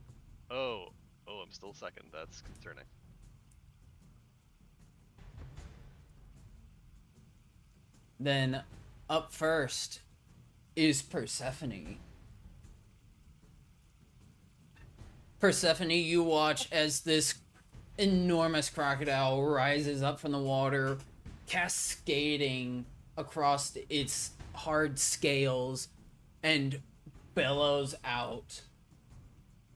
Oh, I'm still second. That's concerning. Then up first is Persephone. Persephone, you watch as this enormous crocodile rises up from the water, cascading across its hard scales, and bellows out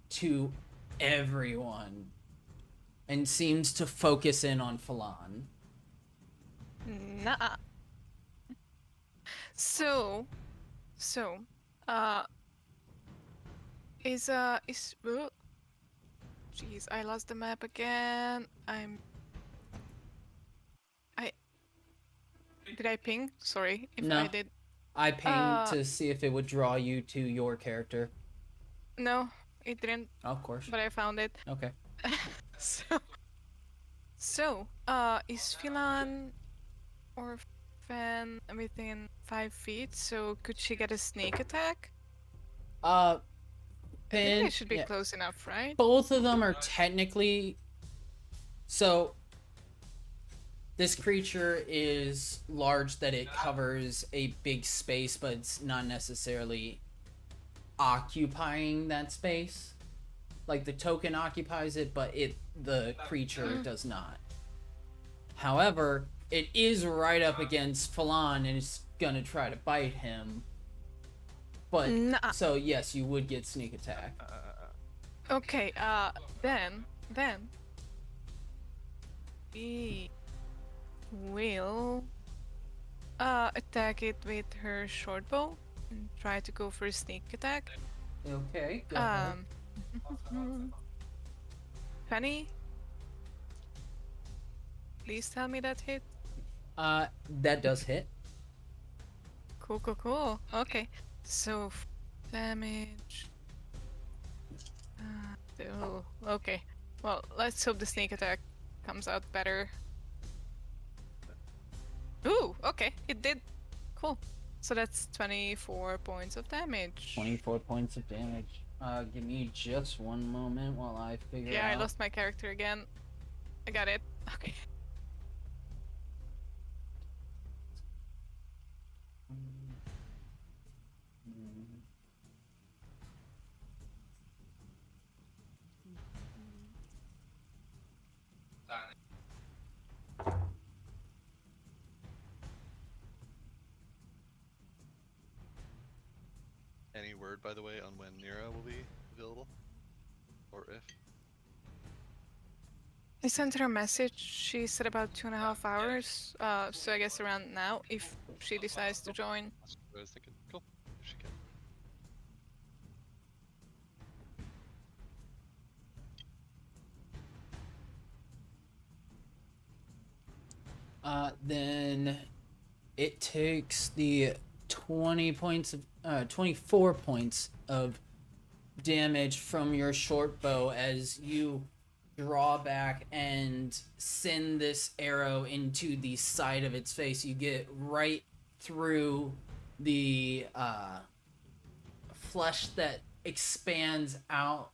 to everyone and seems to focus in on Falan. Nah. So, uh, is jeez, I lost the map again. Did I ping? Sorry if No. I did. I pinged to see if it would draw you to your character. No, it didn't. Of course. But I found it. Okay. Is Philan or Fan within 5 feet? So could she get a sneak attack? I think I should be close enough, right? Both of them are technically. So, this creature is large that it covers a big space, but it's not necessarily occupying that space. Like the token occupies it, but the creature does not. However, it is right up against Falan and it's gonna try to bite him. But so yes, you would get sneak attack. Okay, then we will attack it with her short bow and try to go for a sneak attack. Okay, go ahead. 20. Please tell me that hit. That does hit. Cool. Okay, so damage. Okay. Well, let's hope the sneak attack comes out better. Ooh, okay, it did. Cool. So that's 24 points of damage. 24 points of damage. Give me just one moment while I figure out. Yeah, I lost my character again. I got it. Okay. Any word, by the way, on when Nira will be available? Or if? I sent her a message. She said about 2.5 hours. So I guess around now, if she decides to join. That's what I was thinking. Cool. If she can. Then it takes the 24 points of damage from your short bow as you draw back and send this arrow into the side of its face. You get right through the flesh that expands out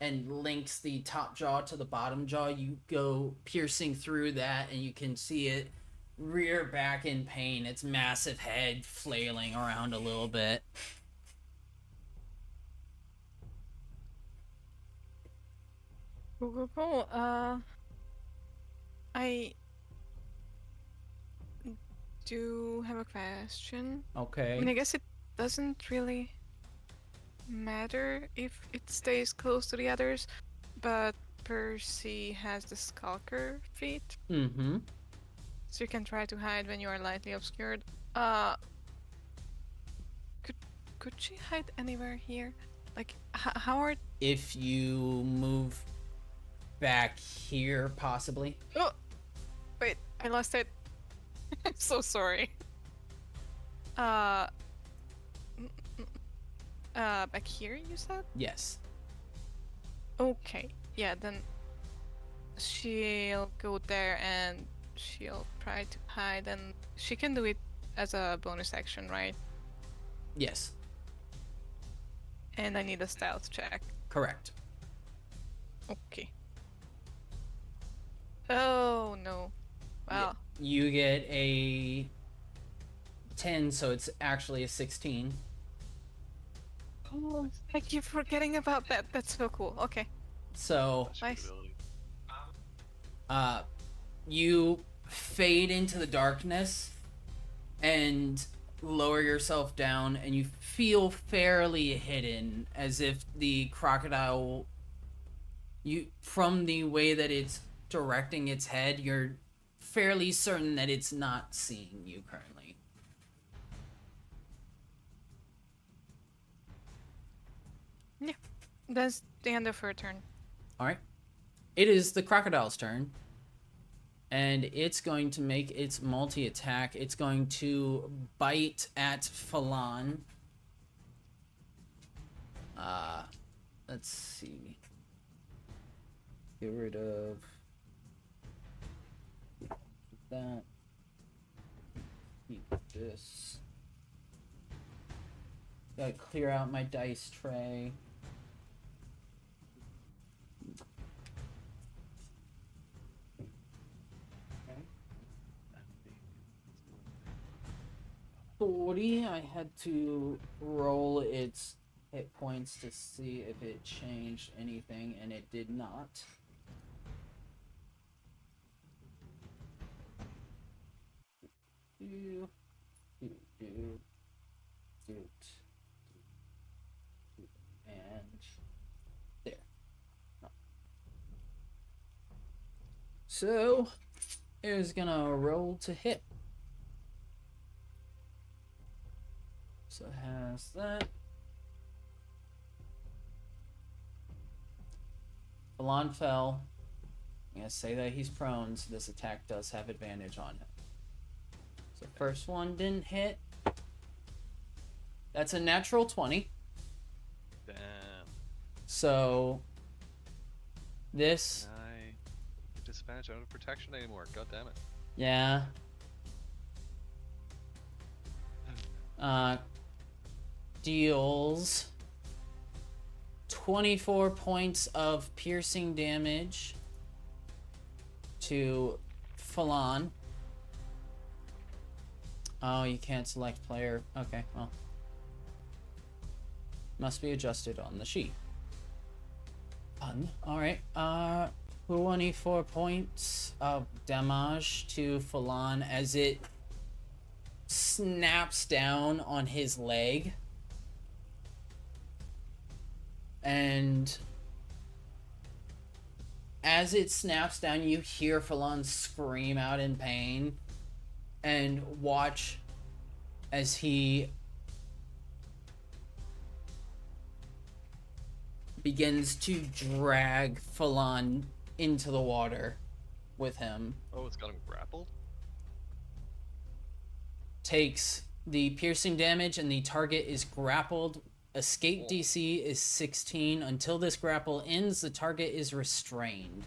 and links the top jaw to the bottom jaw. You go piercing through that and you can see it rear back in pain, its massive head flailing around a little bit. Cool. I do have a question. Okay. I mean, I guess it doesn't really matter if it stays close to the others, but Percy has the Skulker feat. Mm-hmm. So you can try to hide when you are lightly obscured. Could she hide anywhere here? Like, how are... If you move back here, possibly. Oh! Wait, I lost it. I'm so sorry. Back here, you said? Yes. Okay, yeah, then she'll go there and she'll try to hide, and she can do it as a bonus action, right? Yes. And I need a stealth check. Correct. Okay. Oh no. Wow. You get a 10, so it's actually a 16. Oh, I keep forgetting about that. That's so cool. Okay. So, That's a good Nice. ability. you fade into the darkness and lower yourself down, and you feel fairly hidden, as if the crocodile, from the way that it's directing its head, you're fairly certain that it's not seeing you currently. Yeah. That's the end of her turn. All right. It is the crocodile's turn. And it's going to make its multi-attack. It's going to bite at Falan. Let's see. Get rid of that. Keep this. Gotta clear out my dice tray. Okay. 40. I had to roll its hit points to see if it changed anything, and it did not. And there. So, it is gonna roll to hit. So it has that. Falon fell. I'm gonna say that he's prone, so this attack does have advantage on him. So first one didn't hit. That's a natural 20. Damn. So this, I get disadvantage. I don't have protection anymore. God damn it. yeah. Deals 24 points of piercing damage to Falon. Oh, you can't select player. Okay, well. Must be adjusted on the sheet. Fun. Alright, 24 points of damage to Falon as it snaps down on his leg. And as it snaps down, you hear Falon scream out in pain and watch as he begins to drag Falon into the water with him. Oh, it's got him grappled? Takes the piercing damage, and the target is grappled. Escape DC is 16. Until this grapple ends, the target is restrained.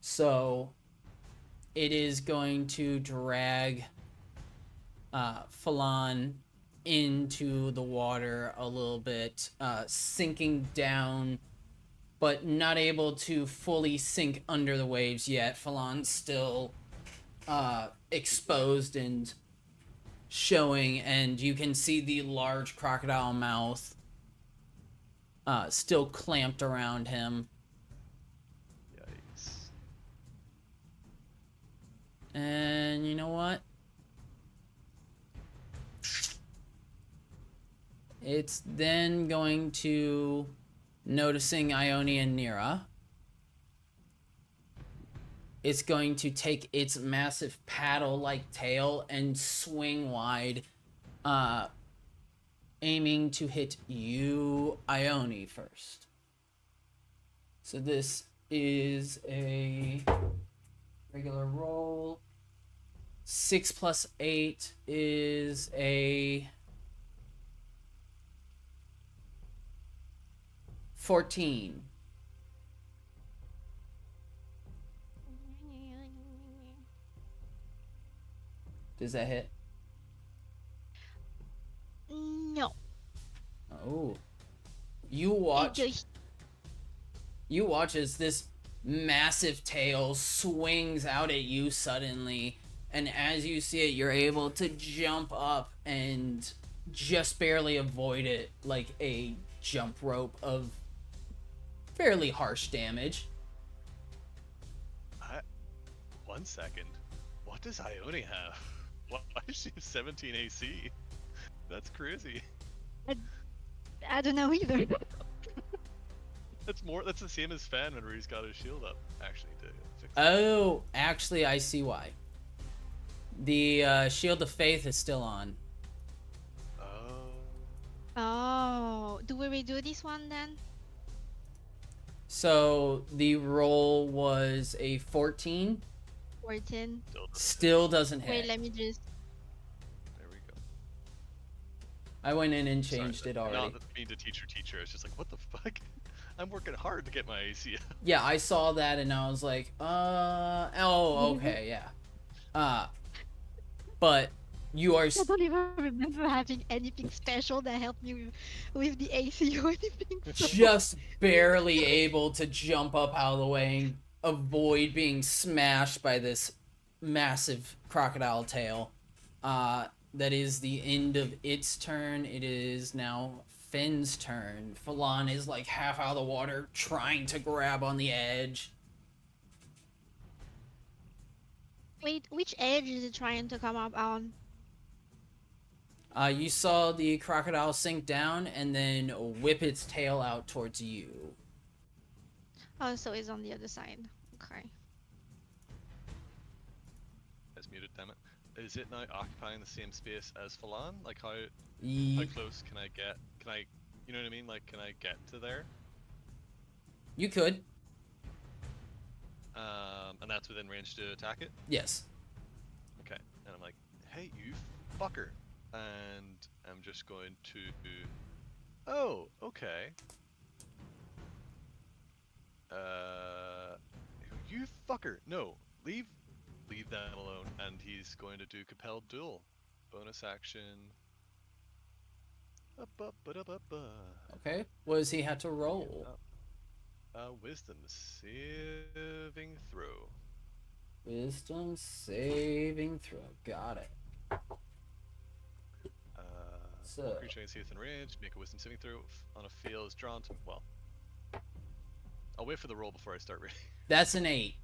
So it is going to drag Falon into the water a little bit, sinking down, but not able to fully sink under the waves yet. Falon's still exposed and showing, and you can see the large crocodile mouth still clamped around him. Yikes. And you know what? It's then going to, noticing Ione and Nira, it's going to take its massive paddle-like tail and swing wide, aiming to hit you, Ione, first. So this is a regular roll. 6 plus 8 is a 14. Does that hit? No. Oh. You It watch just as this massive tail swings out at you suddenly, and as you see it, you're able to jump up and just barely avoid it like a jump rope of fairly harsh damage. 1 second. What does Ione have? Why does she have 17 AC? That's crazy. I don't know either. That's the same as Fan whenever he's got his shield up. Actually, to fix that. Oh, actually, I see why. The Shield of Faith is still on. Oh. Oh, do we redo this one then? So the roll was a 14. 14. Still doesn't hit. Wait, let me just. There we go. I went in and Sorry, changed it already. Not mean to teacher. It's just like, what the fuck? I'm working hard to get my AC up. Yeah, I saw that and I was like, oh, okay, yeah. But you are I don't even remember having anything special that helped me with the AC or anything. So. just barely able to jump up out of the way and avoid being smashed by this massive crocodile tail. That is the end of its turn. It is now Finn's turn. Falon is like half out of the water, trying to grab on the edge. Wait, which edge is it trying to come up on? You saw the crocodile sink down and then whip its tail out towards you. Oh, so it's on the other side. Okay. It's muted, damn it. Is it now occupying the same space as Falan? Like how Ye- close can I get? Can I, you know what I mean? Like, can I get to there? You could. And that's within range to attack it? Yes. Okay. And I'm like, hey, you fucker. And I'm just going to... Oh, okay. You fucker. No, leave them alone. And he's going to do Compelled Duel. Bonus action. Okay. What does he have to roll? Wisdom saving throw. Wisdom saving throw. Got it. So Creature against youth and range, make a wisdom saving throw on a field is drawn to. Well, I'll wait for the roll before I start reading. that's an 8.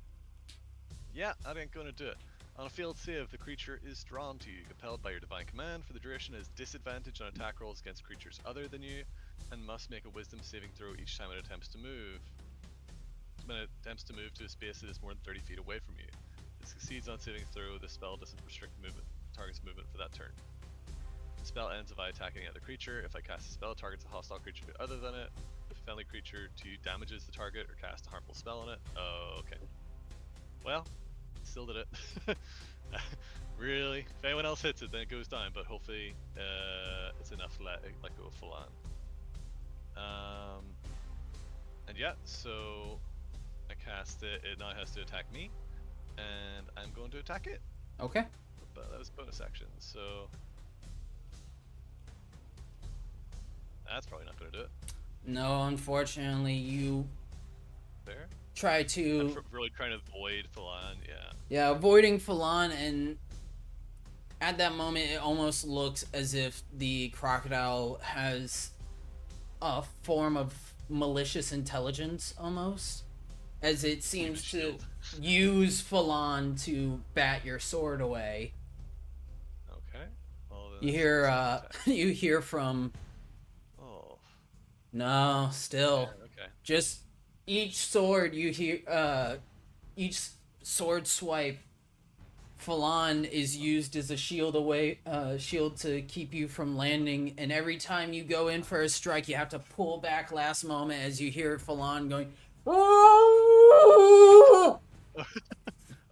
Yeah, that ain't gonna do it. On a failed save, the creature is drawn to you, compelled by your divine command. For the duration, has disadvantage on attack rolls against creatures other than you, and must make a wisdom saving throw each time it attempts to move. When it attempts to move to a space that is more than 30 feet away from you. If it succeeds on saving throw, the spell doesn't restrict target's movement for that turn. The spell ends if I attack any other creature. If I cast a spell, it targets a hostile creature other than it. If a friendly creature to you damages the target or cast a harmful spell on it. Oh, okay. Well, still did it. Really? If anyone else hits it, then it goes down, but hopefully it's enough to let go of Falan. And yeah, so I cast it, it now has to attack me, and I'm going to attack it. Okay. But that was bonus action, so that's probably not going to do it. No, unfortunately, you Fair. try I'm to... really trying to avoid Falan, yeah. Yeah, avoiding Falon, and at that moment, it almost looks as if the crocodile has a form of malicious intelligence, almost. As it seems to use Falon to bat your sword away. Okay. Well, then You that's hear, attack. you hear from... Oh. No, still. Yeah, okay. Just each sword you hear, each sword swipe, Falon is used as a shield shield to keep you from landing, and every time you go in for a strike, you have to pull back last moment as you hear Falon going, "Oh!"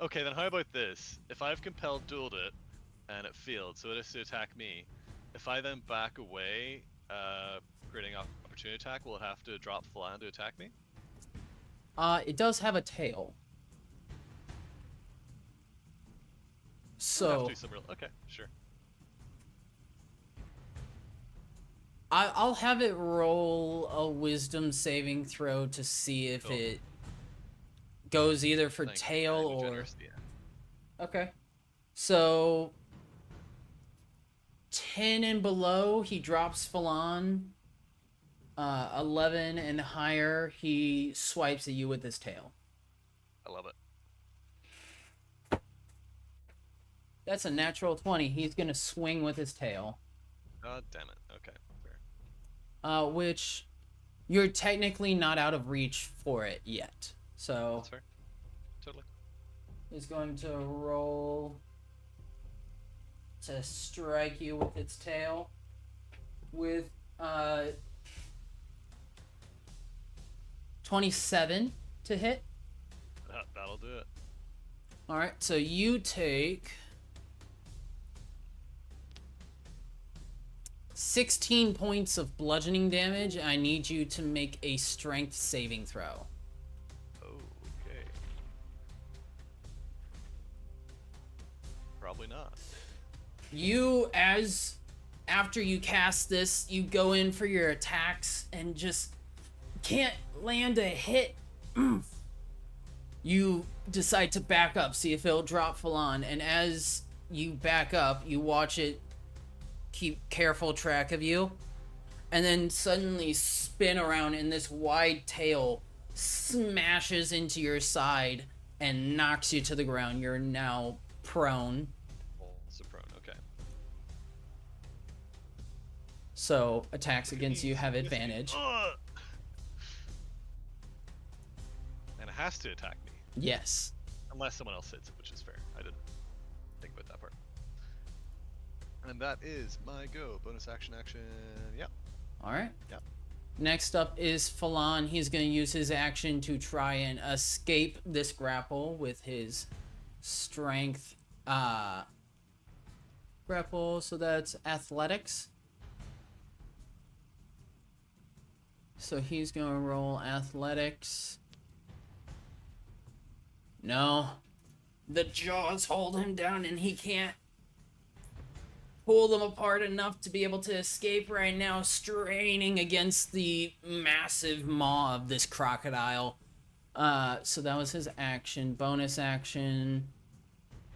Okay, then how about this? If I've compelled dueled it, and it failed, so it has to attack me, if I then back away, creating opportunity attack, will it have to drop Falan to attack me? It does have a tail. It'll have So, to do some real... Okay, sure. I'll have it roll a wisdom saving throw to see if Cool. it goes either for Thank you, tail kind or... generous, yeah. Okay. So 10 and below, he drops Falon. 11 and higher, he swipes at you with his tail. I love it. That's a natural 20. He's gonna swing with his tail. God damn it. Okay, fair. Which you're technically not out of reach for it yet. So That's fair. Totally. he's going to roll to strike you with its tail with 27 to hit. That'll do it. All right, so you take 16 points of bludgeoning damage. I need you to make a strength saving throw. Okay. Probably not. After you cast this, you go in for your attacks and just can't land a hit. You decide to back up, see if it'll drop Falon, and as you back up, you watch it keep careful track of you, and then suddenly spin around, and this wide tail smashes into your side and knocks you to the ground. You're now prone. Also prone, okay. So attacks against you have advantage. And it has to attack me. Yes. Unless someone else hits it, which is fair. I didn't think about that part. And that is my go. Bonus action. Yep. All right. Yep. Next up is Falon. He's going to use his action to try and escape this grapple with his strength grapple. So that's athletics. So he's going to roll athletics. No. The jaws hold him down and he can't pull them apart enough to be able to escape right now, straining against the massive maw of this crocodile. So that was his action. Bonus action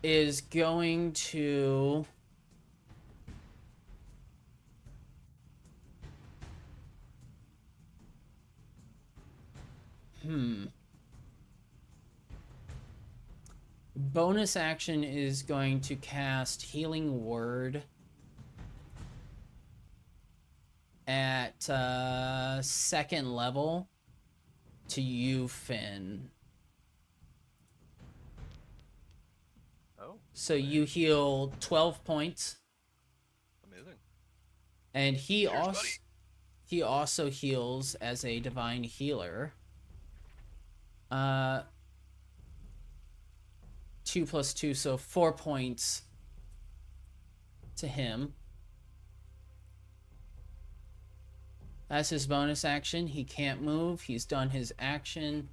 is going to... Bonus action is going to cast Healing Word at second level to you, Finn. Oh. So you heal 12 points. Amazing. And he Cheers, he also heals as a divine healer. 2 plus 2, so 4 points to him. That's his bonus action. He can't move. He's done his action.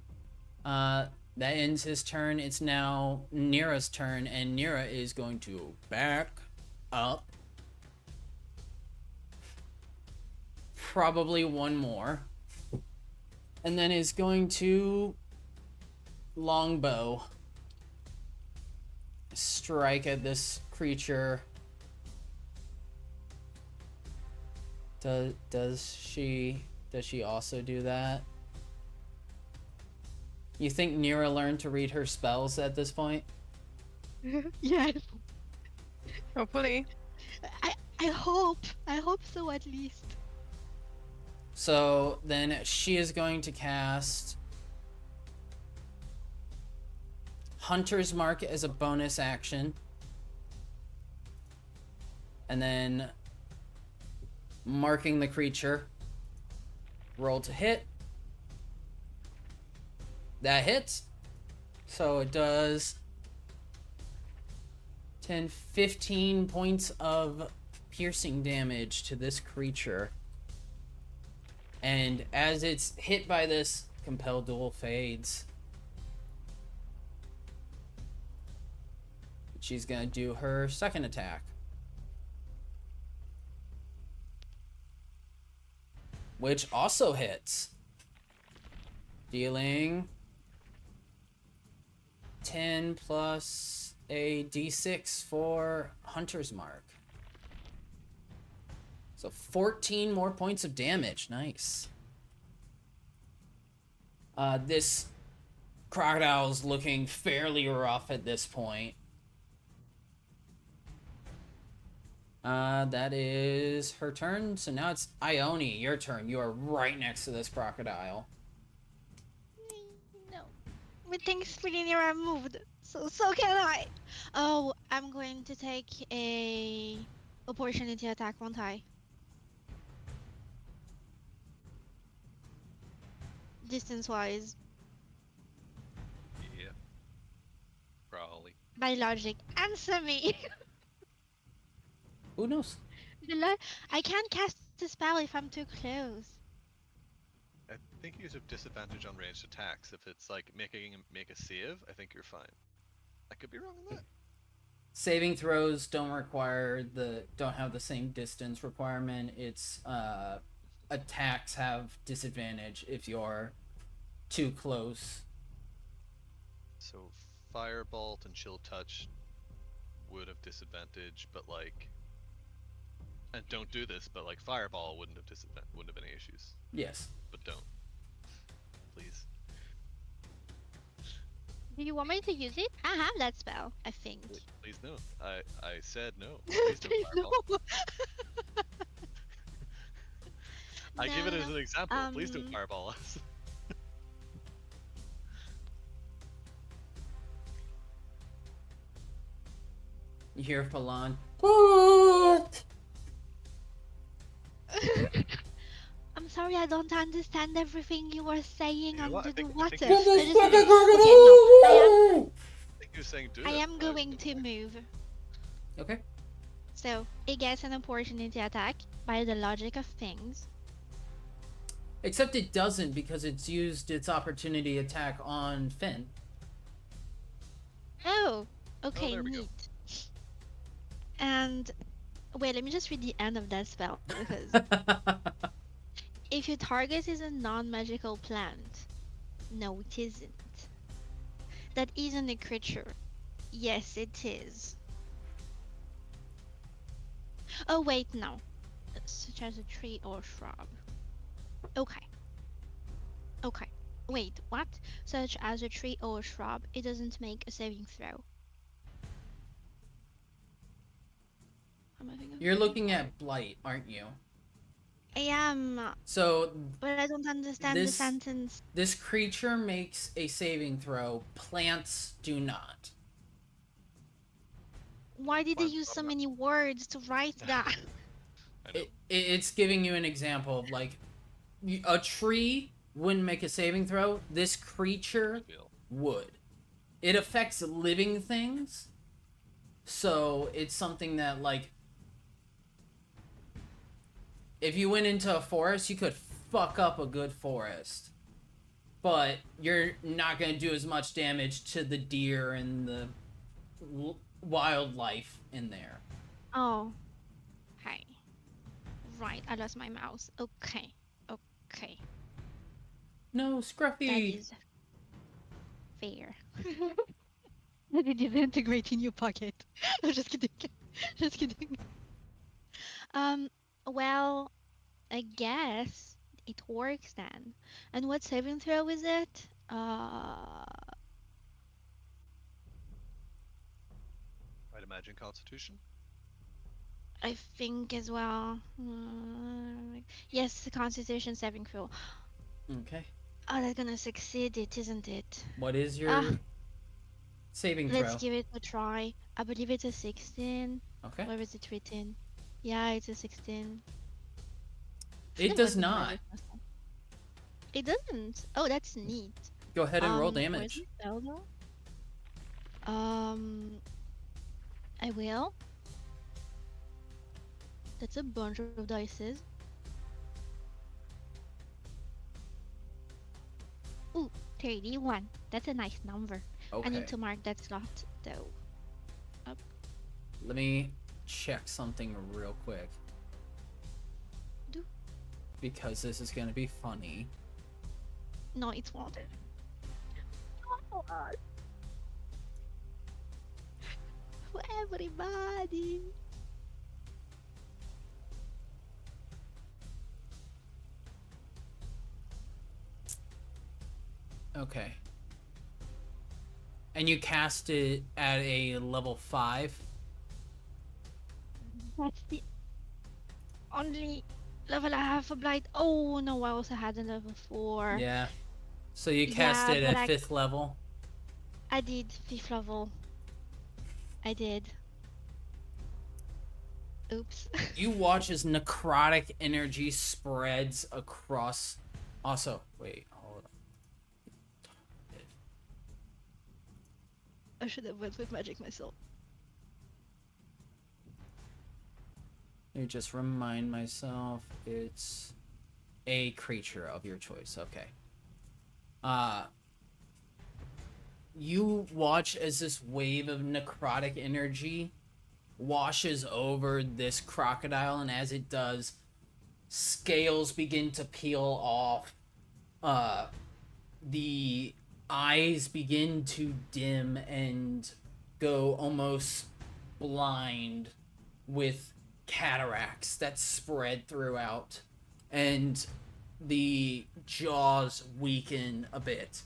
That ends his turn. It's now Nira's turn, and Nira is going to back up. Probably one more. And then is going to longbow strike at this creature. Does she also do that? You think Nira learned to read her spells at this point? Yes. Hopefully. I hope so at least. So then she is going to cast Hunter's Mark as a bonus action. And then marking the creature. Roll to hit. That hits. So it does 10, 15 points of piercing damage to this creature. And as it's hit by this, Compel Duel fades. She's gonna do her second attack. which also hits. Dealing 10 plus a d6 for Hunter's Mark. So 14 more points of damage. Nice. This crocodile's looking fairly rough at this point. That is her turn. So now it's Ione, your turn. You are right next to this crocodile. No. My thing's pretty near I moved. So can I. Oh, I'm going to take a opportunity attack, won't I? Distance-wise, Yeah. Probably. by logic. Answer me! Who knows? I can't cast the spell if I'm too close. I think you have disadvantage on ranged attacks. If it's like make a save, I think you're fine. I could be wrong on that. Saving throws don't have the same distance requirement. It's attacks have disadvantage if you're too close. So Firebolt and Chill Touch would have disadvantage, but like, and don't do this, but like Fireball wouldn't have any issues. Yes. But don't, please. Do you want me to use it? I have that spell, I think. Please no. I said no. Please don't Fireball. No. I give it as No. an example. Please don't Fireball us. You hear Falon. What? I'm sorry, I don't understand everything you were saying You know what? under the I think water. you're I saying- just- okay, no, I think you're saying do I it. am going to move. Okay. So, it gets an opportunity attack by the logic of things. Except it doesn't because it's used its opportunity attack on Finn. Oh, okay, there we go. neat. And wait, let me just read the end of that spell because if your target is a non-magical plant, no, it isn't. That isn't a creature. Yes, it is. Oh wait, no. Such as a tree or shrub. Okay. Okay. Wait, what? Such as a tree or a shrub, it doesn't make a saving throw. I'm having a You're very looking hard- at Blight, aren't you? I am, So but I don't understand the this- sentence. this creature makes a saving throw. Plants do not. Why did they Plants use don't so know. many words to write that? I know. It's giving you an example of like a tree wouldn't make a saving throw. This creature Feel. would. It affects living things. So it's something that like if you went into a forest, you could fuck up a good forest. But you're not going to do as much damage to the deer and the wildlife in there. Oh. Hi. Right, I lost my mouse. Okay. Okay. No, That Scruffy. is fair. That it disintegrate in your pocket. I'm just kidding. Just kidding. Well, I guess it works then. And what saving throw is it? I'd imagine Constitution. I think as well. Yes, the Constitution saving throw. Okay. Oh, that's gonna succeed it, isn't it? What is your Ah. saving Let's throw? give it a try. I believe it's a 16. Okay. Where is it written? Yeah, it's a 16. It does not. It doesn't. Oh, that's neat. Go ahead and roll Where's damage. the spell though? I will. That's a bunch of dices. Ooh, 31. That's a nice number. I Okay. need to mark that slot though. Let me check something real quick. Do. because this is gonna be funny. No, it won't. For everybody. Okay. And you cast it at a level 5? That's the only level I have for blight. Oh no, I also had a level 4. Yeah. So you cast Yeah, it but at 5th level? I did 5th level. I did. Oops. You watch as necrotic energy spreads across. Also, wait, hold on. I should have went with magic myself. Let me just remind myself it's a creature of your choice. Okay. You watch as this wave of necrotic energy washes over this crocodile, and as it does, scales begin to peel off. The eyes begin to dim and go almost blind with cataracts that spread throughout, and the jaws weaken a bit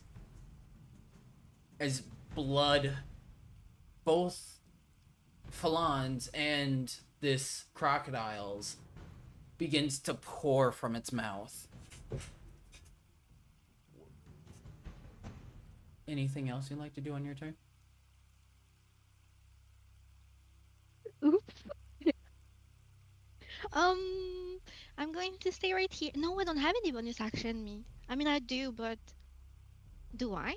as blood, both Falon's and this crocodile's, begins to pour from its mouth. Anything else you'd like to do on your turn? Oops. I'm going to stay right here. No, I don't have any bonus action, me. I mean, I do, but do I?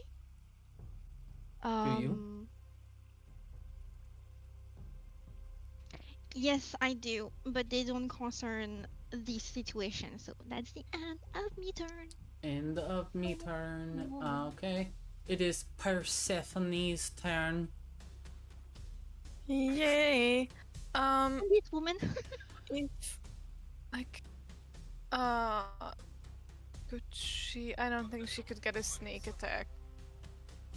Do you? Yes, I do, but they don't concern this situation, so that's the end of me turn. End of me turn. Okay. It is Persephone's turn. Yay. This woman. If like could she? I don't think she could get a sneak attack.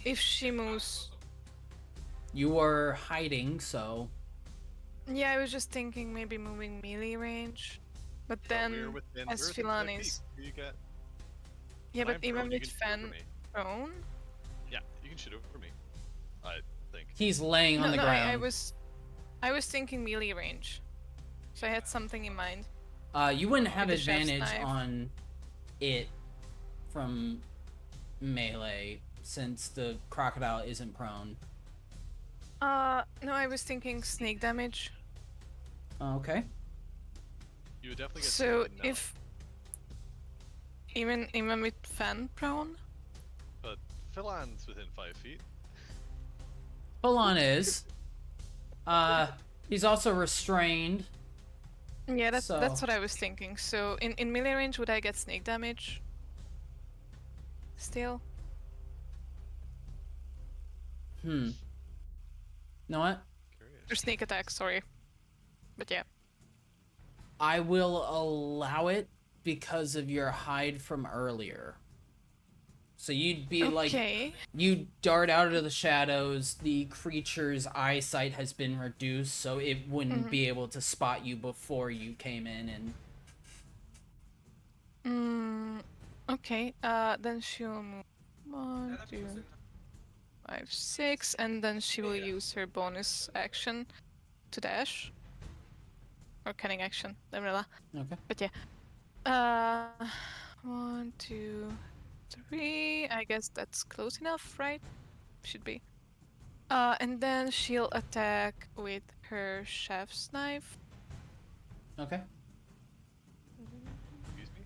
If she moves. You were hiding, so Yeah, I was just thinking maybe moving melee range. But then we're as within 5 Filani's. feet. You get. Yeah, when but I'm even prone, you with can shoot over Fen me. prone. Yeah, you can shoot over me. I think. he's laying on the ground. I was thinking melee range. So I had something in mind. You wouldn't have With the chef's advantage knife. on it from melee since the crocodile isn't prone. No, I was thinking snake damage. Okay. You would definitely get. So no, if even with Fen prone. But Philan's within 5 feet. Falon is. He's also restrained. Yeah, that's So- what I was thinking. So in melee range, would I get snake damage? Still? You know what? Curious. Or sneak attack, sorry. But yeah. I will allow it because of your hide from earlier. So you'd be like, Okay. you dart out of the shadows, the creature's eyesight has been reduced, so it wouldn't be able to spot you before you came in, and Okay, then she'll move 1, 2, 5, 6, and then she will use her bonus action to dash. Or cunning action, umbrella. okay. But yeah. 1, 2, 3. I guess that's close enough, right? Should be. And then she'll attack with her chef's knife. Okay. Excuse me.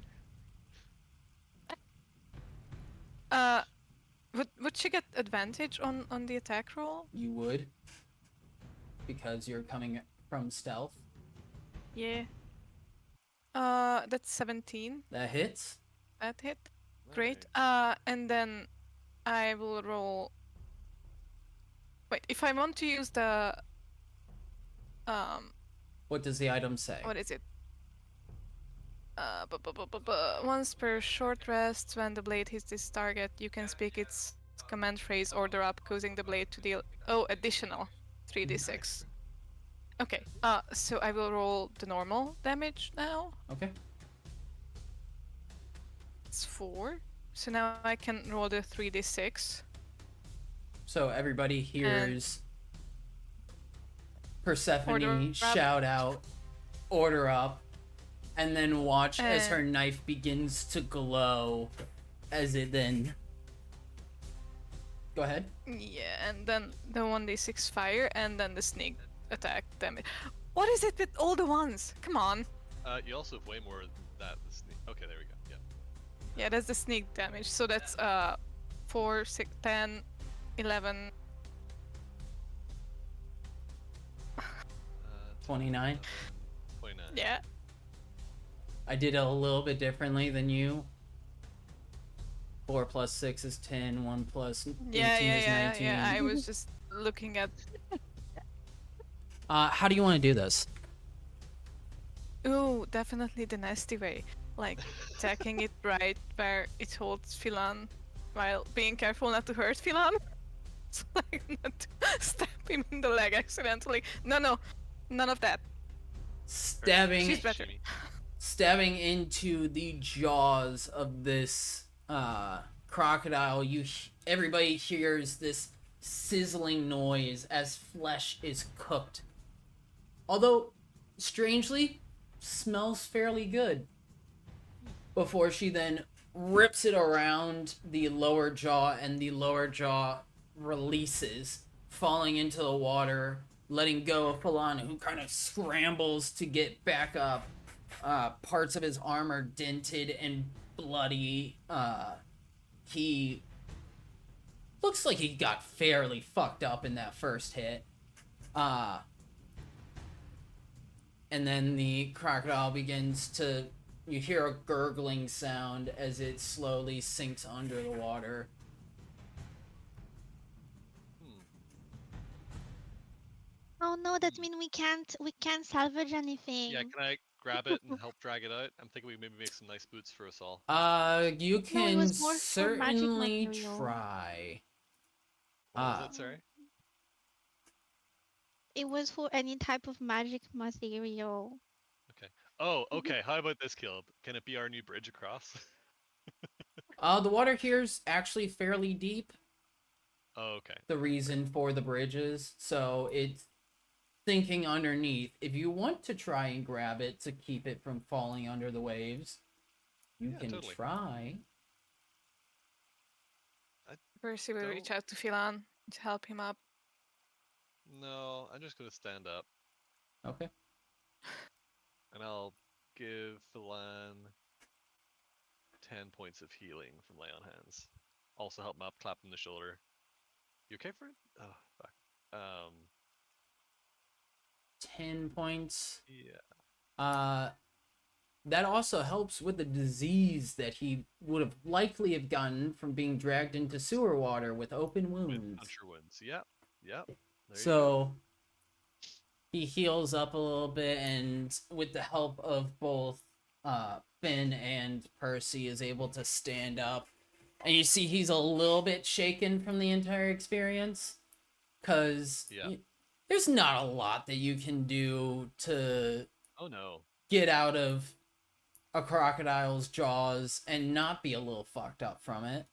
Would she get advantage on the attack roll? You would. Because you're coming from stealth. Yeah. That's 17. That hits. That hit. Great. Nice. And then I will roll. Wait, if I want to use the What does the item say? what is it? Once per short rest, when the blade hits this target, you can speak its command phrase order up, causing the blade to deal additional 3d6. Okay. So I will roll the normal damage now. Okay. It's 4. So now I can roll the 3d6. So everybody And hears order Persephone up. shout out, order up, and then watch as her And knife begins to glow as it then. Go ahead. yeah, and then the 1d6 fire, and then the sneak attack damage. What is it with all the ones? Come on. You also have way more than that. Okay, there we go. Yeah. Yeah, that's the sneak damage. So that's 4, 6, 10, 11. 29. 29. Yeah. I did it a little bit differently than you. 4 plus 6 is 10, 1 plus 18 is 19. Yeah. I was just looking at. How do you want to do this? Ooh, definitely the nasty way. Like attacking it right where it holds Philan while being careful not to hurt Philan. So, like, not to stab him in the leg accidentally. No, none of that. Stabbing She's better. stabbing into the jaws of this crocodile, everybody hears this sizzling noise as flesh is cooked. Although, strangely, smells fairly good. Before she then rips it around the lower jaw, and the lower jaw releases, falling into the water, letting go of Falana, who kind of scrambles to get back up. Parts of his arm are dented and bloody. He looks like he got fairly fucked up in that first hit. And then the crocodile begins to... You hear a gurgling sound as it slowly sinks under the water. Oh no, that means we can't salvage anything. Yeah, can I grab it and help drag it out? I'm thinking we maybe make some nice boots for us all. You No, it can was more for magic certainly material. try. What was it? Sorry. It was for any type of magic material. Okay. Oh, okay. How about this, Caleb? Can it be our new bridge across? The water here's actually fairly deep. Oh, okay. The reason for the bridges, so it's sinking underneath. If you want to try and grab it to keep it from falling under the waves, you can totally. try. Percy will Don't- reach out to Philan to help him up. No, I'm just gonna stand up Okay. and I'll give Philan 10 points of healing from lay on hands. Also help him up, clap him on the shoulder. You okay for it? Oh fuck. 10 points. Yeah. That also helps with the disease that he would have likely have gotten from being dragged into sewer water with open With wounds. puncture wounds. Yep. There you go. So he heals up a little bit, and with the help of both Finn and Percy, is able to stand up. And you see he's a little bit shaken from the entire experience, because there's not a lot that you can do to get out of a crocodile's jaws and not be a little fucked up from it.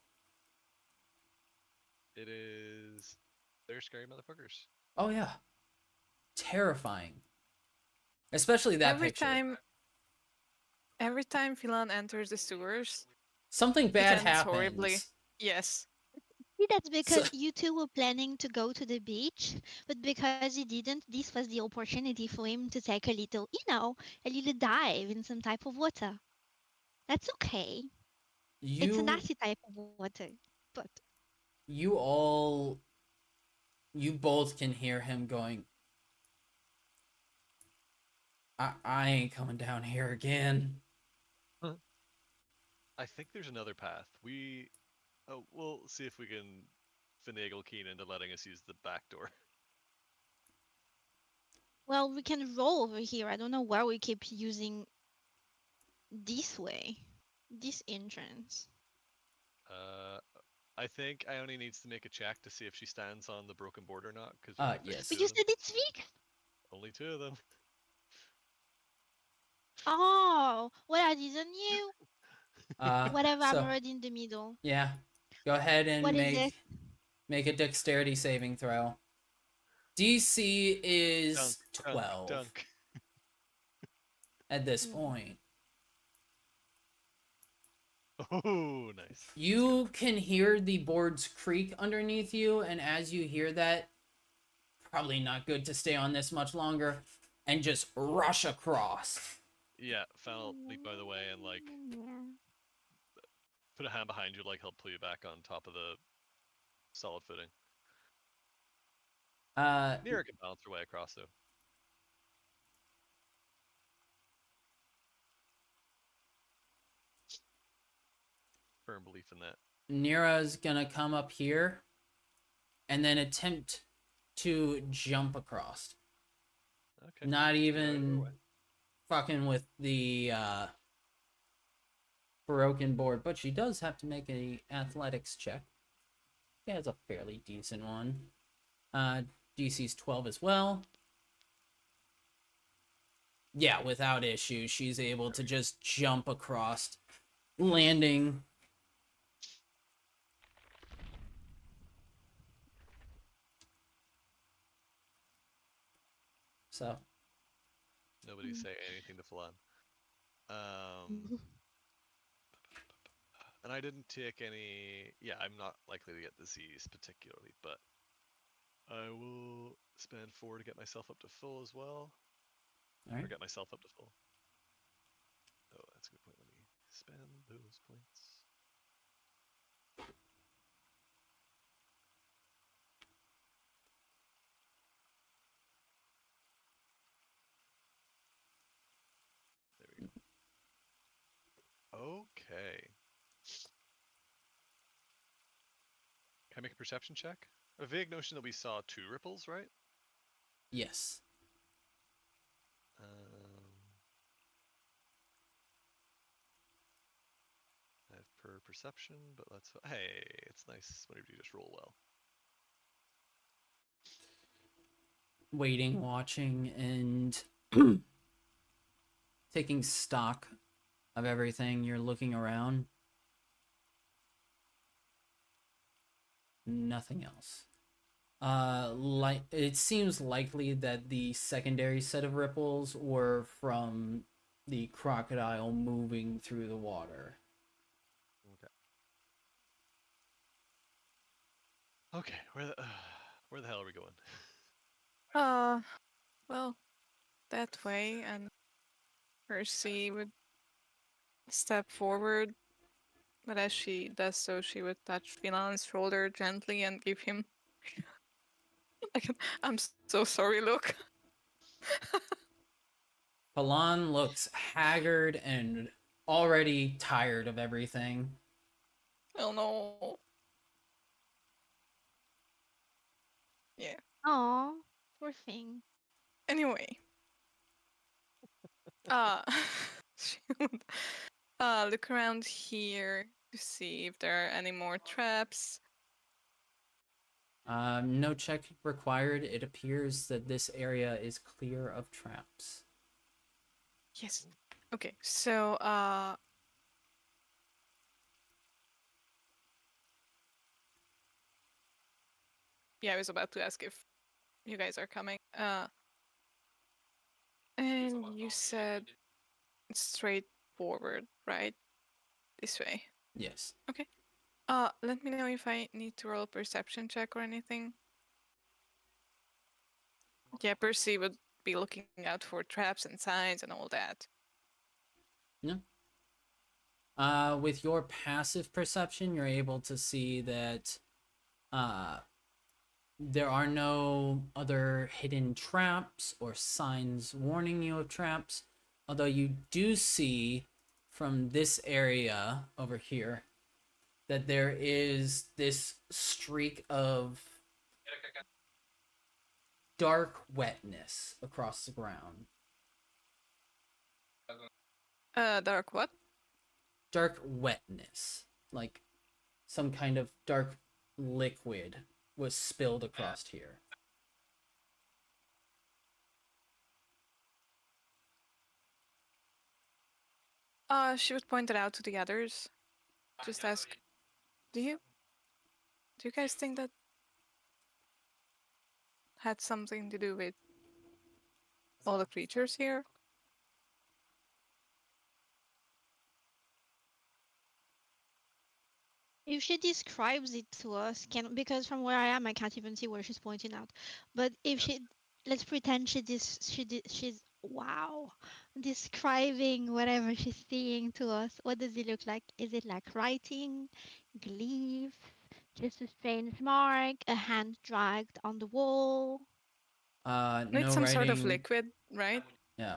It is. They're scary motherfuckers. Oh yeah, terrifying. Especially that picture. Every time Philan enters the sewers, something bad ends happens. Horribly. Yes. See, that's because you two were planning to go to the beach, but because you didn't, this was the opportunity for him to take a little dive in some type of water. That's okay. It's a nasty type of water, but you both can hear him going, I ain't coming down here again. I think there's another path. We'll see if we can finagle Keen into letting us use the back door. well, we can roll over here. I don't know why we keep using this way, this entrance. I think Ione needs to make a check to see if she stands on the broken board or not, because Yes. But you said it's fixed. only two of them. Oh, well, I didn't knew. Whatever, I'm So already in the middle. yeah, go ahead and What is it? make a dexterity saving throw. DC is Dunk, dunk, 12 dunk. at this Mm. point. Oh, nice. That's good. You can hear the boards creak underneath you, and as you hear that, probably not good to stay on this much longer, and just rush across. Yeah, Fennel leap out of the way and like put a hand behind you, like help pull you back on top of the solid footing. Nira can balance her way across though. Firm belief in that. Nira's gonna come up here and then attempt to jump across. Okay. Not Get out of her even way. fucking with the broken board, but she does have to make a athletics check. She has a fairly decent one. DC's 12 as well. Yeah, without issue, she's able to just jump across, landing. So Nobody say anything to Flan. And I didn't take any. Yeah, I'm not likely to get disease particularly, but I will spend 4 to get myself up to full as well. all right. Or get myself up to full. Oh, that's a good point. Let me spend those points. There we go. Okay. Can I make a perception check? A vague notion that we saw 2 ripples, right? Yes. I have per perception, but let's. Hey, it's nice whenever you just roll well. Waiting, watching, and taking stock of everything. You're looking around. Nothing else. Like it seems likely that the secondary set of ripples were from the crocodile moving through the water. Okay. Okay, where the hell are we going? Well, that way, and Percy would step forward, but as she does so, she would touch Philan's shoulder gently and give him like I'm so sorry look. Palan looks haggard and already tired of everything. Oh no. Yeah. Oh, poor thing. Anyway. She would look around here to see if there are any more traps. No check required. It appears that this area is clear of traps. Yes. Okay, so yeah, I was about to ask if you guys are coming. And you said straight forward, right? This way. Yes. Okay. Let me know if I need to roll a perception check or anything. Yeah, Percy would be looking out for traps and signs and all that. No. With your passive perception, you're able to see that there are no other hidden traps or signs warning you of traps, although you do see from this area over here that there is this streak of dark wetness across the ground. Dark what? Dark wetness, like some kind of dark liquid was spilled across here. She would point it out to the others. Just ask, do you guys think that had something to do with all the creatures here? If she describes it to us, because from where I am, I can't even see where she's pointing out. But if she, let's pretend she's wow, describing whatever she's seeing to us. What does it look like? Is it like writing, glyph, just a strange mark, a hand dragged on the wall? It's No some writing. sort of liquid, right? Yeah.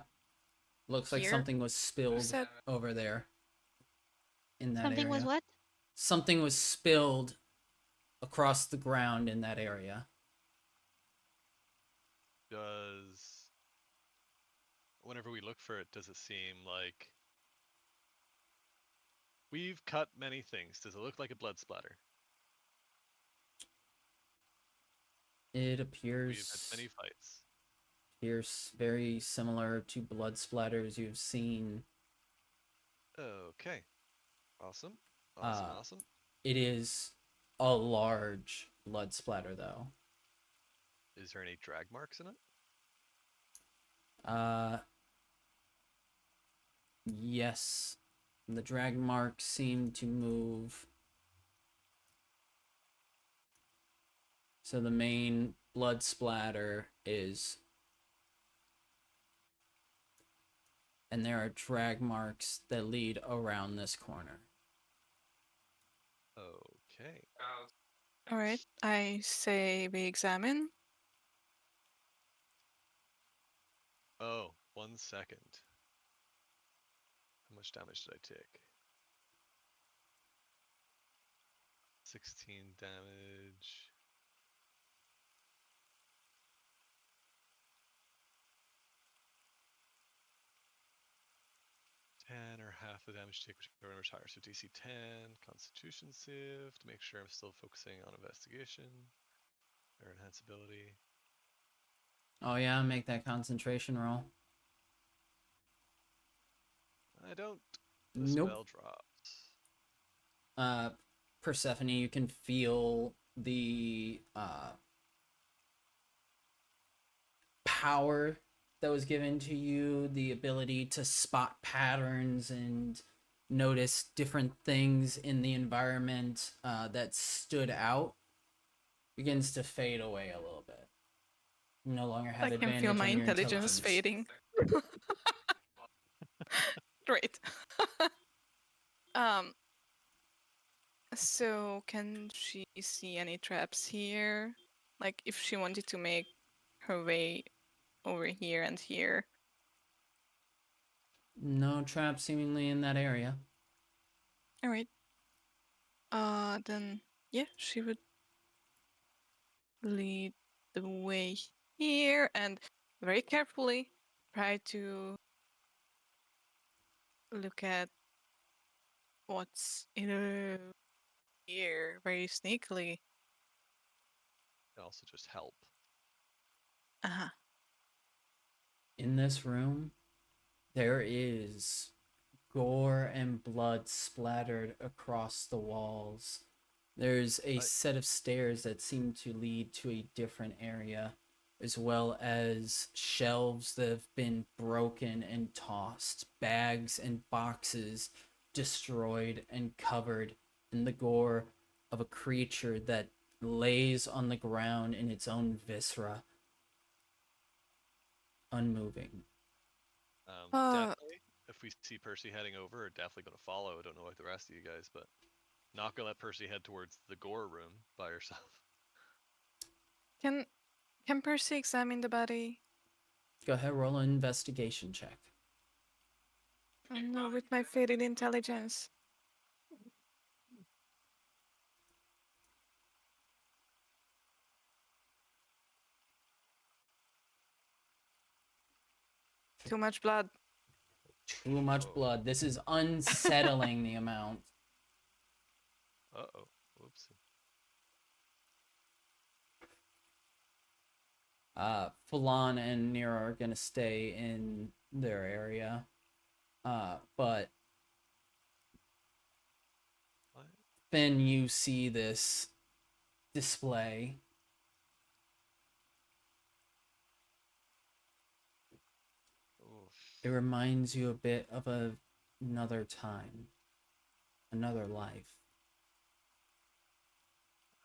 Looks like Here? something was spilled said- over there. In that Something area. was what? Something was spilled across the ground in that area. Whenever we look for it, does it seem like we've cut many things? Does it look like a blood splatter? It We've appears had many fights. appears very similar to blood splatters you've seen. Okay. Awesome. Awesome. It is a large blood splatter, though. Is there any drag marks in it? Yes. The drag marks seem to move. So the main blood splatter is... And there are drag marks that lead around this corner. Okay. All right, I say we examine. Oh, 1 second. How much damage did I take? 16 damage. Or half the damage take, whichever number is higher. So DC 10, Constitution save to make sure I'm still focusing on investigation or enhance ability. Oh yeah, make that concentration roll. I don't. The Nope. spell drops. Persephone, you can feel the power that was given to you, the ability to spot patterns and notice different things in the environment that stood out begins to fade away a little bit. You no longer have I can advantage feel my on your intelligence fading. Great. So can she see any traps here? Like if she wanted to make her way over here and here. No traps seemingly in that area. All right. Then yeah, she would lead the way here and very carefully try to look at what's in here very sneakily. Can also just help. Uh-huh. In this room, there is gore and blood splattered across the walls. There's a set of stairs that seem to lead to a different area, as well as shelves that have been broken and tossed, bags and boxes destroyed and covered in the gore of a creature that lays on the ground in its own viscera, unmoving. Definitely, if we see Percy heading over, we're definitely going to follow. I don't know about the rest of you guys, but not going to let Percy head towards the gore room by herself. Can Percy examine the body? Go ahead, roll an investigation check. Oh no, with my faded intelligence. Too much blood. Too much Whoa. blood. This is unsettling the amount. Uh-oh. Whoops. Falon and Nira are gonna stay in their area. But What? then you see this display. Oof. It reminds you a bit of another time, another life,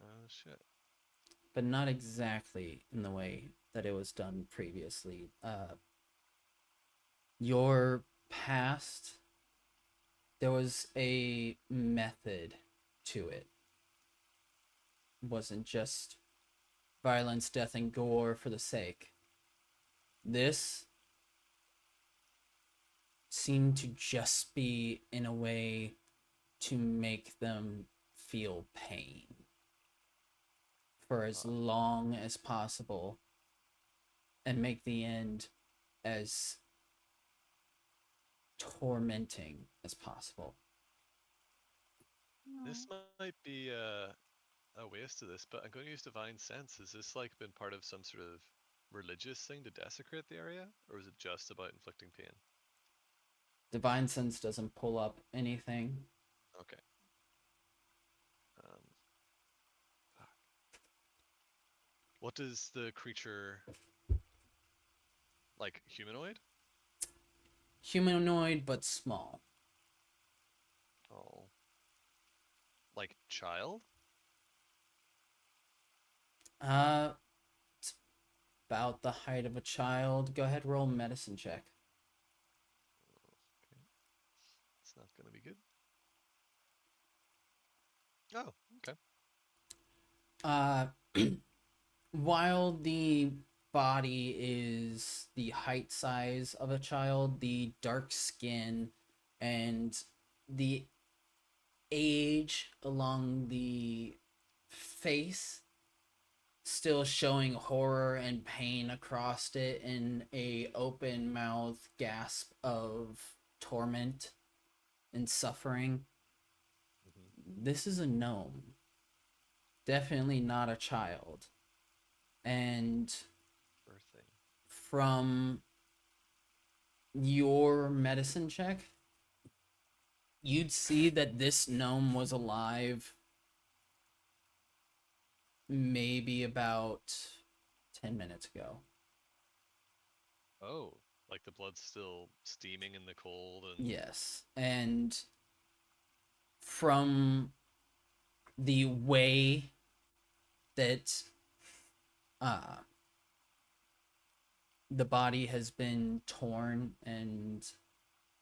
Oh, shit. but not exactly in the way that it was done previously. Your past, there was a method to it. It wasn't just violence, death, and gore for the sake. This seemed to just be in a way to make them feel pain for as long as possible and make the end as tormenting as possible. This might be a waste of this, but I'm going to use Divine Sense. Has this like been part of some sort of religious thing to desecrate the area, or is it just about inflicting pain? Divine Sense doesn't pull up anything. Okay. Fuck. What does the creature like? Humanoid? Humanoid, but small. Oh. Like child? It's about the height of a child. Go ahead, roll medicine check. Okay. It's not going to be good. Oh, okay. While the body is the height size of a child, the dark skin and the age along the face still showing horror and pain across it in a open mouth gasp of torment and suffering. This is a gnome. Definitely not a child. And Birthing. from your medicine check, you'd see that this gnome was alive maybe about 10 minutes ago. Oh, like the blood's still steaming in the cold and Yes. And from the way that uh, the body has been torn and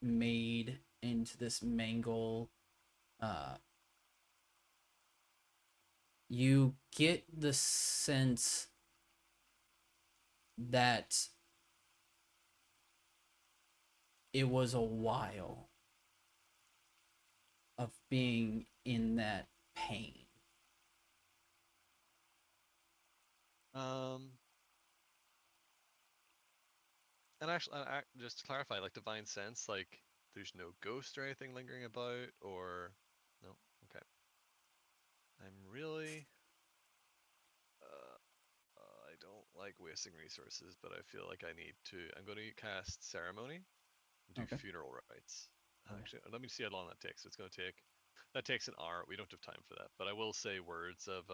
made into this mangle, uh, you get the sense that it was a while of being in that pain. um and actually just to clarify, like Divine Sense, like there's no ghost or anything lingering about, or no? Okay. I'm really I don't like wasting resources, but I feel like I need to. I'm going to cast Ceremony and do Okay. Funeral Rites. Okay. Actually, let me see how long that takes. It's going to take. That takes an hour. We don't have time for that, but I will say words of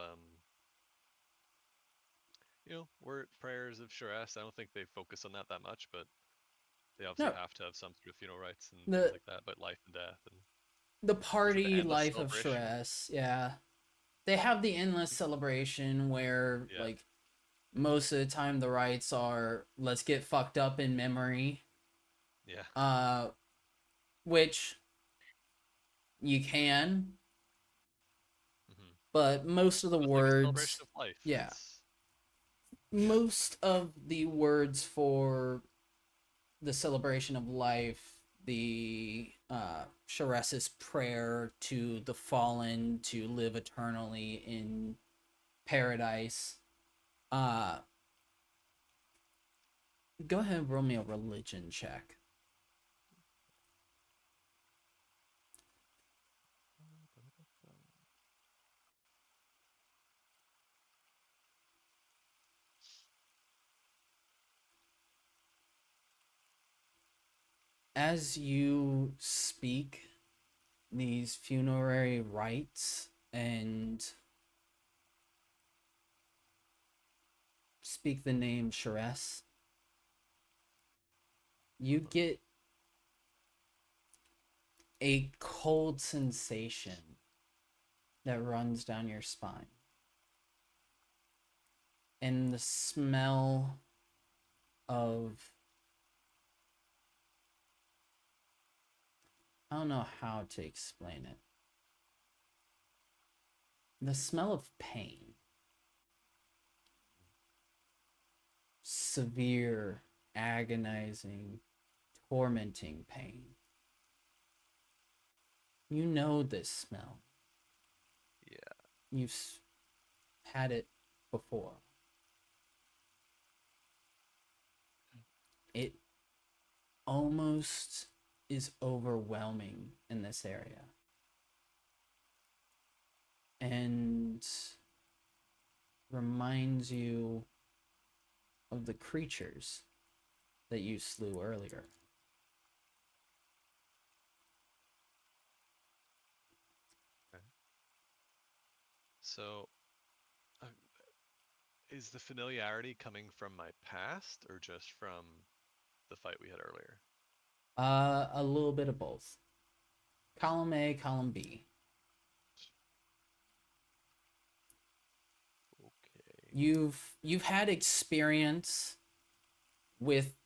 word prayers of Sharess. I don't think they focus on that much, but they obviously No, have to have some sort of funeral rites and things the like that about life and death, and the is it the party endless life of celebration? Shress, yeah. They have the endless celebration where, Yeah. like, most of the time the rites are let's get fucked up in memory. Yeah. Which you can, Hmm. but most of the But it's like a celebration words, of life. yeah, It's yeah. most of the words for the celebration of life, the Sharess's prayer to the fallen to live eternally in paradise. Uh, Go ahead and roll me a religion check. as you speak these funerary rites and speak the name Sharess, you get a cold sensation that runs down your spine. And the smell of, I don't know how to explain it. The smell of pain. Severe, agonizing, tormenting pain. You know this smell. Yeah. You've had it before. It almost is overwhelming in this area. And reminds you of the creatures that you slew earlier. Okay. So, uh, is the familiarity coming from my past or just from the fight we had earlier? A little bit of both. Column A, column B. Okay. You've had experience with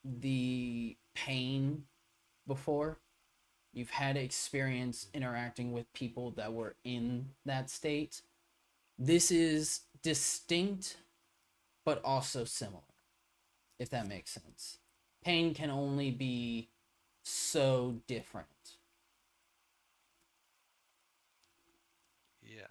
the pain before. You've had experience interacting with people that were in that state. This is distinct but also similar, if that makes sense. Pain can only be so different. Yeah.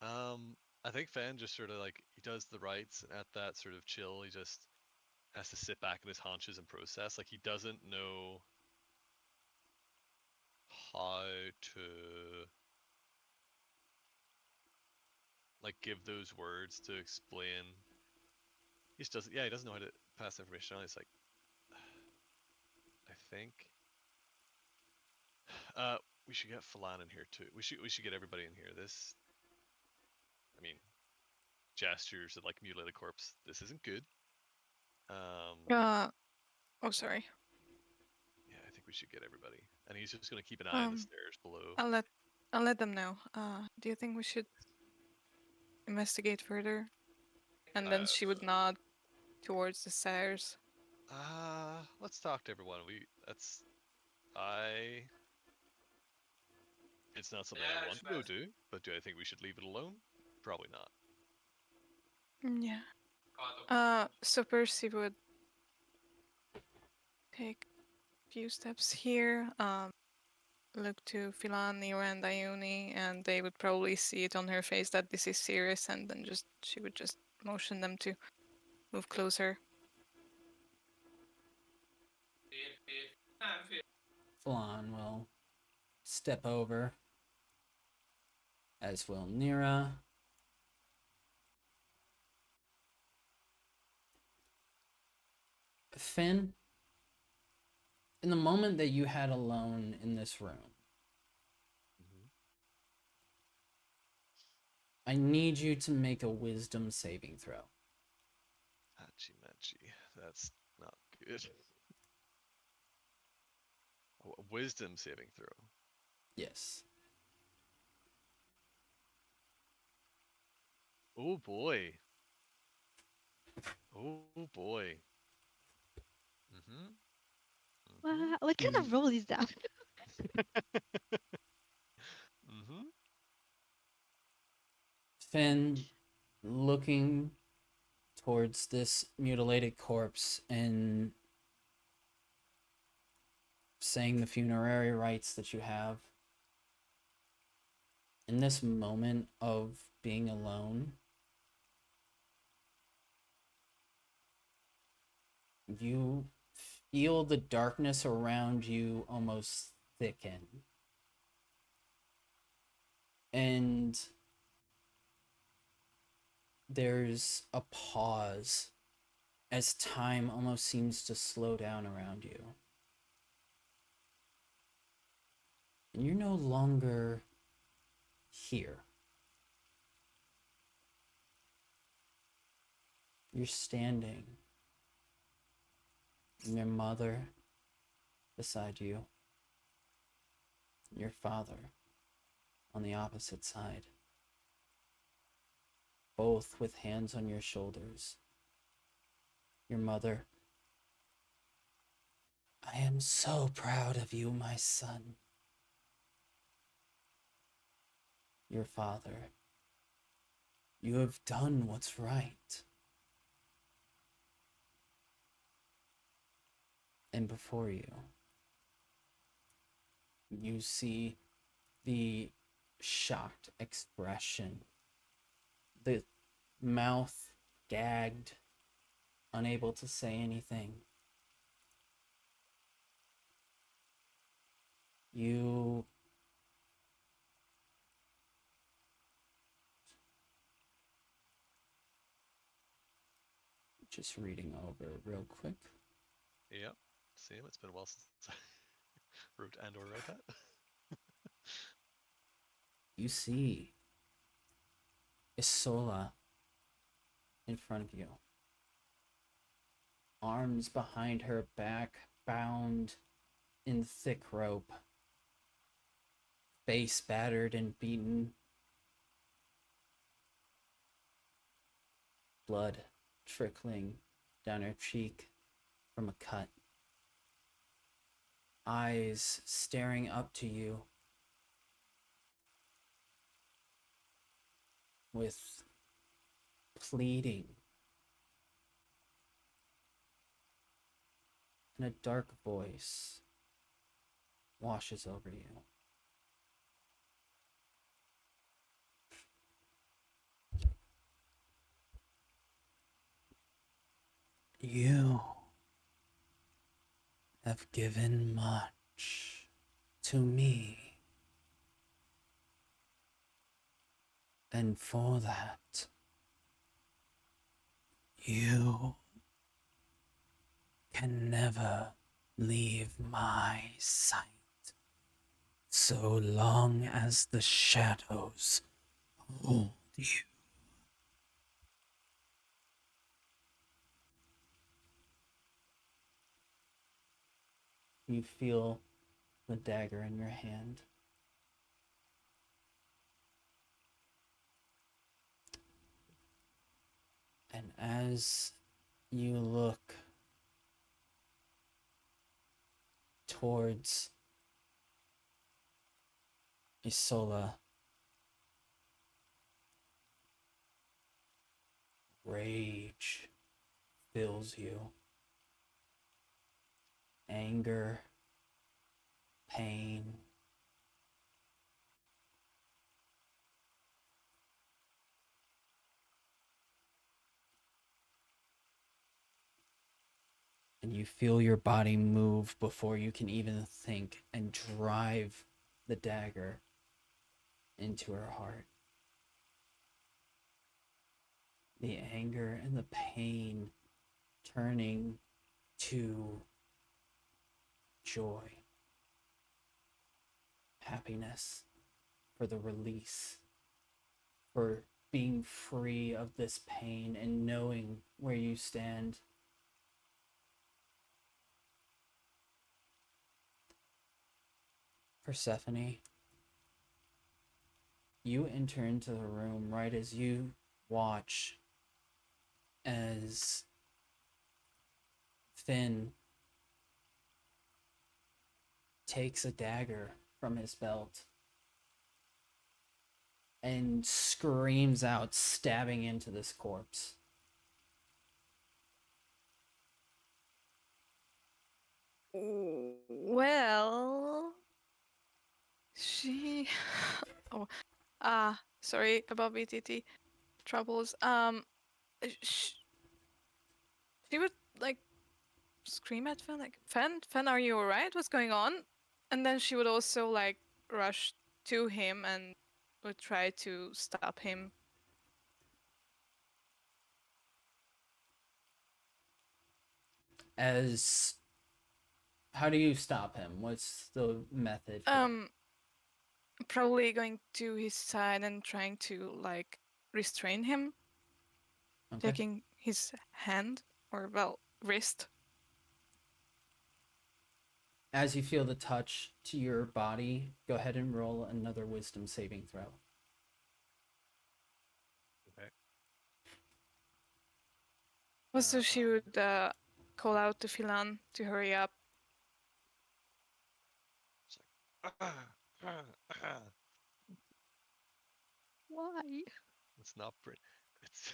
I think Fan just sort of like he does the rights at that sort of chill. He just has to sit back in his haunches and process. Like he doesn't know how to like give those words to explain. He just doesn't. Yeah, he doesn't know how to pass information on. He's like, I think, uh, we should get Falan in here too. We should get everybody in here. This, I mean, gestures at like mutilated corpse. This isn't good. Oh, sorry. Yeah, I think we should get everybody. And he's just gonna keep an eye on the stairs below. I'll let them know. Do you think we should investigate further? And then she would nod towards the stairs. Let's talk to everyone. I. It's not something I want to go do, but do I think we should leave it alone? Probably not. Yeah. So Percy would take a few steps here. Look to Philan, Nero, and Ione, and they would probably see it on her face that this is serious, and then she would just motion them to move closer. Flan will step over, as will Nira. Finn, in the moment that you had alone in this room, I need you to make a wisdom saving throw. Hachi Machi. That's not good. A wisdom saving throw. Yes. Oh boy. Oh boy. Mm-hmm. Wow, what kind of role is that? Mm-hmm. Finn, looking towards this mutilated corpse and saying the funerary rites that you have, in this moment of being alone, you feel the darkness around you almost thicken. And there's a pause as time almost seems to slow down around you. And you're no longer here. You're standing, and your mother beside you, and your father on the opposite side, both with hands on your shoulders. Your mother, I am so proud of you, my son. Your father, you have done what's right. And before you, you see the shocked expression, the mouth gagged, unable to say anything. You just reading over real quick. Yep. Same. It's been a while since I wrote and or read that. You see Isola in front of you, arms behind her back, bound in thick rope, face battered and beaten, blood trickling down her cheek from a cut, eyes staring up to you with pleading, and a dark voice washes over you. You have given much to me, and for that, you can never leave my sight so long as the shadows hold you. You feel the dagger in your hand. And as you look towards Isola, rage fills you. Anger, pain, and you feel your body move before you can even think and drive the dagger into her heart. The anger and the pain turning to joy, happiness for the release, for being free of this pain and knowing where you stand. Persephone, you enter into the room right as you watch as Finn takes a dagger from his belt and screams out, stabbing into this corpse. Well, she. Oh, sorry about BTT troubles. Sh- she would like scream at Fen, like, Fen, are you alright? What's going on? And then she would also like rush to him and would try to stop him. As how do you stop him? What's the method for that? Probably going to his side and trying to like restrain him, Okay. taking his hand or well wrist. As you feel the touch to your body, go ahead and roll another wisdom saving throw. Okay. Also, she would call out to Philan to hurry up. It's like, Why? it's not pretty. It's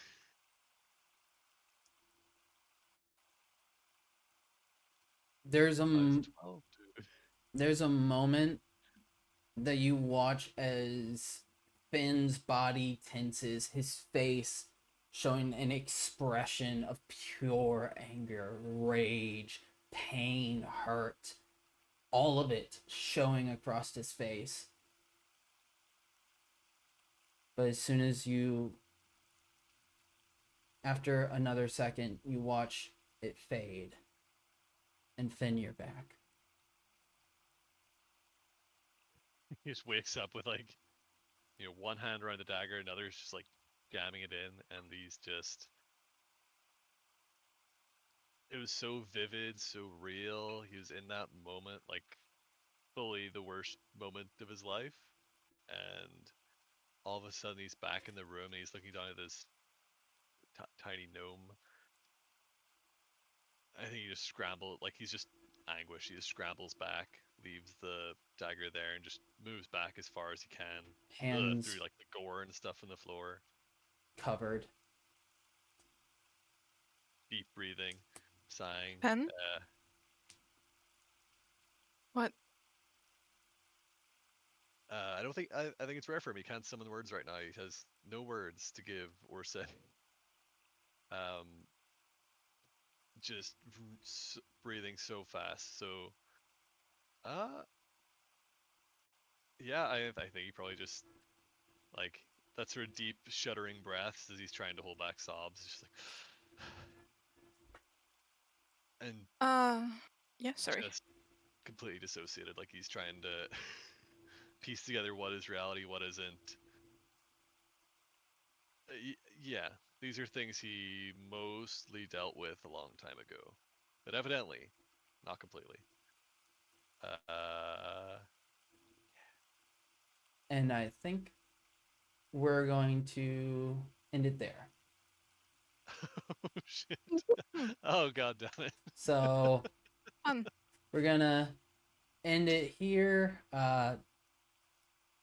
There's minus a 12, dude. there's a moment that you watch as Finn's body tenses, his face showing an expression of pure anger, rage, pain, hurt, all of it showing across his face. But as soon as you, after another second, you watch it fade, and Finn, you're back. He just wakes up with like, one hand around the dagger, another's just like jamming it in, and he's just. It was so vivid, so real. He was in that moment, like fully the worst moment of his life, and all of a sudden he's back in the room and he's looking down at this tiny gnome. I think he just scrambled, like he's just anguish. He just scrambles back, leaves the dagger there, and just moves back as far as he can through Hands like the gore and stuff on the floor. covered. Deep breathing, sighing. Pen? What? I don't think I think it's rare for him. He can't summon words right now. He has no words to give or say. Um, just breathing so fast. So, uh, yeah, I think he probably just like that sort of deep shuddering breaths as he's trying to hold back sobs. Just like, and Yeah, sorry. just completely dissociated. Like he's trying to piece together what is reality, what isn't. Yeah, these are things he mostly dealt with a long time ago, but evidently not completely. Uh, And I think we're going to end it there. oh shit! Oh god damn it! So Fun. we're gonna end it here.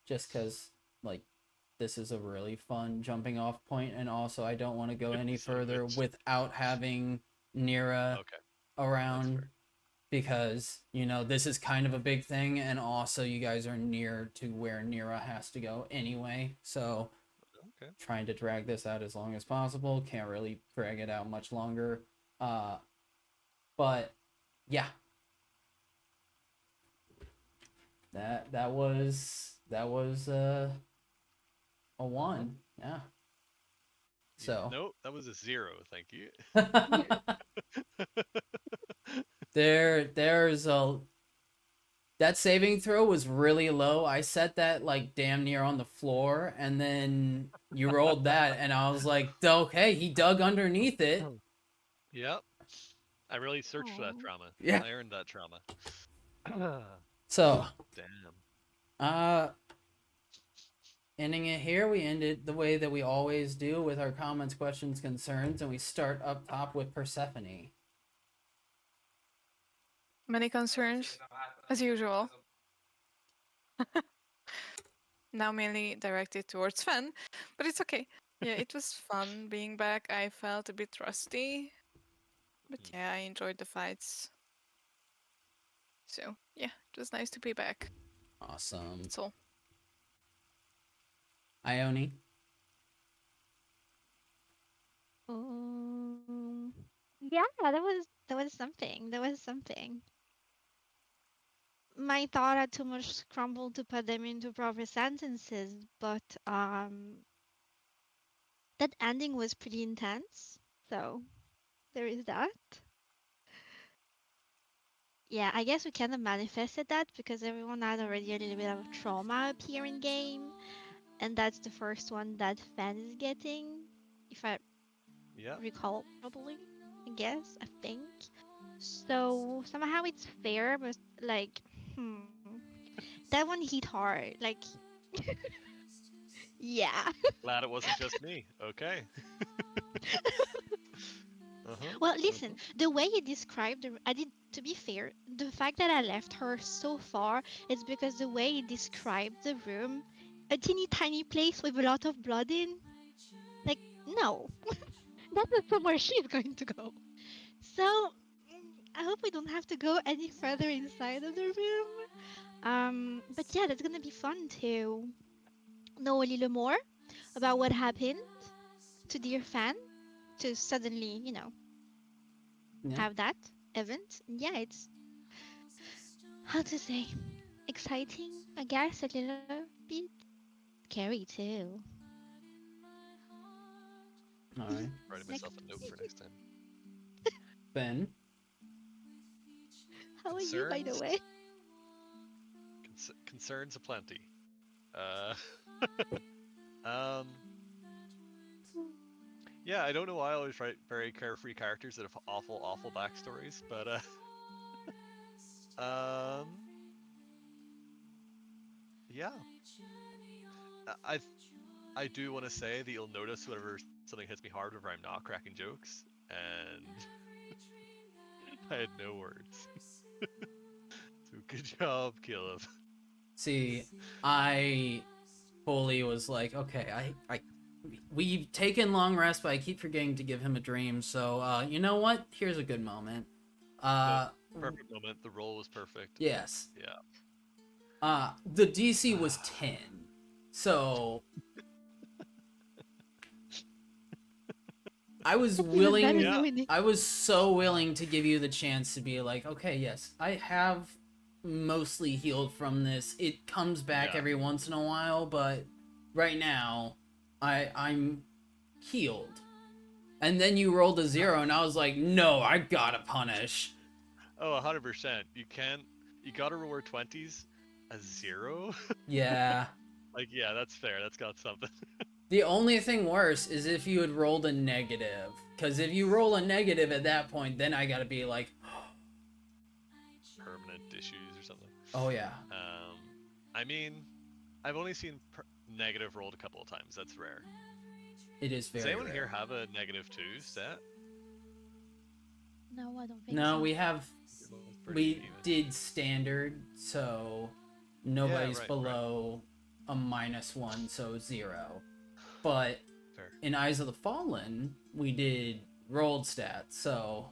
Just because like this is a really fun jumping off point, and also I don't want to go any Son of a further bitch. without having Nira Okay, that's around fair. because this is kind of a big thing, and also you guys are near to where Nira has to go anyway, so Okay. trying to drag this out as long as possible. Can't really drag it out much longer. But yeah, that was a one. Yeah. So No, that was a 0. Thank you. there's a that saving throw was really low. I set that like damn near on the floor, and then you rolled that, and I was like, okay, he dug underneath it. Yep. I really searched for that Oh. trauma. Yeah. I earned that trauma. So, Damn. uh, ending it here, we end it the way that we always do with our comments, questions, concerns, and we start up top with Persephone. Many concerns, as usual. Now mainly directed towards Fan, but it's okay. Yeah, it was fun being back. I felt a bit rusty, but yeah, I enjoyed the fights. So yeah, it was nice to be back. Awesome. That's all. Ione. Yeah, that was something. That was something. My thought had too much scrambled to put them into proper sentences, but that ending was pretty intense. So there is that. yeah, I guess we kind of manifested that because everyone had already a little bit of trauma appear in game, and that's the first one that Fan is getting, if I Yeah. recall properly. I guess, I think. So somehow it's fair, but like, that one hit hard. Like, yeah. Glad it wasn't just me. Okay. Uh-huh. Well, listen, Uh-huh. the way you described the, I did, to be fair, the fact that I left her so far is because the way you described the room, a teeny tiny place with a lot of blood in, like, no, that's not somewhere she's going to go. So, I hope we don't have to go any further inside of the room. But yeah, that's gonna be fun to know a little more about what happened to dear fan to suddenly, Yeah. have that event. Yeah, it's how to say exciting, I guess, a little bit scary too. All right. Writing myself Next, a note for next time. Ben. how are you, by the Concerns? way? Concerns aplenty. Uh, um, yeah, I don't know why I always write very carefree characters that have awful, awful backstories, but um, yeah, I I do want to say that you'll notice whenever something hits me hard, whenever I'm not cracking jokes, and I had no words. So good job, Caleb. See, I fully was like, okay, we've taken long rest, but I keep forgetting to give him a dream. So, you know what? Here's a good moment. The Uh, perfect moment. The role was perfect. yes. Yeah. The DC was 10. So, I was That's even better willing, Yeah. knowing it. I was so willing to give you the chance to be like, okay, yes, I have mostly healed from this. It comes back Yeah. every once in a while, but right now, I'm healed. And then you rolled a 0, and I was like, no, I gotta punish. Oh, 100%. You can't. You gotta roll 20s a 0. Yeah. Like, yeah, that's fair. That's got something. The only thing worse is if you had rolled a negative. Because if you roll a negative at that point, then I gotta be like, Permanent issues or something. oh yeah, Um, I mean, I've only seen negative rolled a couple of times. That's rare. it is Does very anyone here rare. have a -2 set? No, I don't think No, so. we have, It's pretty we even. did standard, so Yeah, nobody's right. below a -1, so 0. But Fair. in Eyes of the Fallen, we did rolled stats, so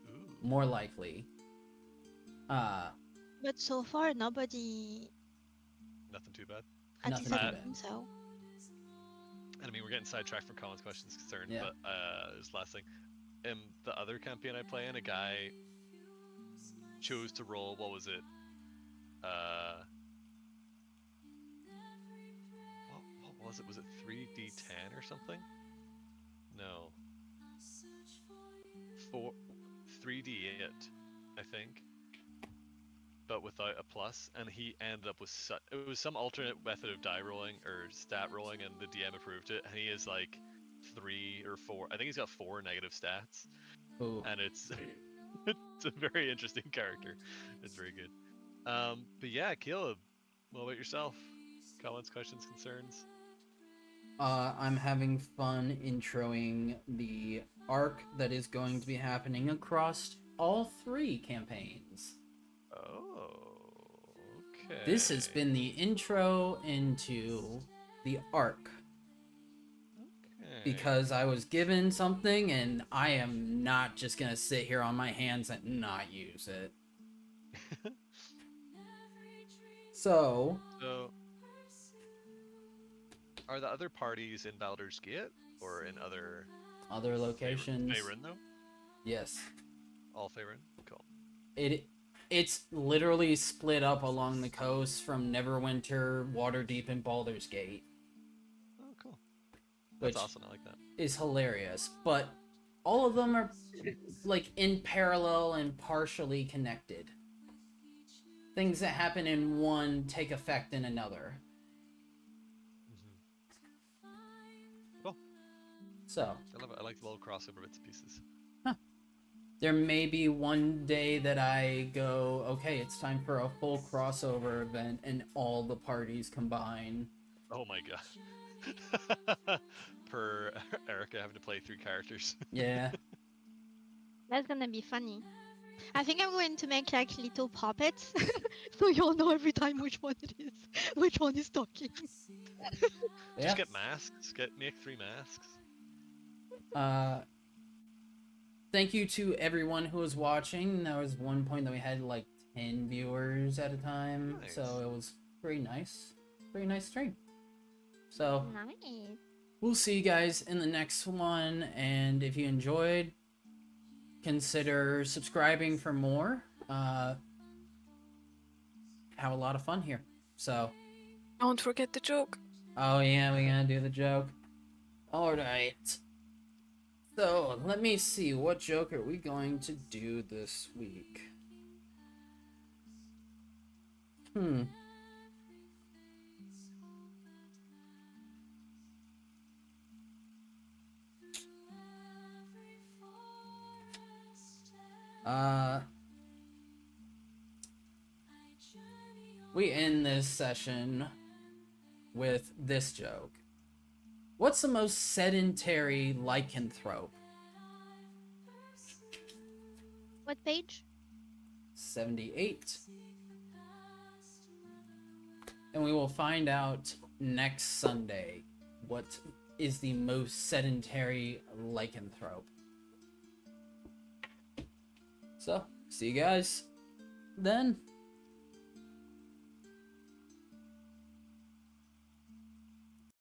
Ooh. more likely. But so far, nobody. Nothing too bad. At least Nothing I too Uh, don't bad. think so. and I mean, we're getting sidetracked from Colin's questions concerned, Yeah. but just last thing. In the other campaign I play in, a guy chose to roll, what was it? What was it? Was it 3d10 or something? No. 3d8, I think. But without a plus, and he ended up with it was some alternate method of die rolling or stat rolling, and the DM approved it, and he is like 3 or 4. I think he's got 4 negative stats, Ooh. and it's it's a very interesting character. It's very good. But yeah, Caleb, what about yourself? Comments, questions, concerns? I'm having fun introing the arc that is going to be happening across all 3 campaigns. Oh, okay. This has been the intro into the arc. Okay. Because I was given something and I am not just gonna sit here on my hands and not use it. So, So, are the other parties in Baldur's Gate or in other other locations. Faerun though? Yes. All Faerun? Cool. It's literally split up along the coast from Neverwinter, Waterdeep, and Baldur's Gate. Oh, cool. That's Which awesome. I like that. is hilarious. But all of them are like in parallel and partially connected. Things that happen in one take effect in another. Cool. So, I love it. I like the little crossover bits and pieces. there may be one day that I go, okay, it's time for a full crossover event and all the parties combine. Oh my god. Per Erica having to play 3 characters. Yeah. That's gonna be funny. I think I'm going to make like little puppets, so you'll know every time which one it is, which one is talking. Yeah. Just get masks. Make 3 masks. Thank you to everyone who was watching. There was one point that we had like 10 viewers at a time, Nice. so it was pretty nice. Pretty nice stream. So, Nice. we'll see you guys in the next one, and if you enjoyed, consider subscribing for more. Have a lot of fun here. So, Don't forget the joke. oh yeah, we gotta do the joke. Alright. So, let me see, what joke are we going to do this week? We end this session with this joke. What's the most sedentary lycanthrope? What page? 78. And we will find out next Sunday what is the most sedentary lycanthrope. So, see you guys then.